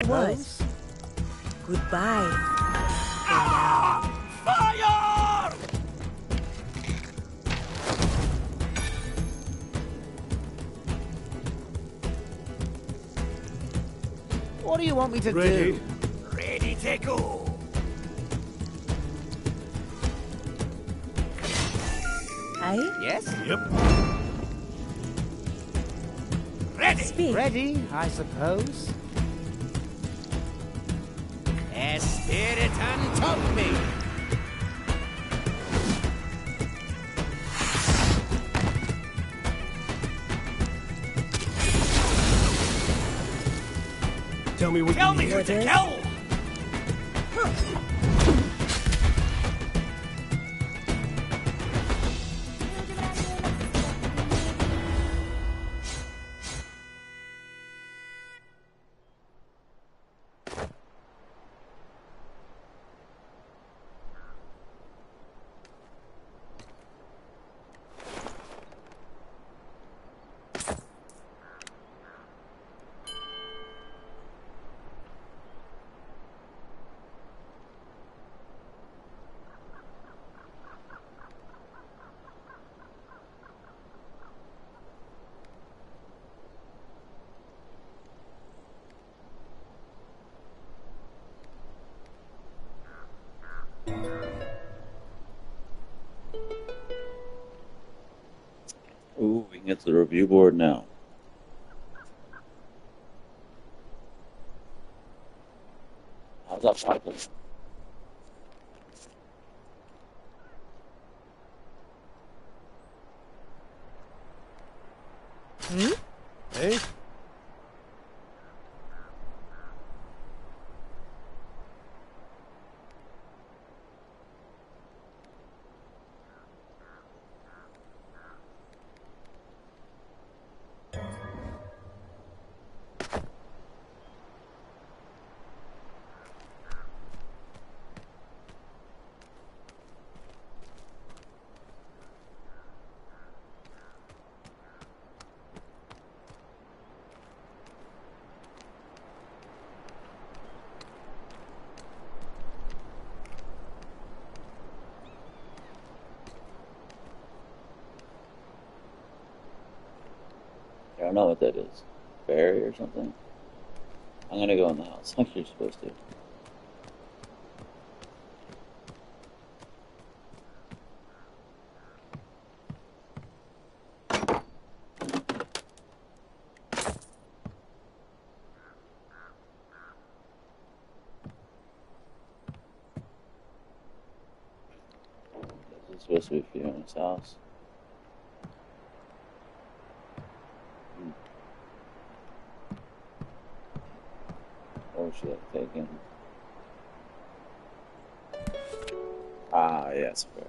Was. Goodbye. Fire! What do you want me to Ready. do? Ready to go! Aye? Yes? Yep. Ready! Speak. Ready, I suppose. A spirit untold me! Tell me what Tell you me need. who to kill! It's the review board now. How's that possible? Hmm? Eh? I don't know what that is. Fairy or something? I'm gonna go in the house like you're supposed to. This is supposed to be Fiona's house. Or should I take him? Ah, yes, fair.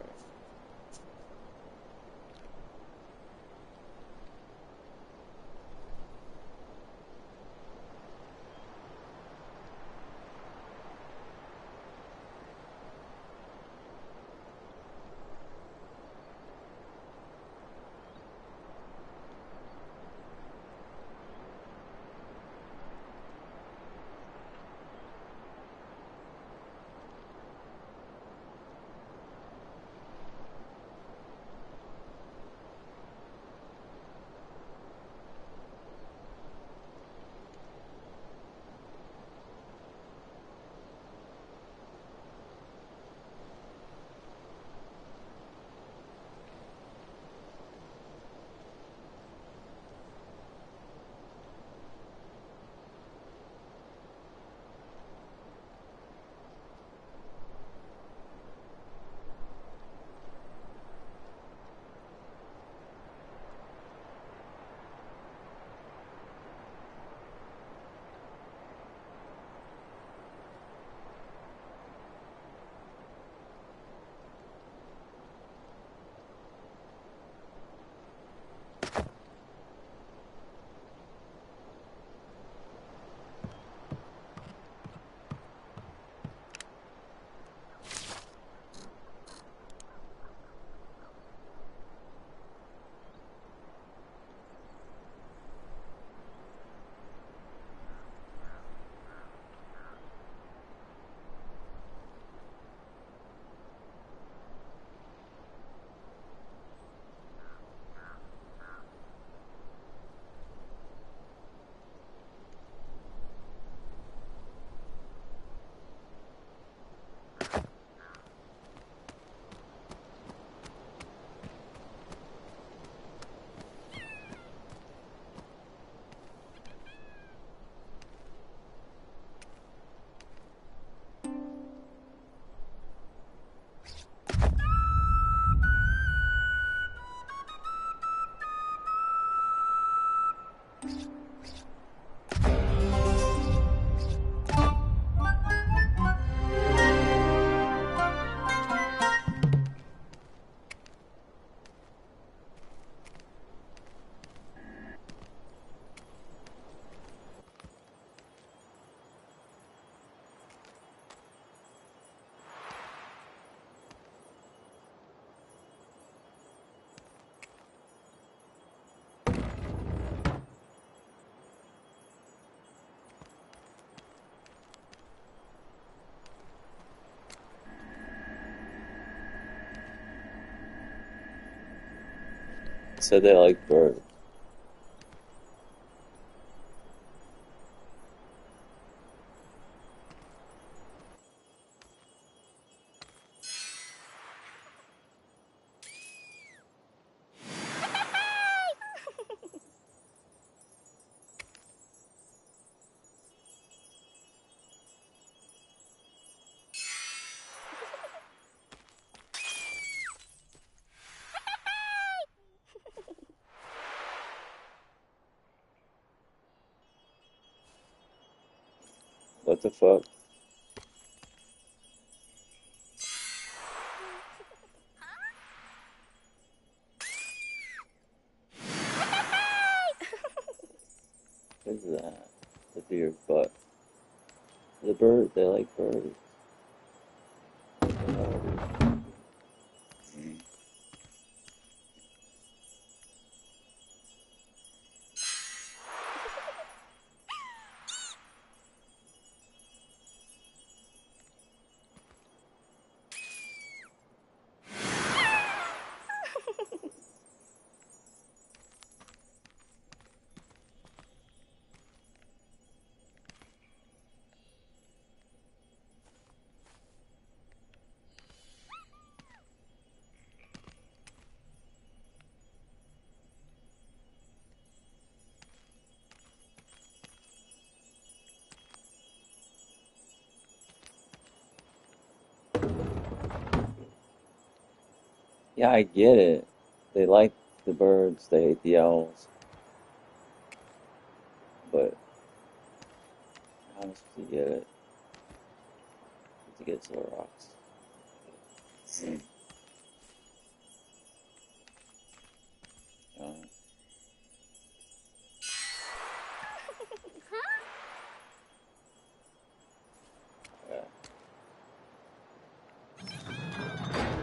Said they like birds. What the fuck? What is that? The deer's butt. The bird, they like birds. Yeah, I get it. They like the birds, they hate the owls. But how am I supposed to get it? To get to the rocks. Yeah.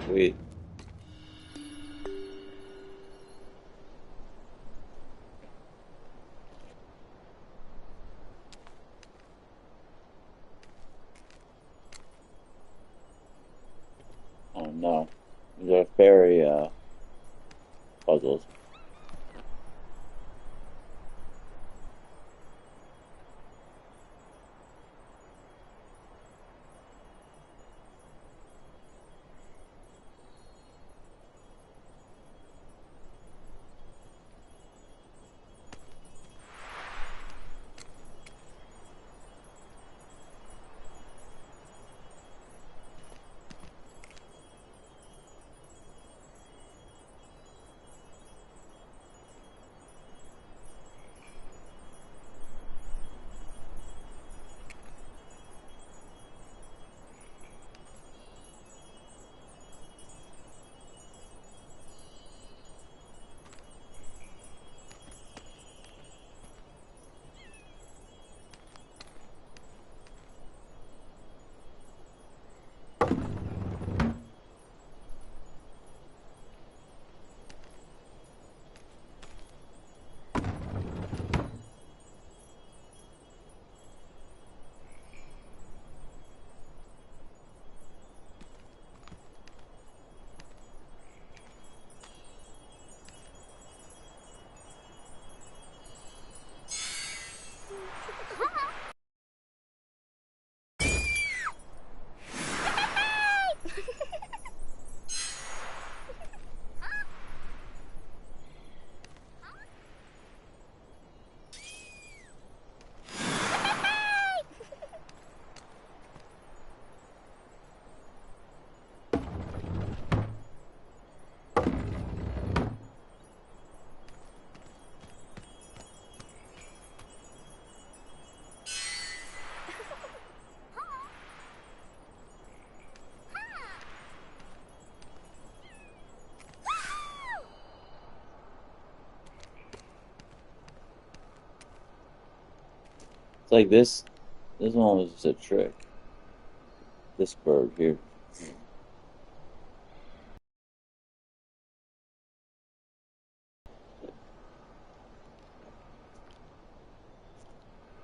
Sweet. Oh no. These are fairy puzzles. It's like this one was just a trick. This bird here.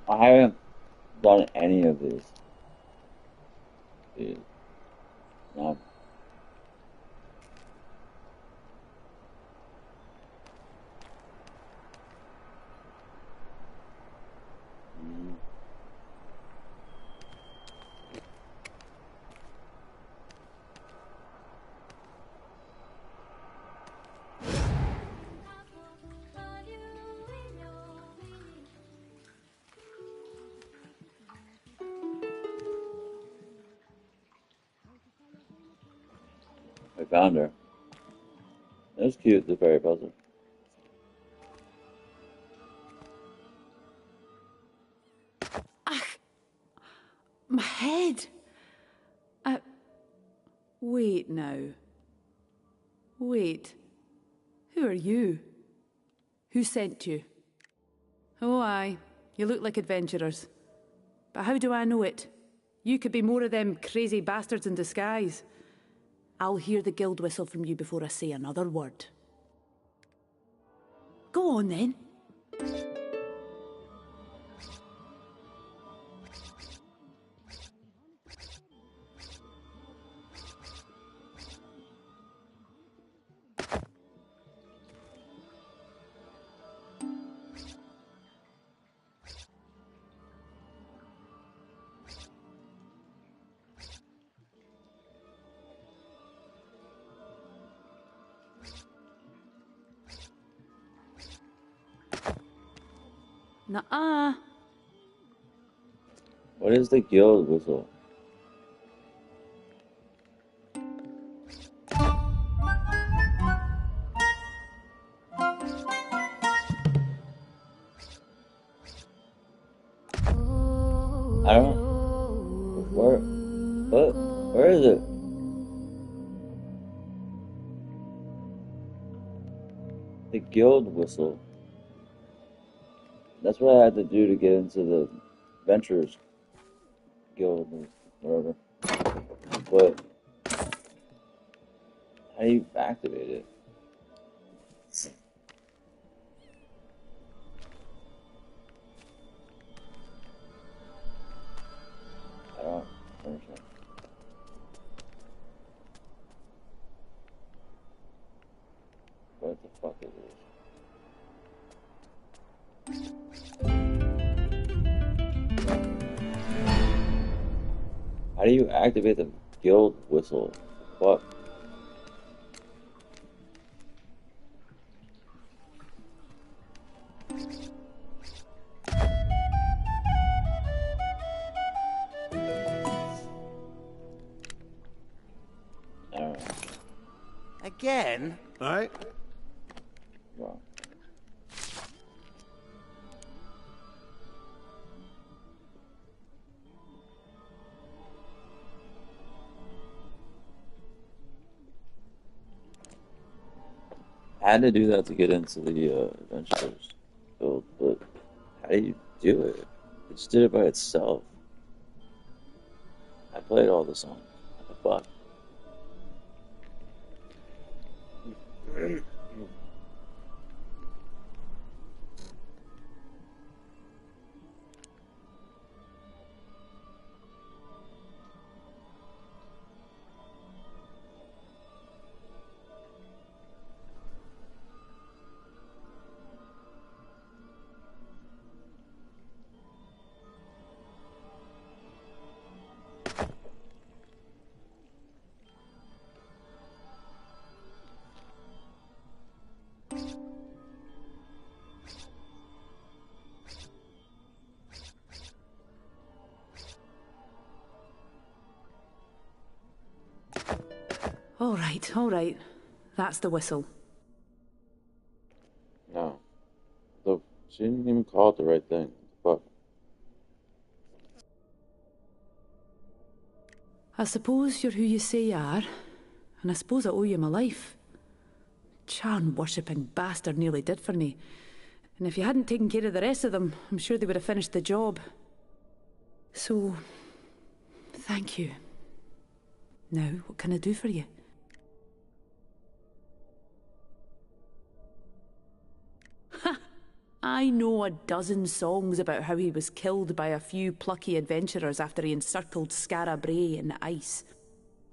I haven't done any of these. Dude. No. I found her. That's cute, the fairy puzzle. My head. Wait now. Wait. Who are you? Who sent you? Oh, aye. You look like adventurers. But how do I know it? You could be more of them crazy bastards in disguise. I'll hear the guild whistle from you before I say another word. Go on, then. Nuh-uh. What is the guild whistle? I don't. Where? What? Where is it? The guild whistle. That's what I had to do to get into the Ventures Guild or whatever. But how do you activate it? I don't understand. What the fuck is this? How do you activate the guild whistle? What? Again? Aye. Wow. I had to do that to get into the Adventures Guild, but how do you do it? It just did it by itself. I played all the songs. What the fuck? All right. That's the whistle. No. Look, she didn't even call it the right thing. Fuck. I suppose you're who you say you are, and I suppose I owe you my life. Charm-worshipping bastard nearly did for me. And if you hadn't taken care of the rest of them, I'm sure they would have finished the job. So, thank you. Now, what can I do for you? Ha! I know a dozen songs about how he was killed by a few plucky adventurers after he encircled Scarra Bray in the ice.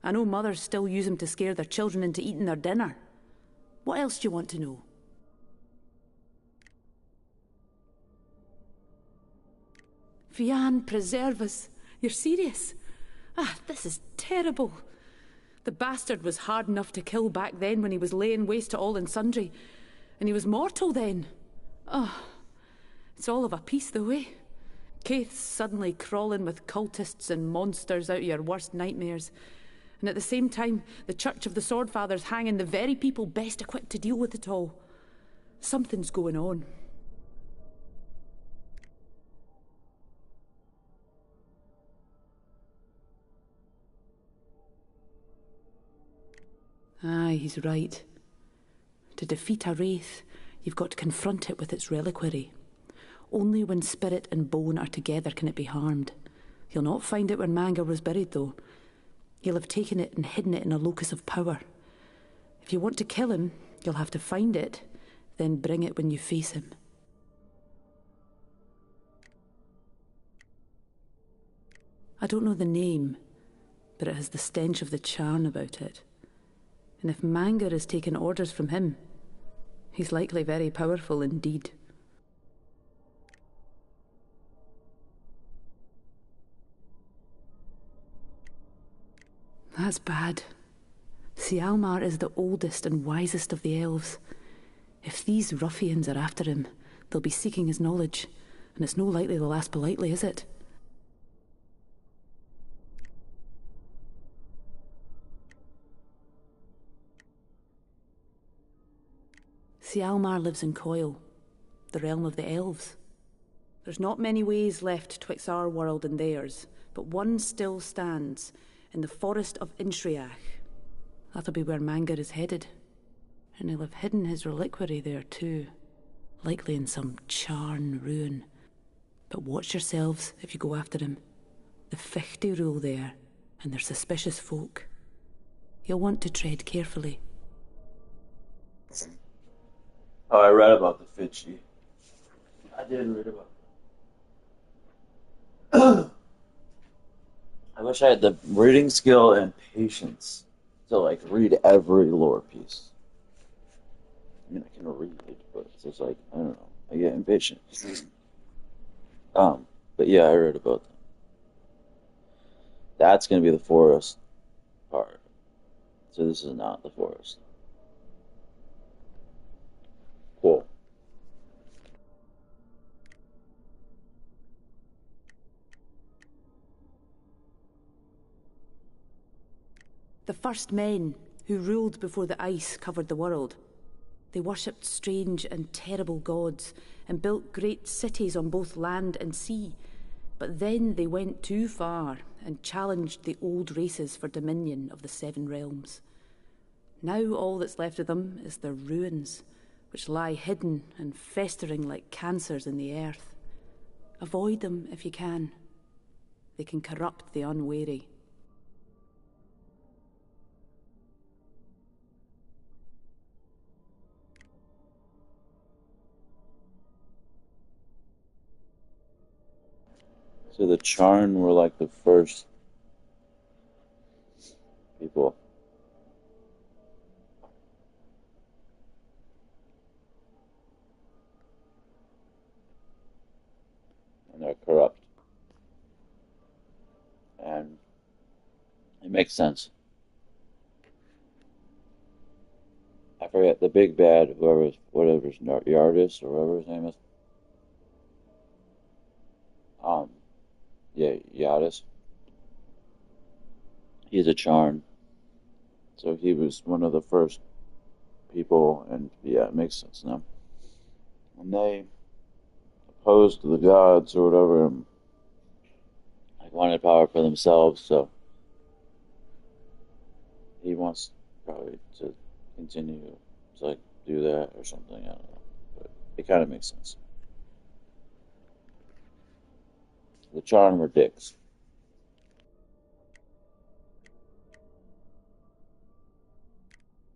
I know mothers still use him to scare their children into eating their dinner. What else do you want to know? Vian, preserve us. You're serious? Ah, this is terrible. The bastard was hard enough to kill back then when he was laying waste to all and sundry. And he was mortal then. Oh, it's all of a piece though, eh? Caith's suddenly crawling with cultists and monsters out of your worst nightmares. And at the same time, the Church of the Swordfathers hanging the very people best equipped to deal with it all. Something's going on. Aye, he's right. To defeat a wraith, you've got to confront it with its reliquary. Only when spirit and bone are together can it be harmed. You'll not find it where Manga was buried, though. He'll have taken it and hidden it in a locus of power. If you want to kill him, you'll have to find it, then bring it when you face him. I don't know the name, but it has the stench of the charn about it. And if Manga has taken orders from him, he's likely very powerful indeed. That's bad. Sialmar is the oldest and wisest of the elves. If these ruffians are after him, they'll be seeking his knowledge, and it's no likely they'll ask politely, is it? Sialmar lives in Coil, the realm of the elves. There's not many ways left twixt our world and theirs, but one still stands, in the forest of Inshriach. That'll be where Manga is headed. And he'll have hidden his reliquary there too, likely in some charn ruin. But watch yourselves if you go after him. The Fichte rule there, and they're suspicious folk. You'll want to tread carefully. Oh, I read about the Fichte. I did read about it. I wish I had the reading skill and patience to like read every lore piece. I mean, I can read it, but it's just like, I don't know. I get impatient. But yeah, I read about them. That's gonna be the forest part. So this is not the forest. Cool. The first men who ruled before the ice covered the world. They worshipped strange and terrible gods and built great cities on both land and sea. But then they went too far and challenged the old races for dominion of the Seven Realms. Now all that's left of them is their ruins, which lie hidden and festering like cancers in the earth. Avoid them if you can. They can corrupt the unwary. So the Charn were like the first people. And they're corrupt. And it makes sense. I forget the big bad, whatever's Yardis or whatever his name is. Yeah, Yardis. He's a Charn. So he was one of the first people, and yeah, it makes sense now. And they opposed the gods or whatever, and like wanted power for themselves, so he wants probably to continue to like do that or something, I don't know. But it kind of makes sense. The Charn were dicks.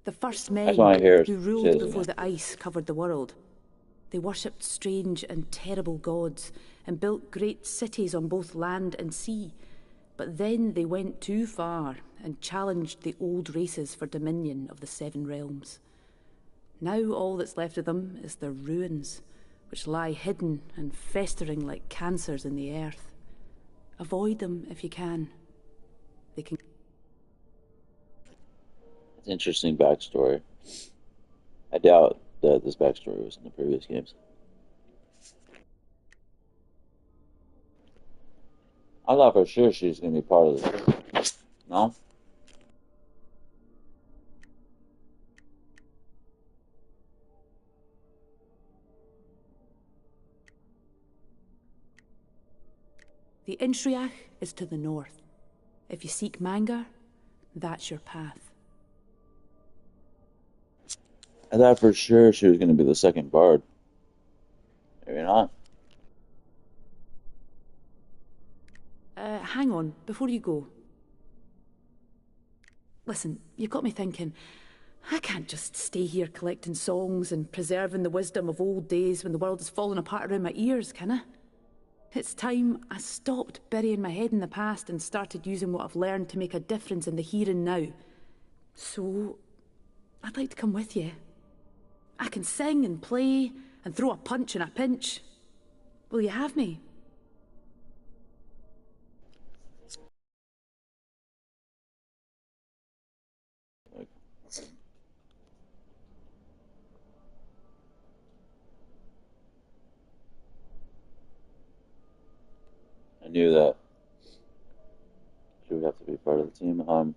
The first I men just want to hear who ruled shit, before man. the ice covered the world. They worshipped strange and terrible gods and built great cities on both land and sea. But then they went too far and challenged the old races for dominion of the Seven Realms. Now all that's left of them is their ruins, which lie hidden and festering like cancers in the earth. Avoid them if you can. They can... It's an interesting backstory. I doubt that this backstory was in the previous games. I thought for sure she's going to be part of this. No? The Inshriach is to the north. If you seek Manga, that's your path. I thought for sure she was going to be the second bard. Maybe not. Hang on, before you go. Listen, you've got me thinking. I can't just stay here collecting songs and preserving the wisdom of old days when the world is falling apart around my ears, can I? It's time I stopped burying my head in the past and started using what I've learned to make a difference in the here and now. So, I'd like to come with you. I can sing and play and throw a punch in a pinch. Will you have me? I knew that she would have to be part of the team. I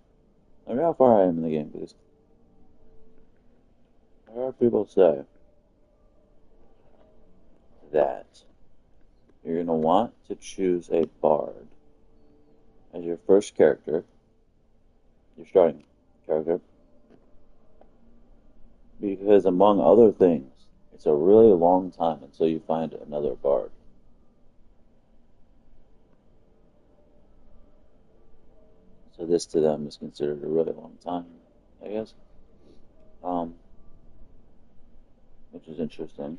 wonder how far I am in the game, please. I heard people say that you're going to want to choose a bard as your first character, your starting character, because among other things, it's a really long time until you find another bard. So this to them is considered a really long time, I guess. Which is interesting.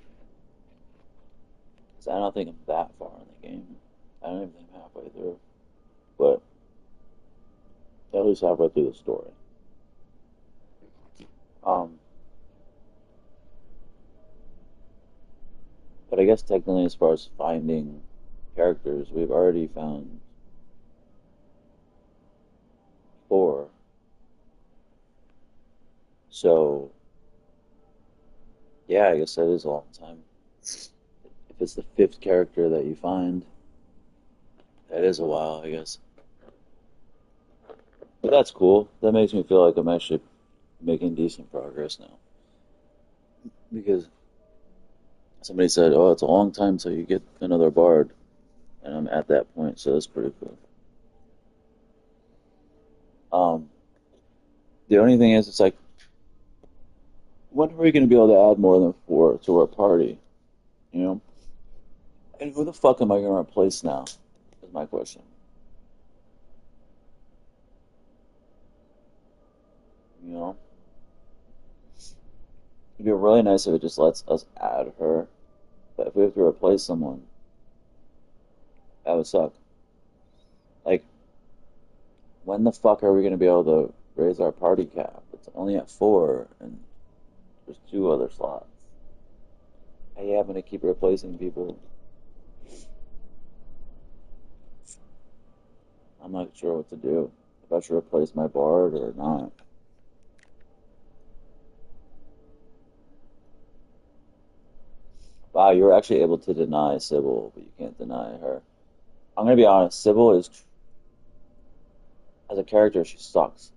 Because I don't think I'm that far in the game. I don't even think I'm halfway through. But at least halfway through the story. But I guess technically as far as finding characters, we've already found 4. So yeah, I guess that is a long time. If it's the 5th character that you find, that is a while, I guess. But that's cool. That makes me feel like I'm actually making decent progress now. Because somebody said, oh, it's a long time till you get another bard. And I'm at that point, so that's pretty cool. The only thing is, it's like, when are we going to be able to add more than 4 to our party? You know? And who the fuck am I going to replace now? Is my question. You know? It'd be really nice if it just lets us add her. But if we have to replace someone, that would suck. Like, when the fuck are we going to be able to raise our party cap? It's only at 4, and there's 2 other slots. How you having to keep replacing people? I'm not sure what to do. If I should replace my bard or not. Wow, you were actually able to deny Sybil, but you can't deny her. I'm gonna be honest, Sybil is, as a character, she sucks.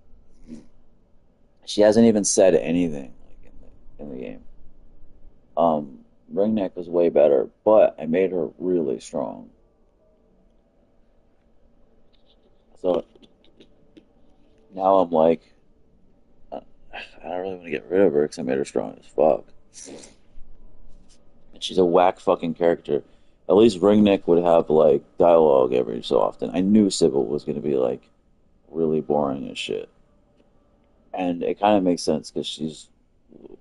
She hasn't even said anything like in the game. Wringneck was way better, but I made her really strong. So now I'm like, I don't really want to get rid of her because I made her strong as fuck. And she's a whack fucking character. At least Wringneck would have like dialogue every so often. I knew Sybil was gonna be like really boring as shit. And it kind of makes sense because she's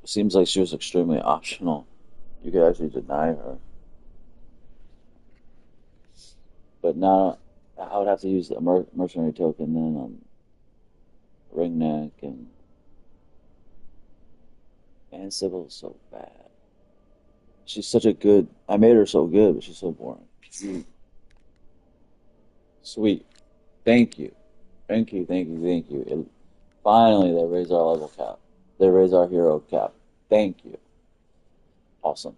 seems like she was extremely optional. You could actually deny her, but now I would have to use the mercenary token then on Ringneck and Sybil is so bad. She's such a good. I made her so good, but she's so boring. Sweet, thank you, thank you, thank you, thank you. Finally, they raise our level cap. They raise our hero cap. Thank you. Awesome.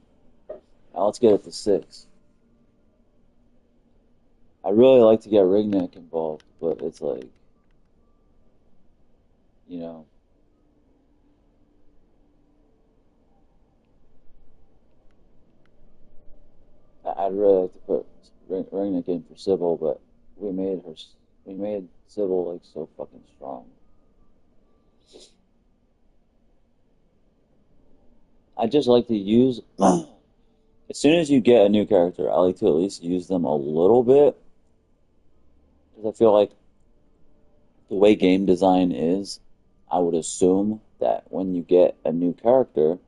Now let's get it to 6. I really like to get Ringneck involved, but it's like, you know, I'd really like to put Ringneck in for Sybil, but we made her, we made Sybil like so fucking strong. I just like to use, as soon as you get a new character, I like to at least use them a little bit. Because I feel like the way game design is, I would assume that when you get a new character,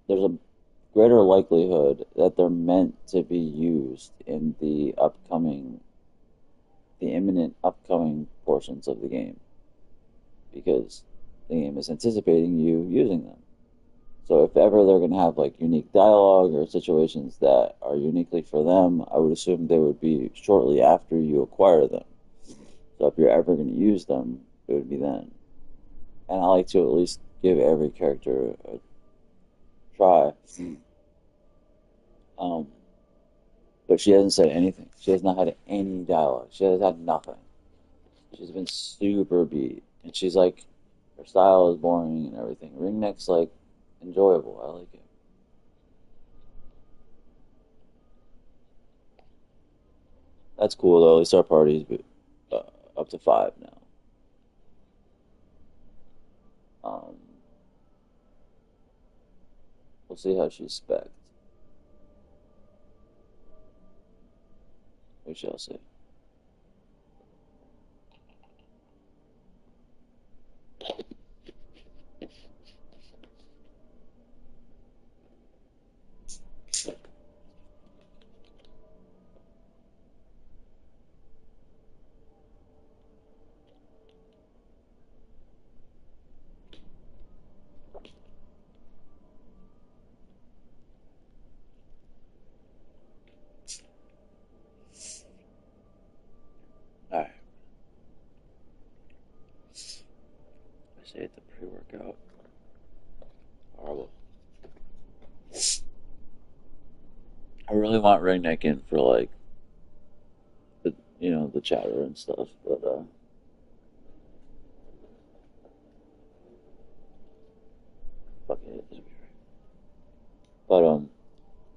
there's a greater likelihood that they're meant to be used in the imminent upcoming portions of the game. Because the game is anticipating you using them. So if ever they're going to have like unique dialogue or situations that are uniquely for them, I would assume they would be shortly after you acquire them. So if you're ever going to use them, it would be then. And I like to at least give every character a try. But she hasn't said anything. She has not had any dialogue. She has had nothing. She's been super beat. And she's like, her style is boring and everything. Wringneck's like enjoyable. I like it. That's cool though. At least our party's up to 5 now. We'll see how she's spec'd. We shall see. Alright. I say at the pre-workout. Horrible. I really want Wringneck in for like the chatter and stuff, but fuck it. But I don't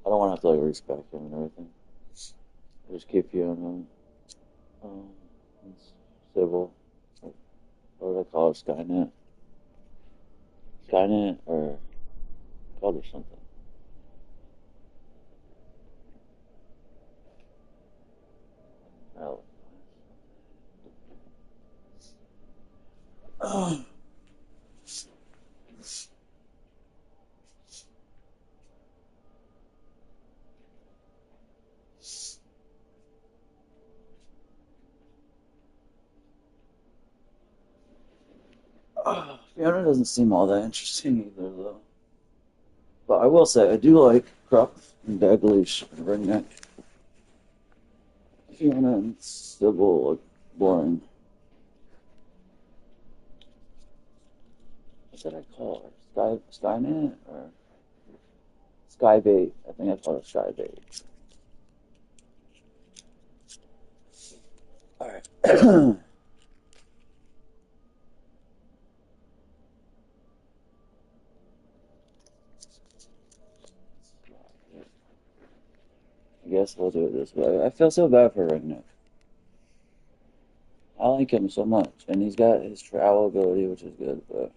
want to have to like respec him and everything. I just keep you on civil. What do I call her? Skynet? Skynet or called her something. Oh. Fiona doesn't seem all that interesting either, though. But I will say, I do like Krupp and Daglish and Wringneck. Fiona and Sybil look boring. What did I call her? Skynet? Or Skybait? I think I called her Skybait. Alright. I guess we'll do it this way. I feel so bad for Wringneck. I like him so much, and he's got his travel ability, which is good, but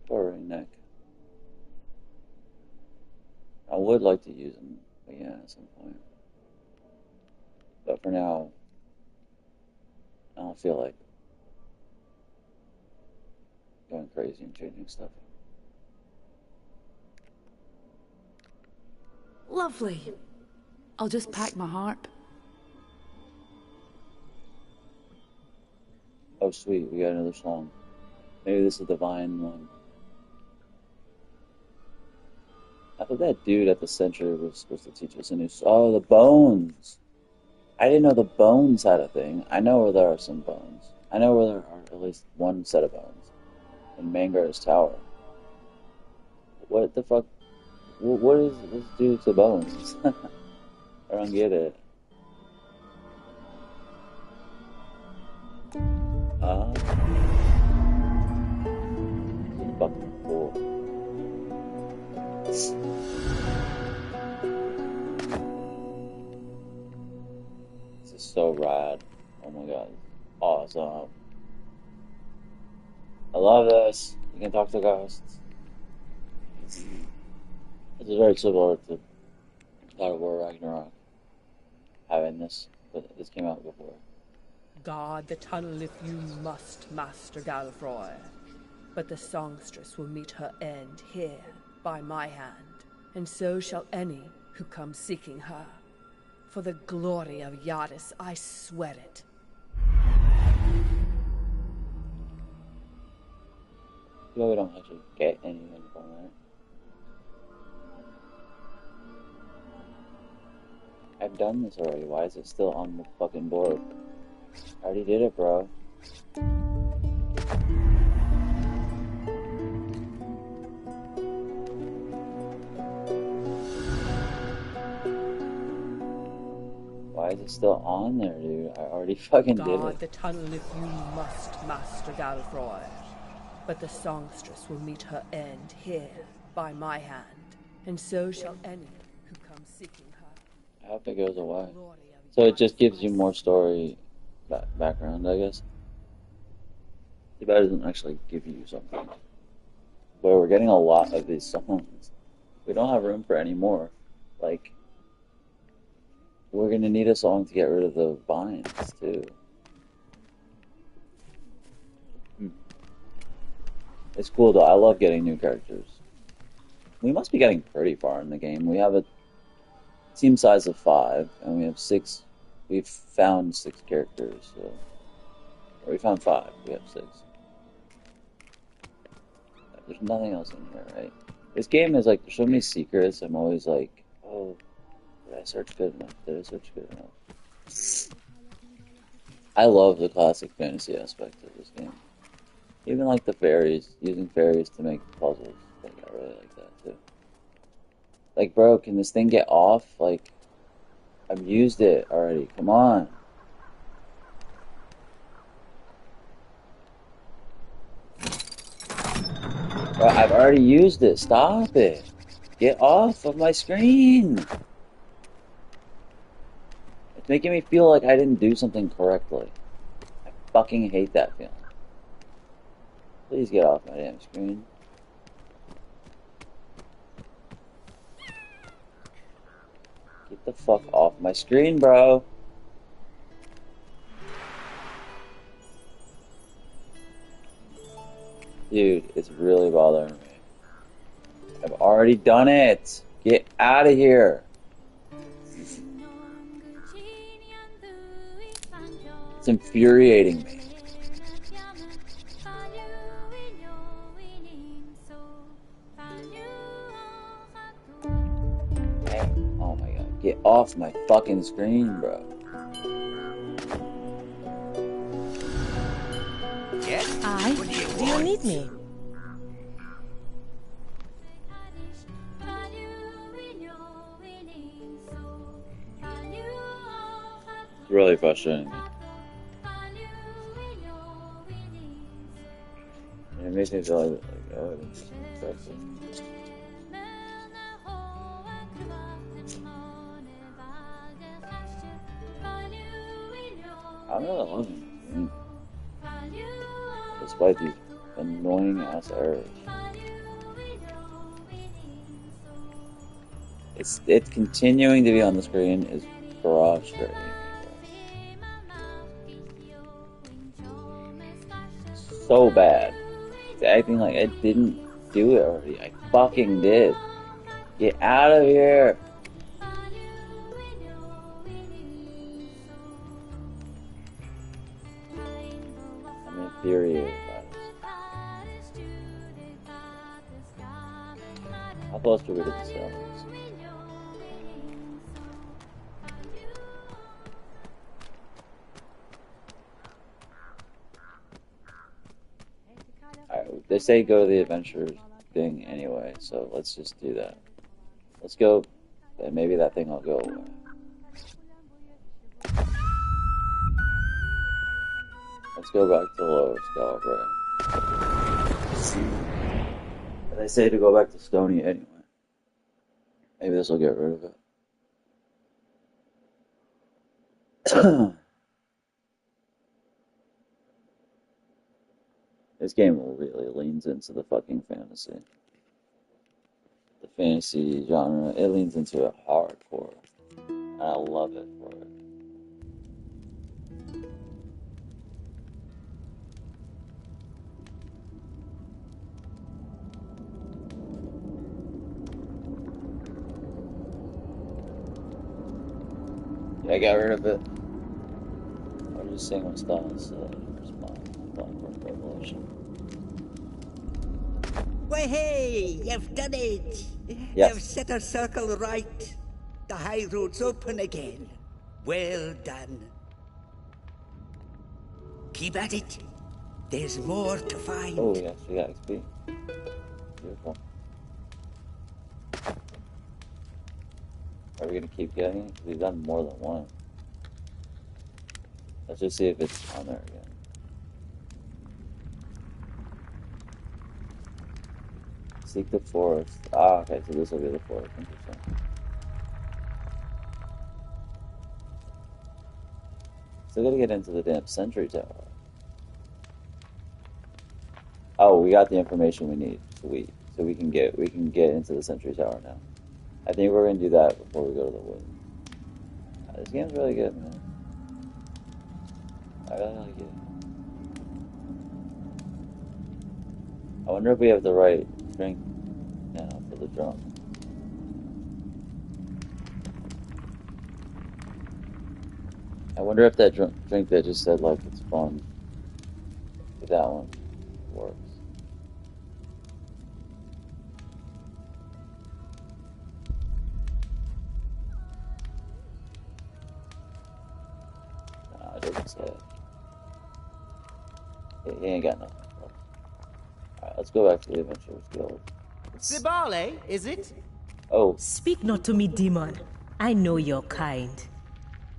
poor Wringneck. I would like to use him again at some point. But for now, I don't feel like going crazy and changing stuff. Lovely. I'll just pack my harp. Oh, sweet, we got another song. Maybe this is the Divine one. I thought that dude at the Century was supposed to teach us a new song. Oh, the Bones! I didn't know the Bones had a thing. I know where there are some bones. I know where there are at least one set of bones. In Mangar's Tower. What the fuck? What is this do to bones? I don't get it. Fucking cool. This is so rad. Oh my god. Awesome. I love this. You can talk to ghosts. This is very similar to God of War Ragnarok having this, but this came out before. Guard the tunnel if you must, Master Galfroy. But the songstress will meet her end here, by my hand, and so shall any who come seeking her. For the glory of Yadis, I swear it. You know, we don't actually get anything from that. I've done this already. Why is it still on the fucking board? I already did it, bro. Why is it still on there, dude? I already fucking did Guard it. the tunnel if you must, Master Galfroy. But the songstress will meet her end here, by my hand, and so shall any who come seeking her. I hope it goes away. So it just gives you more story background, I guess. Too bad it doesn't actually give you something. But we're getting a lot of these songs. We don't have room for any more. Like, we're gonna need a song to get rid of the vines, too. It's cool, though. I love getting new characters. We must be getting pretty far in the game. We have a team size of 5, and we have 6. We've found 6 characters, so... Or we found 5. We have 6. There's nothing else in here, right? This game is like, there's so many secrets. I'm always like, oh, did I search good enough? Did I search good enough? I love the classic fantasy aspect of this game. Even like the fairies, using fairies to make puzzles. Like, I really like that too. Like, bro, can this thing get off? Like, I've used it already. Come on. Bro, I've already used it. Stop it. Get off of my screen. It's making me feel like I didn't do something correctly. I fucking hate that feeling. Please get off my damn screen. Get the fuck off my screen, bro. Dude, it's really bothering me. I've already done it. Get out of here. It's infuriating me. Oh my god. Get off my fucking screen, bro. Yes? Aye. Do you need me? It's really frustrating me. And it makes me feel like oh, I didn't do something correctly. I'm really loving it. Despite these annoying ass errors. It's continuing to be on the screen is frustrating. So bad. It's acting like I didn't do it already. I fucking did. Get out of here. I'm infuriated by this. How close do we get to the stones? Alright, they say go to the adventure thing anyway, so let's just do that. Let's go, and maybe that thing will go away. Let's go back to Lower Scalabray. But they say to go back to Stony anyway. Maybe this will get rid of it. This game really leans into the fucking fantasy. fantasy genre. It leans into it hardcore. And I love it for it. Yeah, I got rid of it. I was just saying what styles respond. Clockwork Revolution. Why, hey, you've done it. Yes. You've set our circle right. The high road's open again. Well done. Keep at it. There's more to find. Oh, yes, we got XP. Beautiful. Are we gonna keep getting it? We've done more than one. Let's just see if it's on there again. Seek the forest. Ah, okay, so this will be the forest. Interesting. Still gotta get into the damn sentry tower. Oh, we got the information we need. Sweet. So we can get into the sentry tower now. I think we're gonna do that before we go to the wood. This game's really good, man. I really like it. I wonder if we have the right drink now for the drum. I wonder if that drink that just said like it's fun, if that one works. Nah, it doesn't say it. He ain't got nothing. Alright, let's go back to the Adventurers Guild. Zibale, is it? Oh. Speak not to me, demon. I know your kind.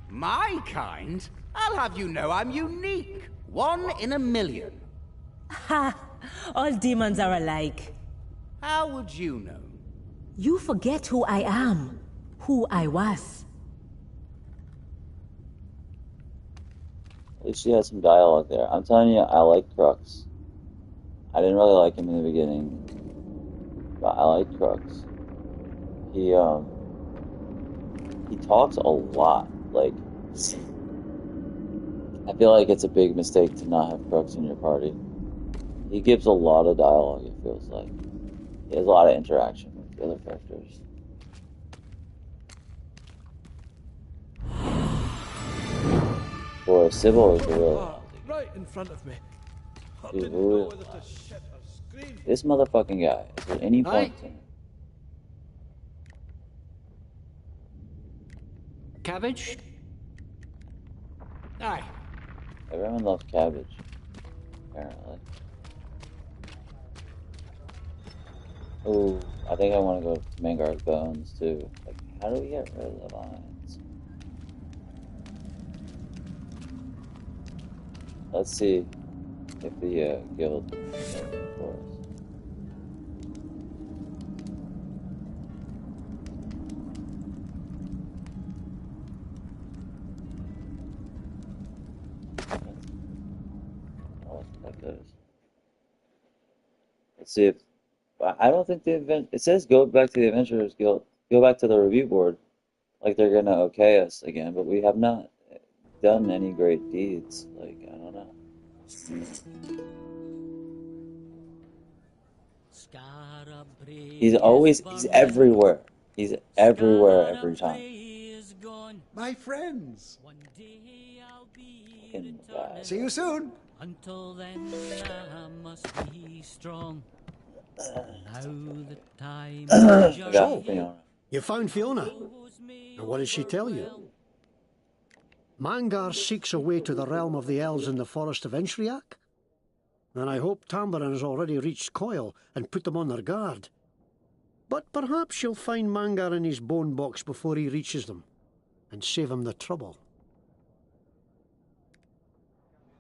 My kind? I'll have you know I'm unique. 1 in a million. Ha! All demons are alike. How would you know? You forget who I am, who I was. At least she has some dialogue there. I'm telling you, I like Crux. I didn't really like him in the beginning, but I like Crux. He talks a lot. Like, I feel like it's a big mistake to not have Crux in your party. He gives a lot of dialogue, it feels like. He has a lot of interaction with the other characters. For Sybil is really... Right in front of me. He's really... This motherfucking guy, is there any point to him? Cabbage? Aye. Everyone loves cabbage, apparently. Ooh, I think I want to go to Mangar's Bones, too. Like, how do we get rid of the vines? Let's see if the guild can get it for us. Let's see if I don't think the event. It says go back to the Adventurers Guild. Go back to the review board, like they're gonna okay us again. But we have not done any great deeds. Like I don't know. He's everywhere. He's everywhere every time. My friends. See you soon. Until then, I must be strong. Now the time is So, you found Fiona. And what did she tell you? Mangar seeks a way to the realm of the elves in the forest of Enshriak? Then I hope Tambaran has already reached Coil and put them on their guard. But perhaps you'll find Mangar in his bone box before he reaches them, and save him the trouble.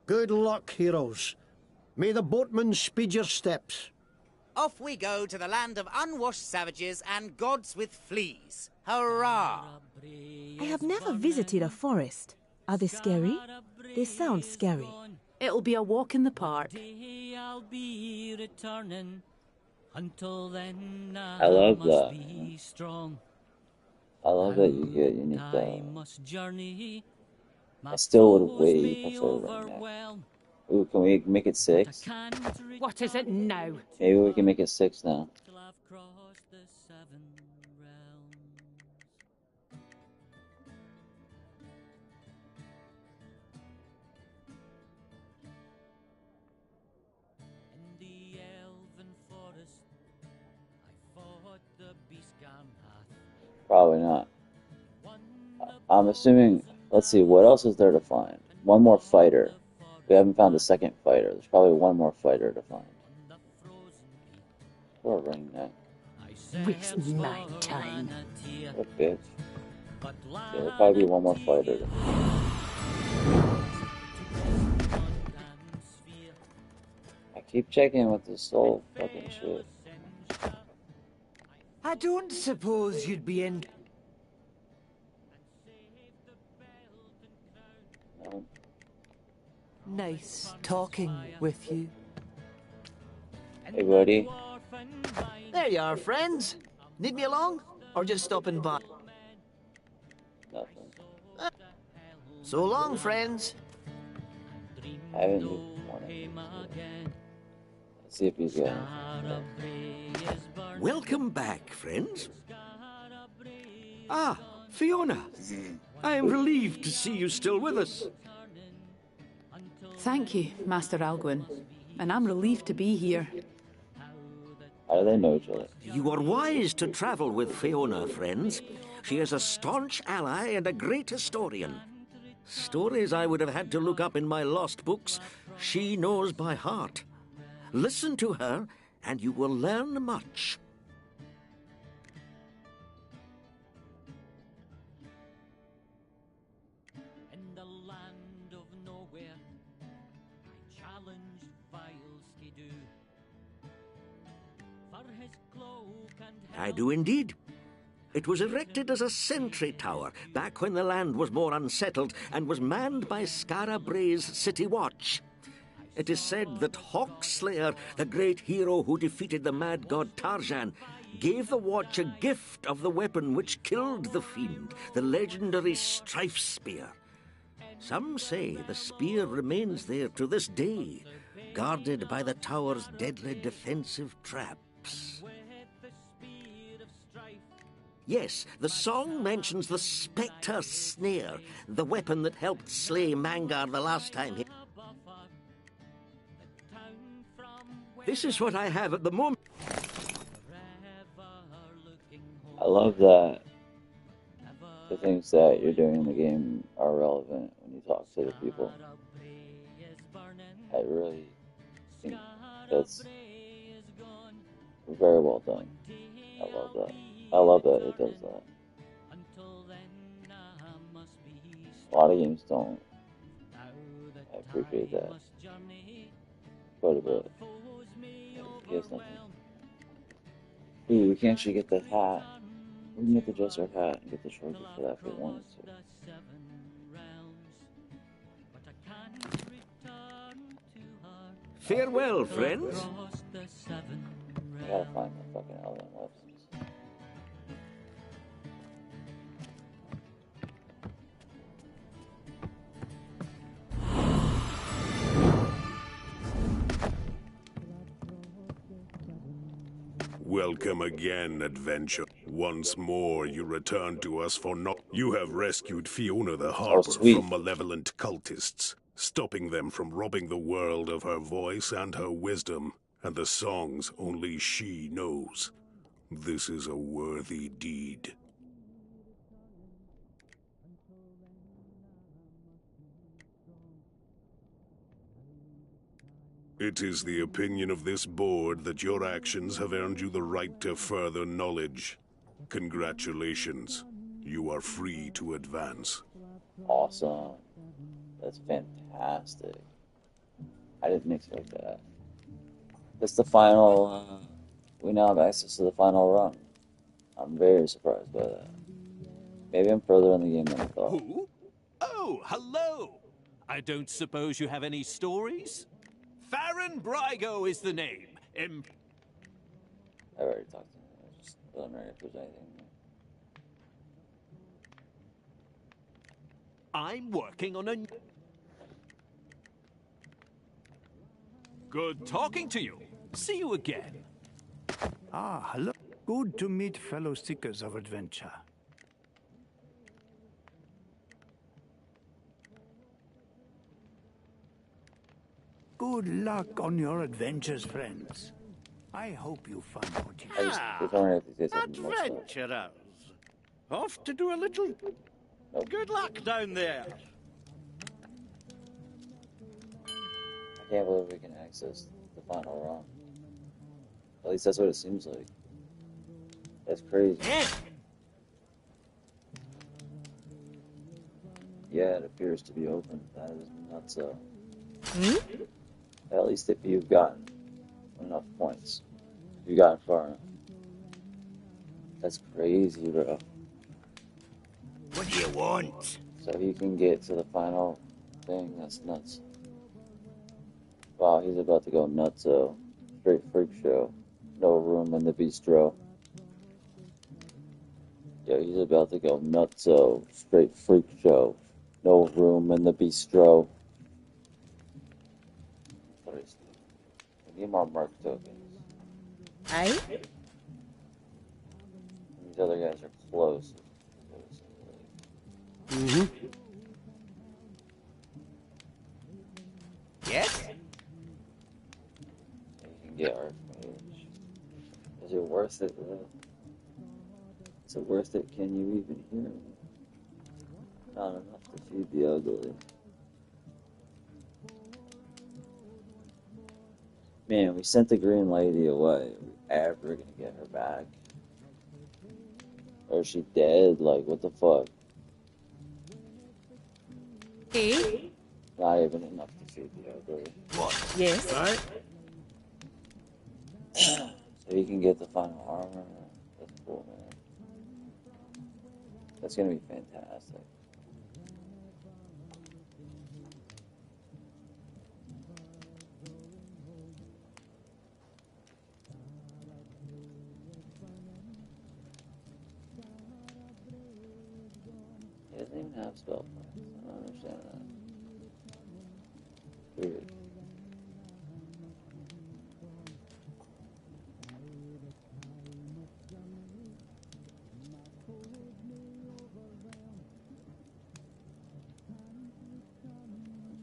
Good luck, heroes. May the boatman speed your steps. Off we go to the land of unwashed savages and gods with fleas. Hurrah! I have never visited a forest. Are they scary? They sound scary. It'll be a walk in the park. I'll be returning Until then, I love must that. be strong. I love that you get unique I must journey. I still would way prefer Wringneck. Ooh, can we make it 6? What is it now? Maybe we can make it 6 now. Till I've crossed the 7 realms. In the elven forest, I fought the beast Garnath. Probably not. I'm assuming, let's see, what else is there to find? One more fighter. We haven't found the second fighter. There's probably one more fighter to find. Poor Wringneck. Waste my time. What a bitch. There'll probably be one more fighter to find. I keep checking with this whole fucking shit. I don't suppose you'd be in... No. Nice talking with you. Hey, buddy. There you are, friends. Need me along? Or just stopping by? Nothing. So long, friends. I haven't used one of these yet. Let's see if he's got Welcome back, friends. Ah, Fiona. I am relieved to see you still with us. Thank you, Master Alguin. And I'm relieved to be here. How do they know each other? You are wise to travel with Fiona, friends. She is a staunch ally and a great historian. Stories I would have had to look up in my lost books, she knows by heart. Listen to her, and you will learn much. In the land of nowhere, I challenged vile Skidoo. For his cloak and I do indeed. It was erected as a sentry tower back when the land was more unsettled and was manned by Skara Bray's city watch. It is said that Hawkslayer, the great hero who defeated the mad god Tarjan, gave the watch a gift of the weapon which killed the fiend, the legendary Strife Spear. Some say the spear remains there to this day, guarded by the tower's deadly defensive traps. Yes, the song mentions the Spectre Snare, the weapon that helped slay Mangar the last time he... This is what I have at the moment. I love that the things that you're doing in the game are relevant when you talk to the people. I really think that's very well done. I love that. I love that it does that. A lot of games don't. I appreciate that quite a bit. He has nothing. Ooh, we can actually get the hat. We can get the Jester hat and get the trophy for that if we wanted to. Farewell, friends. I gotta find my fucking elven weapons. Welcome again, adventure. Once more, you return to us for not. You have rescued Fiona the Harper from malevolent cultists, stopping them from robbing the world of her voice and her wisdom, and the songs only she knows. This is a worthy deed. It is the opinion of this board that your actions have earned you the right to further knowledge. Congratulations. You are free to advance. Awesome. That's fantastic. I didn't expect that. That's the final, we now have access to the final run. I'm very surprised by that. Maybe I'm further in the game than I thought. Who? Oh, hello! I don't suppose you have any stories? Farron Brygo is the name. I already talked to him. I was just wondering if there's anything there. I'm working on a... Good talking to you. See you again. Ah, hello. Good to meet fellow seekers of adventure. Good luck on your adventures, friends. I hope you find what you Adventurers. Off to do a little... Good luck down there. I can't believe we can access the final run. At least that's what it seems like. That's crazy. Yeah, it appears to be open. That is nuts. At least if you've gotten enough points. If you've gotten far enough. That's crazy, bro. What do you want? So he can get to the final thing. That's nuts. Wow, he's about to go nutso. Straight freak show. No room in the bistro. Yeah, he's about to go nutso. Straight freak show. No room in the bistro. What is this? We need more mark tokens. Aye? These other guys are close. Yes? You can get Archmage. Is it worth it, though? Is it worth it? Can you even hear me? Not enough to feed the ugly. Man, we sent the green lady away. Are we ever gonna get her back? Or is she dead? Like, what the fuck? Hey? Not even enough to feed the ugly. What? Yes. Right? So you can get the final armor. That's cool, man. That's gonna be fantastic. He doesn't even have spell points. I don't understand that. Weird.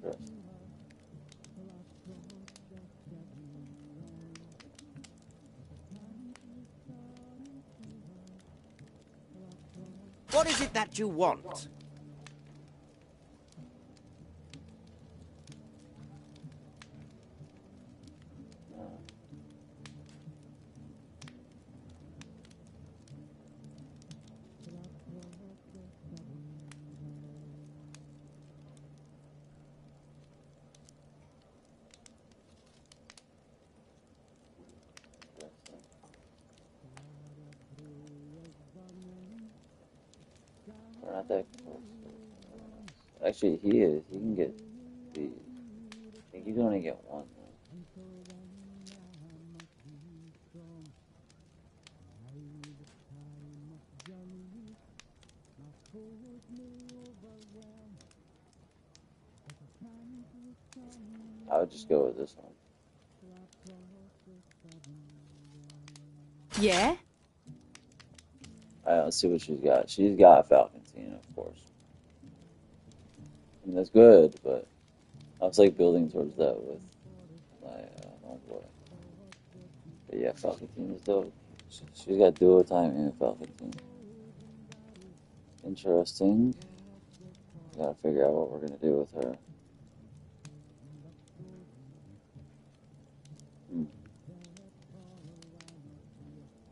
Interesting. What is it that you want? We're not that close. Actually, he is. He can get the. I think you can only get one. I would just go with this one. Yeah? Alright, let's see what she's got. She's got Falcontine, of course. I mean, that's good, but I was like building towards that with my homeboy. But yeah, Falcontine is dope. She's got dual time and Falcontine. Interesting. Gotta figure out what we're gonna do with her.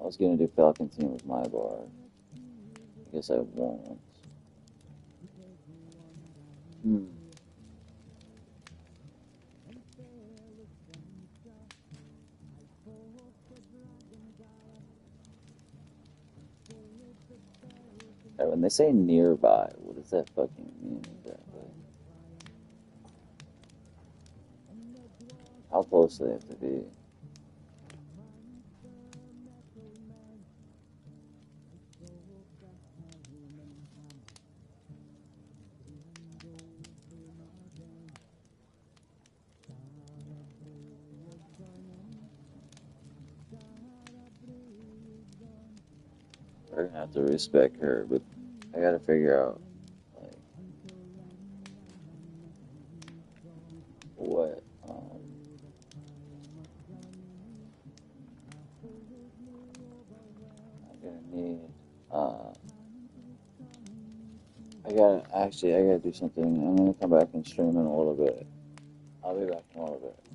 I was gonna do Falcontine with my bar. I guess I won't. Alright, when they say nearby, what does that fucking mean exactly? How close do they have to be? We're gonna have to respect her, but I gotta figure out like what I'm gonna need. I gotta do something. I'm gonna come back and stream in a little bit. I'll be back in a little bit.